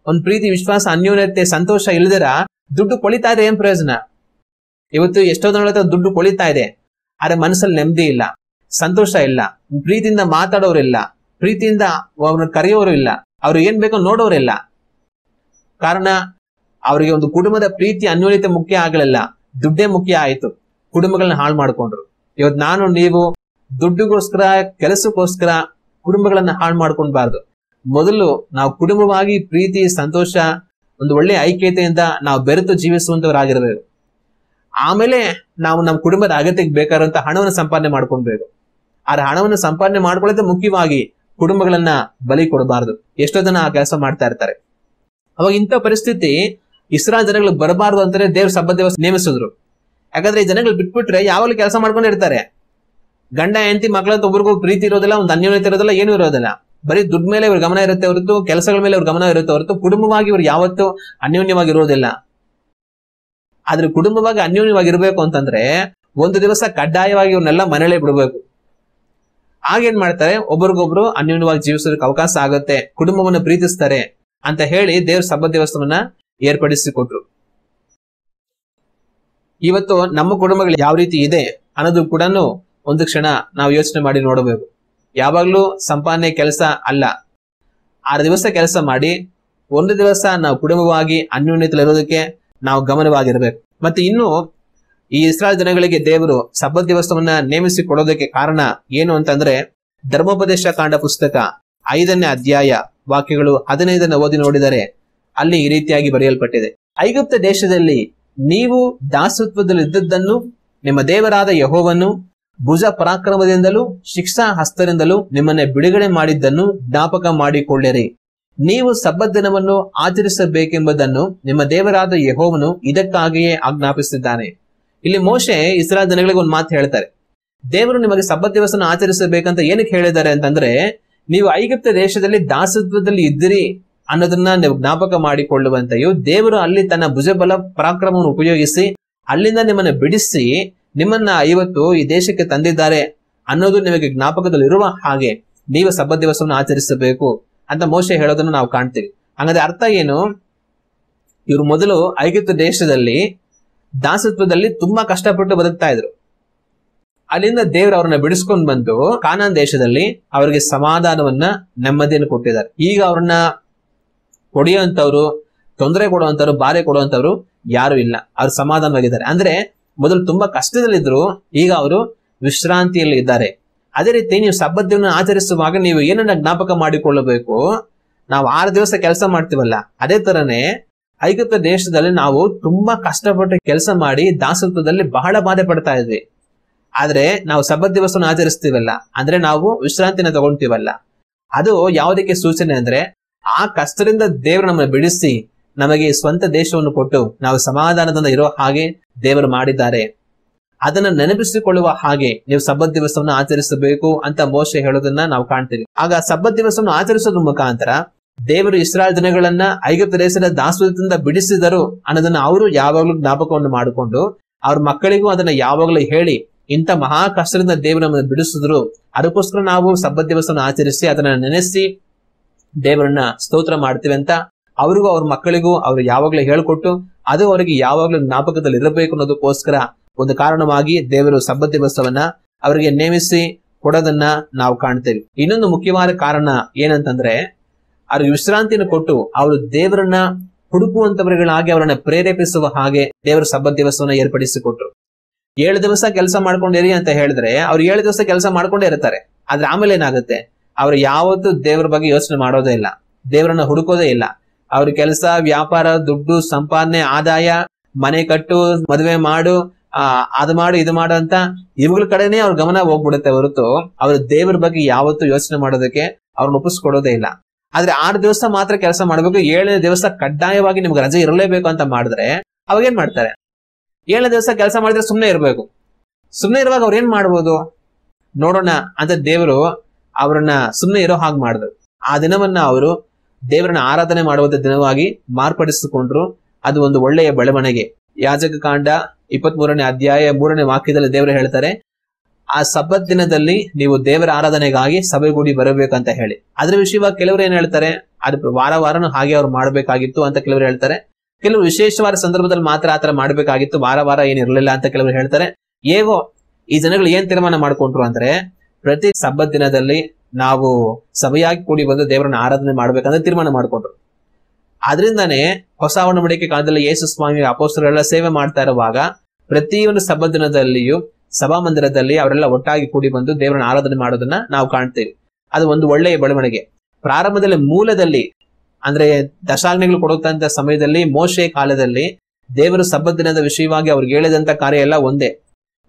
ಒಂದು ಪ್ರೀತಿ, ವಿಶ್ವಾಸ, ಅನ್ಯೋನ್ಯತೆ, ಸಂತೋಷ ಇಲ್ದಿರ ದುಡ್ಡು ಕೊಳಿತಾ ಇದೆ, ಏನ್ ಪ್ರಯೋಜನ? ಇವತ್ತು ಎಷ್ಟೋ ಜನ ದುಡ್ಡು ಕೊಳಿತಾ ಇದೆ, ಆದ್ರೆ ಮನಸ್ಸಲ್ಲಿ ನೆಮ್ಮದಿ ಇಲ್ಲ, ಸಂತೋಷ ಇಲ್ಲ, ಪ್ರೀತಿಯಿಂದ ಮಾತಾಡೋರಿಲ್ಲ, ಪ್ರೀತಿಯಿಂದ ಅವ್ರನ್ನ ಕರೆಯೋರು ಇಲ್ಲ, ಅವ್ರು ಏನ್ ಬೇಕೋ ನೋಡೋರಿಲ್ಲ. ಕಾರಣ ಅವರಿಗೆ ಒಂದು ಕುಟುಂಬದ ಪ್ರೀತಿ, ಅನ್ಯೋನ್ಯತೆ ಮುಖ್ಯ ಆಗಲಿಲ್ಲ, ದುಡ್ಡೇ ಮುಖ್ಯ ಆಯ್ತು. ಕುಟುಂಬಗಳನ್ನ ಹಾಳು ಮಾಡ್ಕೊಂಡ್ರು. ಇವತ್ತು ನಾನು ನೀವು ದುಡ್ಡಿಗೋಸ್ಕರ, ಕೆಲಸಕ್ಕೋಸ್ಕರ ಕುಟುಂಬಗಳನ್ನ ಹಾಳು ಮಾಡ್ಕೊಂಡ್ಬಾರ್ದು. ಮೊದಲು ನಾವು ಕುಟುಂಬವಾಗಿ ಪ್ರೀತಿ, ಸಂತೋಷ, ಒಂದು ಒಳ್ಳೆ ಐಕ್ಯತೆಯಿಂದ ನಾವು ಬೆರೆತು ಜೀವಿಸುವಂತವರಾಗಿರ್ಬೇಕು. ಆಮೇಲೆ ನಾವು ನಮ್ಮ ಕುಟುಂಬದ ಅಗತ್ಯಕ್ಕೆ ಬೇಕಾದಂತ ಹಣವನ್ನು ಸಂಪಾದನೆ ಮಾಡ್ಕೊಳ್ಬೇಕು. ಆದ್ರೆ ಹಣವನ್ನು ಸಂಪಾದನೆ ಮಾಡ್ಕೊಳ್ಳೋದೇ ಮುಖ್ಯವಾಗಿ, ಕುಟುಂಬಗಳನ್ನ ಬಲಿ ಕೊಡಬಾರ್ದು. ಎಷ್ಟೋ ಜನ ಆ ಕೆಲಸ ಮಾಡ್ತಾ ಇರ್ತಾರೆ. ಅವಾಗ ಇಂಥ ಪರಿಸ್ಥಿತಿ ಇಸ್ರಾಯೇಲ್ ಜನಗಳು ಬರಬಾರ್ದು ಅಂತಾನೆ ದೇವ್ರ ಸಬ್ಬತ್ ದಿವಸ ನೇಮಿಸಿದ್ರು. ಯಾಕಂದ್ರೆ ಈ ಜನಗಳು ಬಿಟ್ಬಿಟ್ರೆ ಯಾವಾಗಲೂ ಕೆಲಸ ಮಾಡ್ಕೊಂಡಿರ್ತಾರೆ. ಗಂಡ ಹೆಂಡತಿ ಮಕ್ಕಳಂತ ಒಬ್ರಿಗೂ ಪ್ರೀತಿ ಇರೋದಿಲ್ಲ, ಒಂದು ಅನ್ಯೋನ್ಯತೆ ಇರೋದಿಲ್ಲ, ಏನೂ ಇರೋದಿಲ್ಲ. ಬರೀ ದುಡ್ಡು ಮೇಲೆ ಇವ್ರ ಗಮನ ಇರುತ್ತೆ ಹೊರತು, ಕೆಲಸಗಳ ಮೇಲೆ ಇವ್ರ ಗಮನ ಇರುತ್ತೆ ಹೊರತು, ಕುಟುಂಬವಾಗಿ ಇವ್ರು ಯಾವತ್ತೂ ಅನ್ಯೋನ್ಯವಾಗಿ ಇರೋದಿಲ್ಲ. ಆದ್ರೆ ಕುಟುಂಬವಾಗಿ ಅನ್ಯೋನ್ಯವಾಗಿ ಇರ್ಬೇಕು ಅಂತಂದ್ರೆ ಒಂದು ದಿವಸ ಕಡ್ಡಾಯವಾಗಿ ಇವ್ರನ್ನೆಲ್ಲ ಮನೇಲೆ ಬಿಡ್ಬೇಕು. ಆಗೇನ್ ಮಾಡ್ತಾರೆ, ಒಬ್ರಿಗೊಬ್ರು ಅನ್ಯೋನ್ಯವಾಗಿ ಜೀವಿಸೋದಕ್ಕೆ ಅವಕಾಶ ಆಗುತ್ತೆ, ಕುಟುಂಬವನ್ನು ಪ್ರೀತಿಸ್ತಾರೆ ಅಂತ ಹೇಳಿ ದೇವ್ರ ಸಬ್ಬತ್ ದಿವಸವನ್ನ ಏರ್ಪಡಿಸಿಕೊಟ್ರು. ಇವತ್ತು ನಮ್ಮ ಕುಟುಂಬಗಳು ಯಾವ ರೀತಿ ಇದೆ ಅನ್ನೋದು ಕೂಡ ಒಂದು ಕ್ಷಣ ನಾವು ಯೋಚನೆ ಮಾಡಿ ನೋಡಬೇಕು. ಯಾವಾಗ್ಲೂ ಸಂಪಾದನೆ ಕೆಲಸ ಅಲ್ಲ, 6 ದಿವಸ ಕೆಲಸ ಮಾಡಿ ಒಂದು ದಿವಸ ನಾವು ಕುಟುಂಬವಾಗಿ ಅನ್ಯೋನ್ಯತೆಯಲ್ಲಿರೋದಕ್ಕೆ ನಾವು ಗಮನವಾಗಿರ್ಬೇಕು. ಮತ್ತೆ ಇನ್ನು ಈ ಇಸ್ರಾಯೇಲ್ ಜನಗಳಿಗೆ ದೇವರು ಸಬ್ಬತ್ ದಿವಸವನ್ನ ನೇಮಿಸಿ ಕೊಡೋದಕ್ಕೆ ಕಾರಣ ಏನು ಅಂತಂದ್ರೆ, ಧರ್ಮೋಪದೇಶ ಕಾಂಡ ಪುಸ್ತಕ 5ನೇ ಅಧ್ಯಾಯ ವಾಕ್ಯಗಳು 15 ಓದಿ ನೋಡಿದರೆ ಅಲ್ಲಿ ಈ ರೀತಿಯಾಗಿ ಬರೆಯಲ್ಪಟ್ಟಿದೆ. ಐಗುಪ್ತ ದೇಶದಲ್ಲಿ ನೀವು ದಾಸತ್ವದಲ್ಲಿ ಇದ್ದದ್ದನ್ನು ನಿಮ್ಮ ದೇವರಾದ ಯೆಹೋವನು ಭುಜ ಪರಾಕ್ರಮದಿಂದಲೂ ಶಿಕ್ಷಾ ಹಸ್ತರಿಂದಲೂ ನಿಮ್ಮನ್ನೇ ಬಿಡುಗಡೆ ಮಾಡಿದ್ದನ್ನು ಜ್ಞಾಪಕ ಮಾಡಿಕೊಳ್ಳಿರಿ. ನೀವು ಸಬ್ಬತ್ ದಿನವನ್ನು ಆಚರಿಸಬೇಕೆಂಬುದನ್ನು ನಿಮ್ಮ ದೇವರಾದ ಯೆಹೋವನು ಇದಕ್ಕಾಗಿಯೇ ಆಜ್ಞಾಪಿಸಿದ್ದಾನೆ. ಇಲ್ಲಿ ಮೋಶೆ ಇಸ್ರಾಯೇಲ್ ಜನಗಳಿಗೆ ಒಂದು ಮಾತು ಹೇಳ್ತಾರೆ. ದೇವರು ನಿಮಗೆ ಸಬ್ಬತ್ ದಿವಸನ ಆಚರಿಸಬೇಕಂತ ಏನಕ್ಕೆ ಹೇಳಿದ್ದಾರೆ ಅಂತಂದ್ರೆ, ನೀವು ಐಗುಪ್ತ ದೇಶದಲ್ಲಿ ದಾಸತ್ವದಲ್ಲಿ ಇದ್ದಿರಿ ಅನ್ನೋದನ್ನ ನೀವು ಜ್ಞಾಪಕ ಮಾಡಿಕೊಳ್ಳುವಂತೆಯೂ, ದೇವರು ಅಲ್ಲಿ ತನ್ನ ಭುಜಬಲ ಪರಾಕ್ರಮವನ್ನು ಉಪಯೋಗಿಸಿ ಅಲ್ಲಿಂದ ನಿಮ್ಮನ್ನು ಬಿಡಿಸಿ ನಿಮ್ಮನ್ನ ಇವತ್ತು ಈ ದೇಶಕ್ಕೆ ತಂದಿದ್ದಾರೆ ಅನ್ನೋದು ನಿಮಗೆ ಜ್ಞಾಪಕದಲ್ಲಿ ಇರುವ ಹಾಗೆ ನೀವು ಸಬ್ಬತ್ ದಿವಸವನ್ನು ಆಚರಿಸಬೇಕು ಅಂತ ಮೋಶೆ ಹೇಳೋದನ್ನು ನಾವು ಕಾಣ್ತೀವಿ. ಹಾಗಾದ್ರೆ ಅರ್ಥ ಏನು? ಇವರು ಮೊದಲು ಐಗುಪ್ತ ದೇಶದಲ್ಲಿ ದಾಸತ್ವದಲ್ಲಿ ತುಂಬಾ ಕಷ್ಟಪಟ್ಟು ಬದುಕ್ತಾ ಇದ್ರು. ಅಲ್ಲಿಂದ ದೇವರು ಅವ್ರನ್ನ ಬಿಡಿಸ್ಕೊಂಡ್ ಬಂದು ಕಾನಾನ್ ದೇಶದಲ್ಲಿ ಅವರಿಗೆ ಸಮಾಧಾನವನ್ನ ನೆಮ್ಮದಿಯನ್ನು ಕೊಟ್ಟಿದ್ದಾರೆ. ಈಗ ಅವ್ರನ್ನ ಹೊಡೆಯುವಂತವ್ರು, ತೊಂದರೆ ಕೊಡುವಂತವ್ರು, ಬಾರೆ ಕೊಡುವಂತವ್ರು ಯಾರು ಇಲ್ಲ. ಅವ್ರು ಸಮಾಧಾನವಾಗಿದ್ದಾರೆ. ಅಂದ್ರೆ ಮೊದಲು ತುಂಬಾ ಕಷ್ಟದಲ್ಲಿದ್ರು, ಈಗ ಅವರು ವಿಶ್ರಾಂತಿಯಲ್ಲಿ ಇದ್ದಾರೆ. ಅದೇ ರೀತಿ ನೀವು ಸಬ್ಬತ್ ದಿನ ಆಚರಿಸುವಾಗ ನೀವು ಏನನ್ನ ಜ್ಞಾಪಕ ಮಾಡಿಕೊಳ್ಳಬೇಕು? ನಾವು 6 ದಿವಸ ಕೆಲಸ ಮಾಡ್ತೀವಲ್ಲ, ಅದೇ ತರನೇ ಐಗುಪ್ತ ದೇಶದಲ್ಲಿ ನಾವು ತುಂಬಾ ಕಷ್ಟಪಟ್ಟು ಕೆಲಸ ಮಾಡಿ ದಾಸತ್ವದಲ್ಲಿ ಬಹಳ ಬಾಧೆ ಪಡ್ತಾ ಇದ್ವಿ. ಆದ್ರೆ ನಾವು ಸಬ್ಬತ್ ದಿವಸವನ್ನು ಆಚರಿಸ್ತೀವಲ್ಲ, ಅಂದ್ರೆ ನಾವು ವಿಶ್ರಾಂತಿನ ತಗೊಳ್ತೀವಲ್ಲ, ಅದು ಯಾವುದಕ್ಕೆ ಸೂಚನೆ ಅಂದ್ರೆ ಆ ಕಷ್ಟದಿಂದ ದೇವರು ನಮ್ಮನ್ನು ಬಿಡಿಸಿ ನಮಗೆ ಸ್ವಂತ ದೇಶವನ್ನು ಕೊಟ್ಟು ನಾವು ಸಮಾಧಾನದಿಂದ ಇರೋ ಹಾಗೆ ದೇವರು ಮಾಡಿದ್ದಾರೆ. ಅದನ್ನ ನೆನಪಿಸಿಕೊಳ್ಳುವ ಹಾಗೆ ನೀವು ಸಬ್ಬತ್ ದಿವಸವನ್ನು ಆಚರಿಸಬೇಕು ಅಂತ ಮೋಶೆ ಹೇಳೋದನ್ನ ನಾವು ಕಾಣ್ತೀವಿ. ಆಗ ಸಬ್ಬತ್ ದಿವಸವನ್ನು ಆಚರಿಸೋದ್ರ ಮುಖಾಂತರ ದೇವರು ಇಸ್ರಾಯೇಲ್ ಜನಗಳನ್ನ ಐಗುಪ್ತ ದೇಶದ ದಾಸತ್ವದಿಂದ ಬಿಡಿಸಿದರು ಅನ್ನೋದನ್ನ ಅವರು ಯಾವಾಗ್ಲೂ ಜ್ಞಾಪಕವನ್ನು ಮಾಡಿಕೊಂಡು ಅವ್ರ ಮಕ್ಕಳಿಗೂ ಅದನ್ನ ಯಾವಾಗ್ಲೂ ಹೇಳಿ, ಇಂಥ ಮಹಾ ಕಷ್ಟದಿಂದ ದೇವರು ನಮ್ಮನ್ನು ಬಿಡಿಸಿದ್ರು, ಅದಕ್ಕೋಸ್ಕರ ನಾವು ಸಬ್ಬತ್ ದಿವಸವನ್ನು ಆಚರಿಸಿ ಅದನ್ನ ನೆನೆಸಿ ದೇವರನ್ನ ಸ್ತೋತ್ರ ಮಾಡ್ತೀವಿ ಅಂತ ಅವ್ರಿಗೂ ಅವ್ರ ಮಕ್ಕಳಿಗೂ ಅವ್ರು ಯಾವಾಗ್ಲೂ ಹೇಳ್ಕೊಟ್ಟು ಅದು ಅವರಿಗೆ ಯಾವಾಗ್ಲೂ ಜ್ಞಾಪಕದಲ್ಲಿ ಇರಬೇಕು ಅನ್ನೋದಕ್ಕೋಸ್ಕರ ಒಂದು ಕಾರಣವಾಗಿ ದೇವರು ಸಬ್ಬತ್ ದಿವಸವನ್ನ ಅವರಿಗೆ ನೇಮಿಸಿ ಕೊಡೋದನ್ನ ನಾವು ಕಾಣ್ತೇವೆ. ಇನ್ನೊಂದು ಮುಖ್ಯವಾದ ಕಾರಣ ಏನಂತಂದ್ರೆ, ಅವ್ರಿಗೆ ವಿಶ್ರಾಂತಿಯನ್ನು ಕೊಟ್ಟು ಅವರು ದೇವರನ್ನ ಹುಡುಕುವಂತವರುಗಳಾಗಿ ಅವರನ್ನ ಪ್ರೇರೇಪಿಸುವ ಹಾಗೆ ದೇವರು ಸಬ್ಬತ್ ದಿವಸವನ್ನ ಏರ್ಪಡಿಸಿಕೊಟ್ರು. 7 ದಿವಸ ಕೆಲಸ ಮಾಡ್ಕೊಂಡಿರಿ ಅಂತ ಹೇಳಿದ್ರೆ ಅವ್ರು 7 ದಿವಸ ಕೆಲಸ ಮಾಡ್ಕೊಂಡೇ ಇರ್ತಾರೆ. ಆದ್ರೆ ಆಮೇಲೆ ಏನಾಗುತ್ತೆ? ಅವ್ರು ಯಾವತ್ತೂ ದೇವರ ಬಗ್ಗೆ ಯೋಚನೆ ಮಾಡೋದೇ ಇಲ್ಲ, ದೇವರನ್ನ ಹುಡುಕೋದೇ ಇಲ್ಲ. ಅವ್ರ ಕೆಲಸ, ವ್ಯಾಪಾರ, ದುಡ್ಡು, ಸಂಪಾದನೆ, ಆದಾಯ, ಮನೆ ಕಟ್ಟು, ಮದುವೆ ಮಾಡು, ಅದು ಮಾಡು, ಇದು ಮಾಡು ಅಂತ ಇವುಗಳ ಕಡೆನೆ ಅವ್ರ ಗಮನ ಹೋಗ್ಬಿಡುತ್ತೆ ಹೊರತು ಅವ್ರು ದೇವರ ಬಗ್ಗೆ ಯಾವತ್ತೂ ಯೋಚನೆ ಮಾಡೋದಕ್ಕೆ ಅವ್ರನ್ನ ಒಪ್ಪಿಸ್ಕೊಡೋದೇ ಇಲ್ಲ. ಆದ್ರೆ 6 ದಿವಸ ಮಾತ್ರ ಕೆಲಸ ಮಾಡ್ಬೇಕು, 7ನೇ ದಿವಸ ಕಡ್ಡಾಯವಾಗಿ ನಿಮ್ಗೆ ರಜೆ ಇರಲೇಬೇಕು ಅಂತ ಮಾಡಿದ್ರೆ ಅವಾಗ ಏನ್ ಮಾಡ್ತಾರೆ? 7ನೇ ದಿವಸ ಕೆಲಸ ಮಾಡಿದ್ರೆ ಸುಮ್ನೆ ಇರ್ಬೇಕು. ಸುಮ್ನೆ ಇರುವಾಗ ಅವ್ರು ಏನ್ ಮಾಡ್ಬೋದು ನೋಡೋಣ ಅಂತ ದೇವರು ಅವ್ರನ್ನ ಸುಮ್ನೆ ಇರೋ ಹಾಗೆ ಮಾಡಿದ್ರು. ಆ ದಿನವನ್ನ ಅವರು ದೇವರನ್ನ ಆರಾಧನೆ ಮಾಡುವಂತ ದಿನವಾಗಿ ಮಾರ್ಪಡಿಸಿಕೊಂಡ್ರು. ಅದು ಒಂದು ಒಳ್ಳೆಯ ಬೆಳವಣಿಗೆ. ಯಾಜಕ ಕಾಂಡ 23ನೇ ಅಧ್ಯಾಯ 3ನೇ ವಾಕ್ಯದಲ್ಲಿ ದೇವರು ಹೇಳ್ತಾರೆ, ಆ ಸಬ್ಬತ್ ದಿನದಲ್ಲಿ ನೀವು ದೇವರ ಆರಾಧನೆಗಾಗಿ ಸಭೆಗೂಡಿ ಬರಬೇಕಂತ ಹೇಳಿ. ಅದ್ರ ವಿಷಯವಾಗಿ ಕೆಲವರು ಏನ್ ಹೇಳ್ತಾರೆ, ಅದು ವಾರನೂ ಹಾಗೆ ಅವ್ರು ಮಾಡ್ಬೇಕಾಗಿತ್ತು ಅಂತ ಕೆಲವರು ಹೇಳ್ತಾರೆ. ಕೆಲವರು ವಿಶೇಷವಾದ ಸಂದರ್ಭದಲ್ಲಿ ಮಾತ್ರ ಆತರ ಮಾಡ್ಬೇಕಾಗಿತ್ತು, ವಾರ ಏನಿರ್ಲಿಲ್ಲ ಅಂತ ಕೆಲವರು ಹೇಳ್ತಾರೆ. ಹೇಗೋ ಈ ಜನಗಳು ಏನ್ ತೀರ್ಮಾನ ಮಾಡ್ಕೊಂಡ್ರು ಅಂದ್ರೆ, ಪ್ರತಿ ಸಬ್ಬತ್ ದಿನದಲ್ಲಿ ನಾವು ಸಭೆಯಾಗಿ ಕೂಡಿ ಬಂದು ದೇವರನ್ನ ಆರಾಧನೆ ಮಾಡ್ಬೇಕಂತ ತೀರ್ಮಾನ ಮಾಡ್ಕೊಂಡ್ರು. ಆದ್ರಿಂದಾನೇ ಹೊಸ ಒಡಂಬಡಿಕೆ ಕಾಲದಲ್ಲಿ ಯೇಸು ಸ್ವಾಮಿ ಅಪೊಸ್ತಲರೆಲ್ಲ ಸೇವೆ ಮಾಡ್ತಾ ಇರುವಾಗ ಪ್ರತಿಯೊಂದು ಸಬ್ಬತ್ ದಿನದಲ್ಲಿಯೂ ಸಭಾ ಮಂದಿರದಲ್ಲಿ ಅವರೆಲ್ಲ ಒಟ್ಟಾಗಿ ಕೂಡಿ ಬಂದು ದೇವರನ್ನ ಆರಾಧನೆ ಮಾಡೋದನ್ನ ನಾವು ಕಾಣ್ತೇವೆ. ಅದು ಒಂದು ಒಳ್ಳೆಯ ಬೆಳವಣಿಗೆ. ಪ್ರಾರಂಭದಲ್ಲಿ ಮೂಲದಲ್ಲಿ ಅಂದ್ರೆ ದಶಾಜ್ಞೆಗಳು ಕೊಡುತ್ತಂತ ಸಮಯದಲ್ಲಿ ಮೋಶೆ ಕಾಲದಲ್ಲಿ ದೇವರು ಸಬ್ಬತ್ ದಿನದ ವಿಷಯವಾಗಿ ಅವ್ರಿಗೆ ಹೇಳಿದಂತ ಕಾರ್ಯ ಎಲ್ಲ ಒಂದೇ.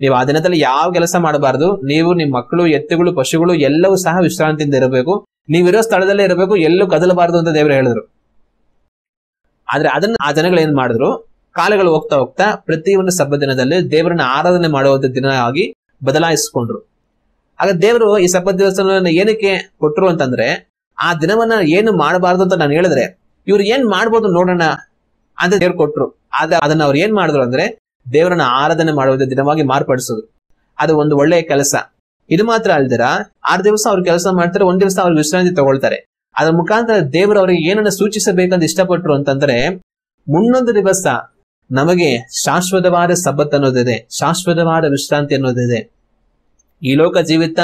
ನೀವು ಆ ದಿನದಲ್ಲಿ ಯಾವ ಕೆಲಸ ಮಾಡಬಾರದು, ನೀವು ನಿಮ್ಮ ಮಕ್ಕಳು, ಎತ್ತುಗಳು, ಪಶುಗಳು ಎಲ್ಲವೂ ಸಹ ವಿಶ್ರಾಂತಿಯಿಂದ ಇರಬೇಕು, ನೀವಿರೋ ಸ್ಥಳದಲ್ಲೇ ಇರಬೇಕು, ಎಲ್ಲೂ ಕದಲಬಾರದು ಅಂತ ದೇವರು ಹೇಳಿದ್ರು. ಆದ್ರೆ ಅದನ್ನ ಆ ಜನಗಳು ಏನ್ ಮಾಡಿದ್ರು, ಕಾಲಗಳು ಹೋಗ್ತಾ ಹೋಗ್ತಾ ಪ್ರತಿಯೊಂದು ಸಬ್ಬತ್ ದಿನದಲ್ಲಿ ದೇವರನ್ನ ಆರಾಧನೆ ಮಾಡುವಂತ ದಿನ ಆಗಿ ಬದಲಾಯಿಸಿಕೊಂಡ್ರು. ಆಗ ದೇವರು ಈ ಸಬ್ಬತ್ ದಿವಸವನ್ನ ಏನಕ್ಕೆ ಕೊಟ್ರು ಅಂತಂದ್ರೆ, ಆ ದಿನವನ್ನ ಏನು ಮಾಡಬಾರ್ದು ಅಂತ ನಾನು ಹೇಳಿದ್ರೆ ಇವ್ರು ಏನ್ ಮಾಡ್ಬೋದು ನೋಡೋಣ ಅಂತ ದೇವ್ರು ಕೊಟ್ರು. ಆದ್ರೆ ಅದನ್ನ ಅವ್ರು ಏನ್ ಮಾಡಿದ್ರು ಅಂದ್ರೆ ದೇವರನ್ನ ಆರಾಧನೆ ಮಾಡುವಂತ ದಿನವಾಗಿ ಮಾರ್ಪಡಿಸಿದ್ರು. ಅದು ಒಂದು ಒಳ್ಳೆಯ ಕೆಲಸ. ಇದು ಮಾತ್ರ ಅಲ್ದಿರ 6 ದಿವಸ ಅವ್ರು ಕೆಲಸ ಮಾಡ್ತಾರೆ, 1 ದಿವಸ ಅವ್ರು ವಿಶ್ರಾಂತಿ ತಗೊಳ್ತಾರೆ. ಅದ್ರ ಮುಖಾಂತರ ದೇವರು ಅವ್ರಿಗೆ ಏನನ್ನ ಸೂಚಿಸಬೇಕಂತ ಇಷ್ಟಪಟ್ರು ಅಂತಂದ್ರೆ, ಮುನ್ನೊಂದು ದಿವಸ ನಮಗೆ ಶಾಶ್ವತವಾದ ಸಬ್ಬತ್ ಅನ್ನೋದಿದೆ, ಶಾಶ್ವತವಾದ ವಿಶ್ರಾಂತಿ ಅನ್ನೋದಿದೆ. ಈ ಲೋಕ ಜೀವಿತ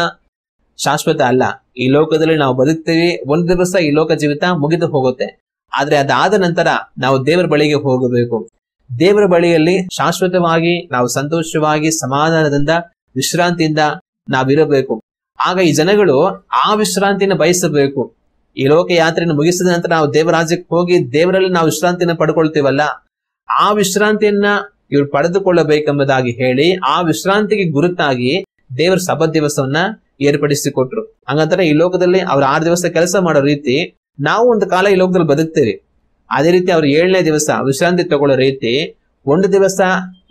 ಶಾಶ್ವತ ಅಲ್ಲ. ಈ ಲೋಕದಲ್ಲಿ ನಾವು ಬದುಕ್ತೀವಿ, 1 ದಿವಸ ಈ ಲೋಕ ಜೀವಿತ ಮುಗಿದು ಹೋಗುತ್ತೆ. ಆದ್ರೆ ಅದಾದ ನಂತರ ನಾವು ದೇವರ ಬಳಿಗೆ ಹೋಗಬೇಕು. ದೇವರ ಬಳಿಯಲ್ಲಿ ಶಾಶ್ವತವಾಗಿ ನಾವು ಸಂತೋಷವಾಗಿ ಸಮಾಧಾನದಿಂದ ವಿಶ್ರಾಂತಿಯಿಂದ ನಾವಿರಬೇಕು. ಆಗ ಈ ಜನಗಳು ಆ ವಿಶ್ರಾಂತಿನ ಬಯಸಬೇಕು. ಈ ಲೋಕ ಯಾತ್ರೆಯನ್ನು ಮುಗಿಸಿದ ನಂತರ ನಾವು ದೇವರಾಜ್ಯಕ್ಕೆ ಹೋಗಿ ದೇವರಲ್ಲಿ ನಾವು ವಿಶ್ರಾಂತಿನ ಪಡ್ಕೊಳ್ತೀವಲ್ಲ, ಆ ವಿಶ್ರಾಂತಿಯನ್ನ ಇವ್ರು ಪಡೆದುಕೊಳ್ಳಬೇಕೆಂಬುದಾಗಿ ಹೇಳಿ ಆ ವಿಶ್ರಾಂತಿಗೆ ಗುರುತಾಗಿ ದೇವರು ಸಬ್ಬತ್ ದಿವಸವನ್ನ ಏರ್ಪಡಿಸಿಕೊಟ್ರು. ಹಂಗಂತಾರೆ ಈ ಲೋಕದಲ್ಲಿ ಅವ್ರು 6 ದಿವಸ ಕೆಲಸ ಮಾಡೋ ರೀತಿ ನಾವು ಒಂದು ಕಾಲ ಈ ಲೋಕದಲ್ಲಿ ಬದುಕ್ತೇವೆ. ಅದೇ ರೀತಿ ಅವ್ರು 7ನೇ ದಿವಸ ವಿಶ್ರಾಂತಿ ತಗೊಳ್ಳೋ ರೀತಿ ಒಂದು ದಿವಸ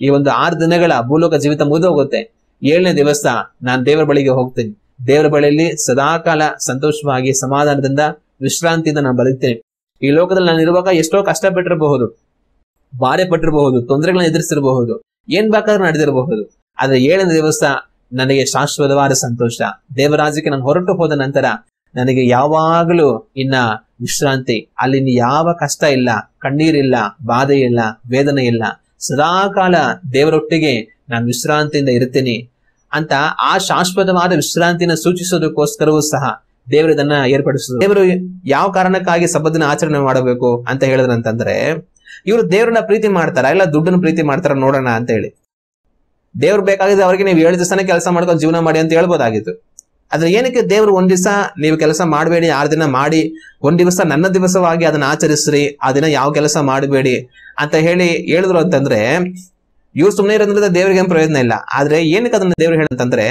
ಈ ಒಂದು 6 ದಿನಗಳ ಭೂಲೋಕ ಜೀವಿತ ಮುಗಿದೋಗುತ್ತೆ. 7ನೇ ದಿವಸ ನಾನು ದೇವರ ಬಳಿಗೆ ಹೋಗ್ತೀನಿ. ದೇವರ ಬಳಿಯಲ್ಲಿ ಸದಾಕಾಲ ಸಂತೋಷವಾಗಿ ಸಮಾಧಾನದಿಂದ ವಿಶ್ರಾಂತಿಯಿಂದ ನಾನು ಬದುಕ್ತೇನೆ. ಈ ಲೋಕದಲ್ಲಿ ನಾನು ಇರುವಾಗ ಎಷ್ಟೋ ಕಷ್ಟಪಟ್ಟಿರಬಹುದು, ಬಾರೆ ಪಟ್ಟಿರಬಹುದು, ತೊಂದರೆಗಳನ್ನ ಎದುರಿಸಿರಬಹುದು, ಏನ್ ಬೇಕಾದ್ರೂ ನಡೆದಿರಬಹುದು. ಆದ್ರೆ 7ನೇ ದಿವಸ ನನಗೆ ಶಾಶ್ವತವಾದ ಸಂತೋಷ. ದೇವರಾಜ್ಯಕ್ಕೆ ನಾನು ಹೊರಟು ಹೋದ ನಂತರ ನನಗೆ ಯಾವಾಗಲೂ ಇನ್ನ ವಿಶ್ರಾಂತಿ. ಅಲ್ಲಿ ಯಾವ ಕಷ್ಟ ಇಲ್ಲ, ಕಣ್ಣೀರಿಲ್ಲ, ಬಾಧೆ ಇಲ್ಲ, ವೇದನೆ ಇಲ್ಲ. ಸದಾಕಾಲ ದೇವರೊಟ್ಟಿಗೆ ನಾನು ವಿಶ್ರಾಂತಿಯಿಂದ ಇರ್ತೀನಿ ಅಂತ ಆ ಶಾಶ್ವತವಾದ ವಿಶ್ರಾಂತಿನ ಸೂಚಿಸೋದಕ್ಕೋಸ್ಕರವೂ ಸಹ ದೇವರು ಇದನ್ನ ಏರ್ಪಡಿಸಿದ್ರು. ದೇವರು ಯಾವ ಕಾರಣಕ್ಕಾಗಿ ಸಬ್ಬತ್ತಿನ ಆಚರಣೆ ಮಾಡಬೇಕು ಅಂತ ಹೇಳಿದ್ರಂತಂದ್ರೆ, ಇವರು ದೇವ್ರನ್ನ ಪ್ರೀತಿ ಮಾಡ್ತಾರ ಇಲ್ಲ ದುಡ್ಡನ್ನ ಪ್ರೀತಿ ಮಾಡ್ತಾರ ನೋಡೋಣ ಅಂತ ಹೇಳಿ. ದೇವ್ರು ಬೇಕಾಗಿದ್ರೆ ಅವ್ರಿಗೆ ನೀವು 7 ದಿವಸನೇ ಕೆಲಸ ಮಾಡ್ಕೊಂಡು ಜೀವನ ಮಾಡಿ ಅಂತ ಹೇಳ್ಬೋದಾಗಿತ್ತು. ಆದ್ರೆ ಏನಕ್ಕೆ ದೇವ್ರು 1 ದಿವಸ ನೀವು ಕೆಲಸ ಮಾಡಬೇಡಿ, 6 ದಿನ ಮಾಡಿ, 1 ದಿವಸ ನನ್ನ ದಿವಸವಾಗಿ ಅದನ್ನ ಆಚರಿಸ್ರಿ, ಆ ದಿನ ಯಾವ ಕೆಲಸ ಮಾಡಬೇಡಿ ಅಂತ ಹೇಳಿದ್ರು ಅಂತಂದ್ರೆ, ಇವ್ರು ಸುಮ್ಮನೆ ಇರೋದ್ರಿಂದ ದೇವ್ರಿಗೆ ಏನ್ ಪ್ರಯೋಜನ ಇಲ್ಲ. ಆದ್ರೆ ಏನಕ್ಕೆ ಅದನ್ನ ದೇವ್ರು ಹೇಳಂತಂದ್ರೆ,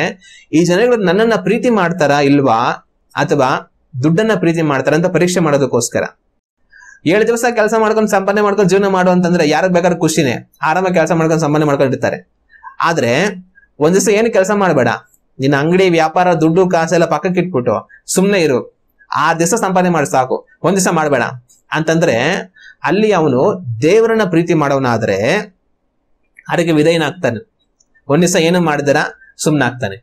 ಈ ಜನಗಳು ನನ್ನನ್ನ ಪ್ರೀತಿ ಮಾಡ್ತಾರಾ ಇಲ್ವಾ ಅಥವಾ ದುಡ್ಡನ್ನ ಪ್ರೀತಿ ಮಾಡ್ತಾರ ಅಂತ ಪರೀಕ್ಷೆ ಮಾಡೋದಕ್ಕೋಸ್ಕರ. 7 ದಿವಸ ಕೆಲಸ ಮಾಡ್ಕೊಂಡು ಸಂಪಾದನೆ ಮಾಡ್ಕೊಂಡು ಜೀವನ ಮಾಡು ಅಂತಂದ್ರೆ ಯಾರಿಗೆ ಬೇಕಾದ್ರೆ ಖುಷಿನೇ, ಆರಾಮಾಗಿ ಕೆಲಸ ಮಾಡ್ಕೊಂಡು ಸಂಪಾದನೆ ಮಾಡ್ಕೊಂಡಿರ್ತಾರೆ. ಆದ್ರೆ 1 ದಿವಸ ಏನು ಕೆಲಸ ಮಾಡಬೇಡ, ನಿನ್ನ ಅಂಗಡಿ ವ್ಯಾಪಾರ ದುಡ್ಡು ಕಾಸೆಲ್ಲ ಪಕ್ಕಕ್ಕೆ ಇಟ್ಬಿಟ್ಟು ಸುಮ್ನೆ ಇರು, 6 ದಿವಸ ಸಂಪಾದನೆ ಮಾಡಿ ಸಾಕು, 1 ದಿವಸ ಮಾಡಬೇಡ ಅಂತಂದ್ರೆ ಅಲ್ಲಿ ಅವನು ದೇವರನ್ನ ಪ್ರೀತಿ ಮಾಡೋನಾದ್ರೆ ಅದಕ್ಕೆ ವಿಧೇಯನಾಗ್ತಾನೆ. 1 ದಿವಸ ಏನು ಮಾಡಿದಾರ ಸುಮ್ನಾಗ್ತಾನೆ.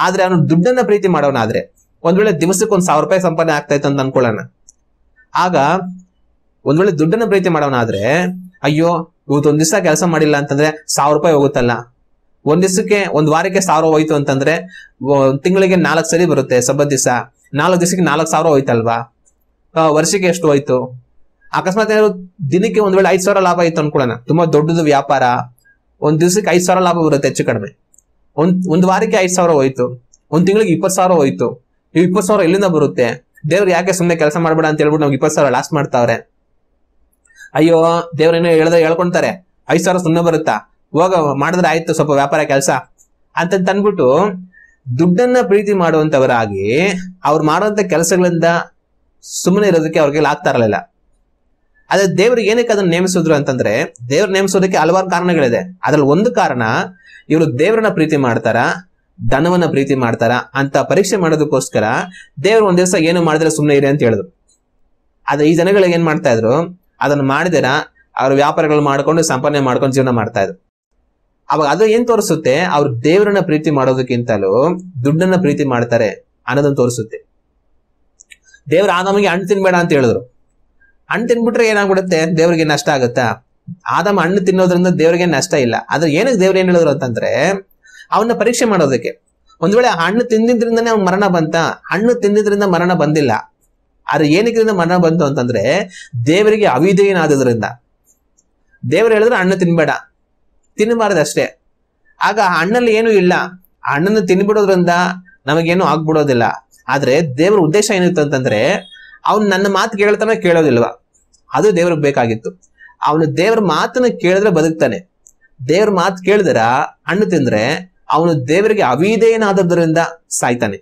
ಆದ್ರೆ ಅವನು ದುಡ್ಡನ್ನ ಪ್ರೀತಿ ಮಾಡೋನಾದ್ರೆ, ಒಂದ್ ವೇಳೆ ದಿವಸಕ್ಕೆ 1,000 ರೂಪಾಯಿ ಸಂಪಾದನೆ ಆಗ್ತಾ ಇತ್ತು ಅಂತ ಅನ್ಕೊಳ್ಳೋಣ. ಆಗ ಒಂದ್ ವೇಳೆ ದುಡ್ಡನ್ನ ಪ್ರೀತಿ ಮಾಡೋನಾದ್ರೆ, ಅಯ್ಯೋ ಇವತ್ತು 1 ದಿವಸ ಕೆಲಸ ಮಾಡಿಲ್ಲ ಅಂತಂದ್ರೆ 1,000 ರೂಪಾಯಿ ಹೋಗುತ್ತಲ್ಲ, 1 ದಿವಸಕ್ಕೆ 1 ವಾರಕ್ಕೆ 1,000 ಹೋಯ್ತು ಅಂತಂದ್ರೆ ತಿಂಗಳಿಗೆ 4 ಸರಿ ಬರುತ್ತೆ. ಸಬ್ಬತ್ ದಿವಸ 4 ದಿವಸಕ್ಕೆ 4,000 ಹೋಯ್ತಲ್ವಾ, ವರ್ಷಕ್ಕೆ ಎಷ್ಟು ಹೋಯ್ತು? ಅಕಸ್ಮಾತ್ ಏನಾದ್ರು ದಿನಕ್ಕೆ ಒಂದ್ ವೇಳೆ 5,000 ಲಾಭ ಆಯ್ತು ಅನ್ಕೊಳ್ಳೋಣ, ತುಂಬಾ ದೊಡ್ಡದು ವ್ಯಾಪಾರ, 1 ದಿವಸಕ್ಕೆ 5,000 ಲಾಭ ಬರುತ್ತೆ ಹೆಚ್ಚು ಕಡಿಮೆ. ಒಂದ್ ವಾರಕ್ಕೆ 5,000 ಹೋಯ್ತು, 1 ತಿಂಗಳಿಗೆ 20,000 ಹೋಯ್ತು. ಇವ್ 20,000 ಎಲ್ಲಿಂದ ಬರುತ್ತೆ? ದೇವ್ರು ಯಾಕೆ ಸುಮ್ಮನೆ ಕೆಲಸ ಮಾಡ್ಬೇಡ ಅಂತ ಹೇಳ್ಬಿಟ್ಟು ನಾವು 20,000 ಲಾಸ್ ಮಾಡ್ತಾವ್ರೆ? ಅಯ್ಯೋ ದೇವ್ರೇನೋ ಹೇಳ್ಕೊಂತಾರೆ, 5,000 ಸುಮ್ಮನೆ ಬರುತ್ತಾ, ಹೋಗ ಮಾಡಿದ್ರೆ ಆಯ್ತು ಸ್ವಲ್ಪ ವ್ಯಾಪಾರ ಕೆಲಸ ಅಂತ ಅಂದ್ಬಿಟ್ಟು ದುಡ್ಡನ್ನ ಪ್ರೀತಿ ಮಾಡುವಂತವರಾಗಿ ಅವ್ರು ಮಾಡುವಂತ ಕೆಲಸಗಳಿಂದ ಸುಮ್ಮನೆ ಇರೋದಕ್ಕೆ ಅವ್ರಿಗೆ ಆಗ್ತಾ ಇರಲಿಲ್ಲ. ಅದೇ ದೇವ್ರಿಗೆ ಏನಕ್ಕೆ ಅದನ್ನ ನೇಮಿಸಿದ್ರು ಅಂತಂದ್ರೆ, ದೇವ್ರು ನೇಮಿಸೋದಕ್ಕೆ ಹಲವಾರು ಕಾರಣಗಳಿದೆ. ಅದ್ರಲ್ಲಿ ಒಂದು ಕಾರಣ, ಇವರು ದೇವ್ರನ್ನ ಪ್ರೀತಿ ಮಾಡ್ತಾರ, ಧನವನ್ನ ಪ್ರೀತಿ ಮಾಡ್ತಾರ ಅಂತ ಪರೀಕ್ಷೆ ಮಾಡೋದಕ್ಕೋಸ್ಕರ ದೇವ್ರು 1 ದಿವಸ ಏನು ಮಾಡಿದ್ರೆ ಸುಮ್ಮನೆ ಇರಿ ಅಂತ ಹೇಳಿದ್ರು. ಆದ್ರೆ ಈ ಜನಗಳಿಗೆ ಏನ್ ಮಾಡ್ತಾ ಇದ್ರು, ಅದನ್ನ ಮಾಡಿದಿರ ಅವ್ರ ವ್ಯಾಪಾರಗಳು ಮಾಡ್ಕೊಂಡು ಸಂಪಾದನೆ ಮಾಡ್ಕೊಂಡು ಜೀವನ ಮಾಡ್ತಾ ಇದ್ರು. ಅವಾಗ ಅದು ಏನ್ ತೋರಿಸುತ್ತೆ, ಅವ್ರು ದೇವರನ್ನ ಪ್ರೀತಿ ಮಾಡೋದಕ್ಕಿಂತಲೂ ದುಡ್ಡನ್ನ ಪ್ರೀತಿ ಮಾಡ್ತಾರೆ ಅನ್ನೋದನ್ನ ತೋರಿಸುತ್ತೆ. ದೇವ್ರ ಆದಾಮಿಗೆ ಹಣ್ಣು ತಿನ್ಬೇಡ ಅಂತ ಹೇಳಿದ್ರು. ಹಣ್ಣು ತಿನ್ಬಿಟ್ರೆ ಏನಾಗ್ಬಿಡುತ್ತೆ, ದೇವ್ರಿಗೆ ನಷ್ಟ ಆಗುತ್ತಾ? ಆದಾಮ ಹಣ್ಣು ತಿನ್ನೋದ್ರಿಂದ ದೇವ್ರಿಗೆ ನಷ್ಟ ಇಲ್ಲ. ಆದ್ರೆ ಏನಕ್ಕೆ ದೇವ್ರು ಏನ್ ಹೇಳಿದ್ರು ಅಂತಂದ್ರೆ, ಅವನ್ನ ಪರೀಕ್ಷೆ ಮಾಡೋದಕ್ಕೆ. ಒಂದ್ ವೇಳೆ ಹಣ್ಣು ತಿಂದಿದ್ರಿಂದನೇ ಅವ್ನ ಮರಣ ಬಂತ? ಹಣ್ಣು ತಿಂದಿದ್ರಿಂದ ಮರಣ ಬಂದಿಲ್ಲ. ಆದ್ರೆ ಏನಕ್ಕಿಂದ ಮರಣ ಬಂತು ಅಂತಂದ್ರೆ, ದೇವರಿಗೆ ಅವಿಧೇಯನಾದ್ರಿಂದ. ದೇವ್ರು ಹೇಳಿದ್ರೆ ಹಣ್ಣು ತಿನ್ಬೇಡ, ತಿನ್ನಬಾರದಷ್ಟೇ. ಆಗ ಹಣ್ಣಲ್ಲಿ ಏನು ಇಲ್ಲ, ಹಣ್ಣನ್ನು ತಿನ್ಬಿಡೋದ್ರಿಂದ ನಮಗೇನು ಆಗ್ಬಿಡೋದಿಲ್ಲ. ಆದ್ರೆ ದೇವ್ರ ಉದ್ದೇಶ ಏನಿತ್ತು ಅಂತಂದ್ರೆ, ಅವ್ನು ನನ್ನ ಮಾತು ಕೇಳ್ತಾನೆ ಕೇಳೋದಿಲ್ವಾ, ಅದು ದೇವ್ರಿಗೆ ಬೇಕಾಗಿತ್ತು. ಅವನು ದೇವ್ರ ಮಾತನ್ನ ಕೇಳಿದ್ರೆ ಬದುಕ್ತಾನೆ. ದೇವ್ರ ಮಾತು ಕೇಳಿದ್ರ ಹಣ್ಣು ತಿಂದ್ರೆ ಅವನು ದೇವರಿಗೆ ಅವಿಧೇಯನಾದದ್ರಿಂದ ಸಾಯ್ತಾನೆ.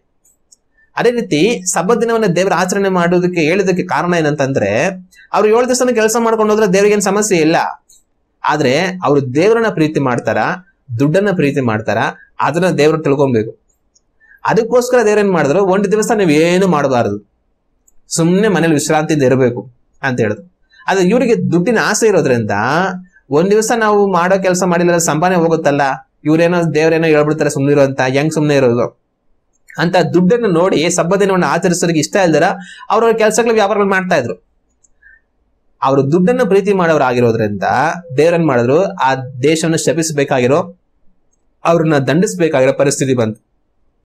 ಅದೇ ರೀತಿ ಸಬ್ಬತ್ ದಿನವನ್ನ ದೇವರ ಆಚರಣೆ ಮಾಡೋದಕ್ಕೆ ಹೇಳಿದಕ್ಕೆ ಕಾರಣ ಏನಂತಂದ್ರೆ, ಅವ್ರು 7 ದಿವಸನ ಕೆಲಸ ಮಾಡ್ಕೊಂಡು ಹೋದ್ರೆ ದೇವ್ರಿಗೆ ಏನ್ ಸಮಸ್ಯೆ ಇಲ್ಲ. ಆದ್ರೆ ಅವ್ರು ದೇವರನ್ನ ಪ್ರೀತಿ ಮಾಡ್ತಾರ, ದುಡ್ಡನ್ನ ಪ್ರೀತಿ ಮಾಡ್ತಾರ, ಅದನ್ನ ದೇವ್ರ ತಿಳ್ಕೊಬೇಕು. ಅದಕ್ಕೋಸ್ಕರ ದೇವ್ರೇನ್ ಮಾಡಿದ್ರು, 1 ದಿವಸ ನೀವೇನು ಮಾಡಬಾರದು, ಸುಮ್ನೆ ಮನೇಲಿ ವಿಶ್ರಾಂತಿಯಿಂದ ಇರಬೇಕು ಅಂತ ಹೇಳಿದ್ರು. ಆದ್ರೆ ಇವರಿಗೆ ದುಡ್ಡಿನ ಆಸೆ ಇರೋದ್ರಿಂದ 1 ದಿವಸ ನಾವು ಮಾಡೋ ಕೆಲಸ ಮಾಡಿಲ್ಲ ಸಂಪಾದನೆ ಹೋಗುತ್ತಲ್ಲ, ಇವ್ರೇನೋ ದೇವ್ರೇನೋ ಹೇಳ್ಬಿಡ್ತಾರೆ ಸುಮ್ನೆ ಇರೋ ಅಂತ, ಹೆಂಗ್ ಸುಮ್ನೆ ಇರೋದು ಅಂತ ದುಡ್ಡನ್ನು ನೋಡಿ ಸಬ್ಬತ್ ದಿನವನ್ನ ಆಚರಿಸೋರಿಗೆ ಇಷ್ಟ ಇಲ್ದಾರ ಅವ್ರವ್ರ ಕೆಲಸಗಳು ವ್ಯಾಪಾರಗಳು ಮಾಡ್ತಾ ಇದ್ರು. ಅವರು ದುಡ್ಡನ್ನು ಪ್ರೀತಿ ಮಾಡೋರಾಗಿರೋದ್ರಿಂದ ದೇವ್ರನ್ ಮಾಡಿದ್ರು, ಆ ದೇಶವನ್ನು ಶಪಿಸಬೇಕಾಗಿರೋ, ಅವ್ರನ್ನ ದಂಡಿಸಬೇಕಾಗಿರೋ ಪರಿಸ್ಥಿತಿ ಬಂತು.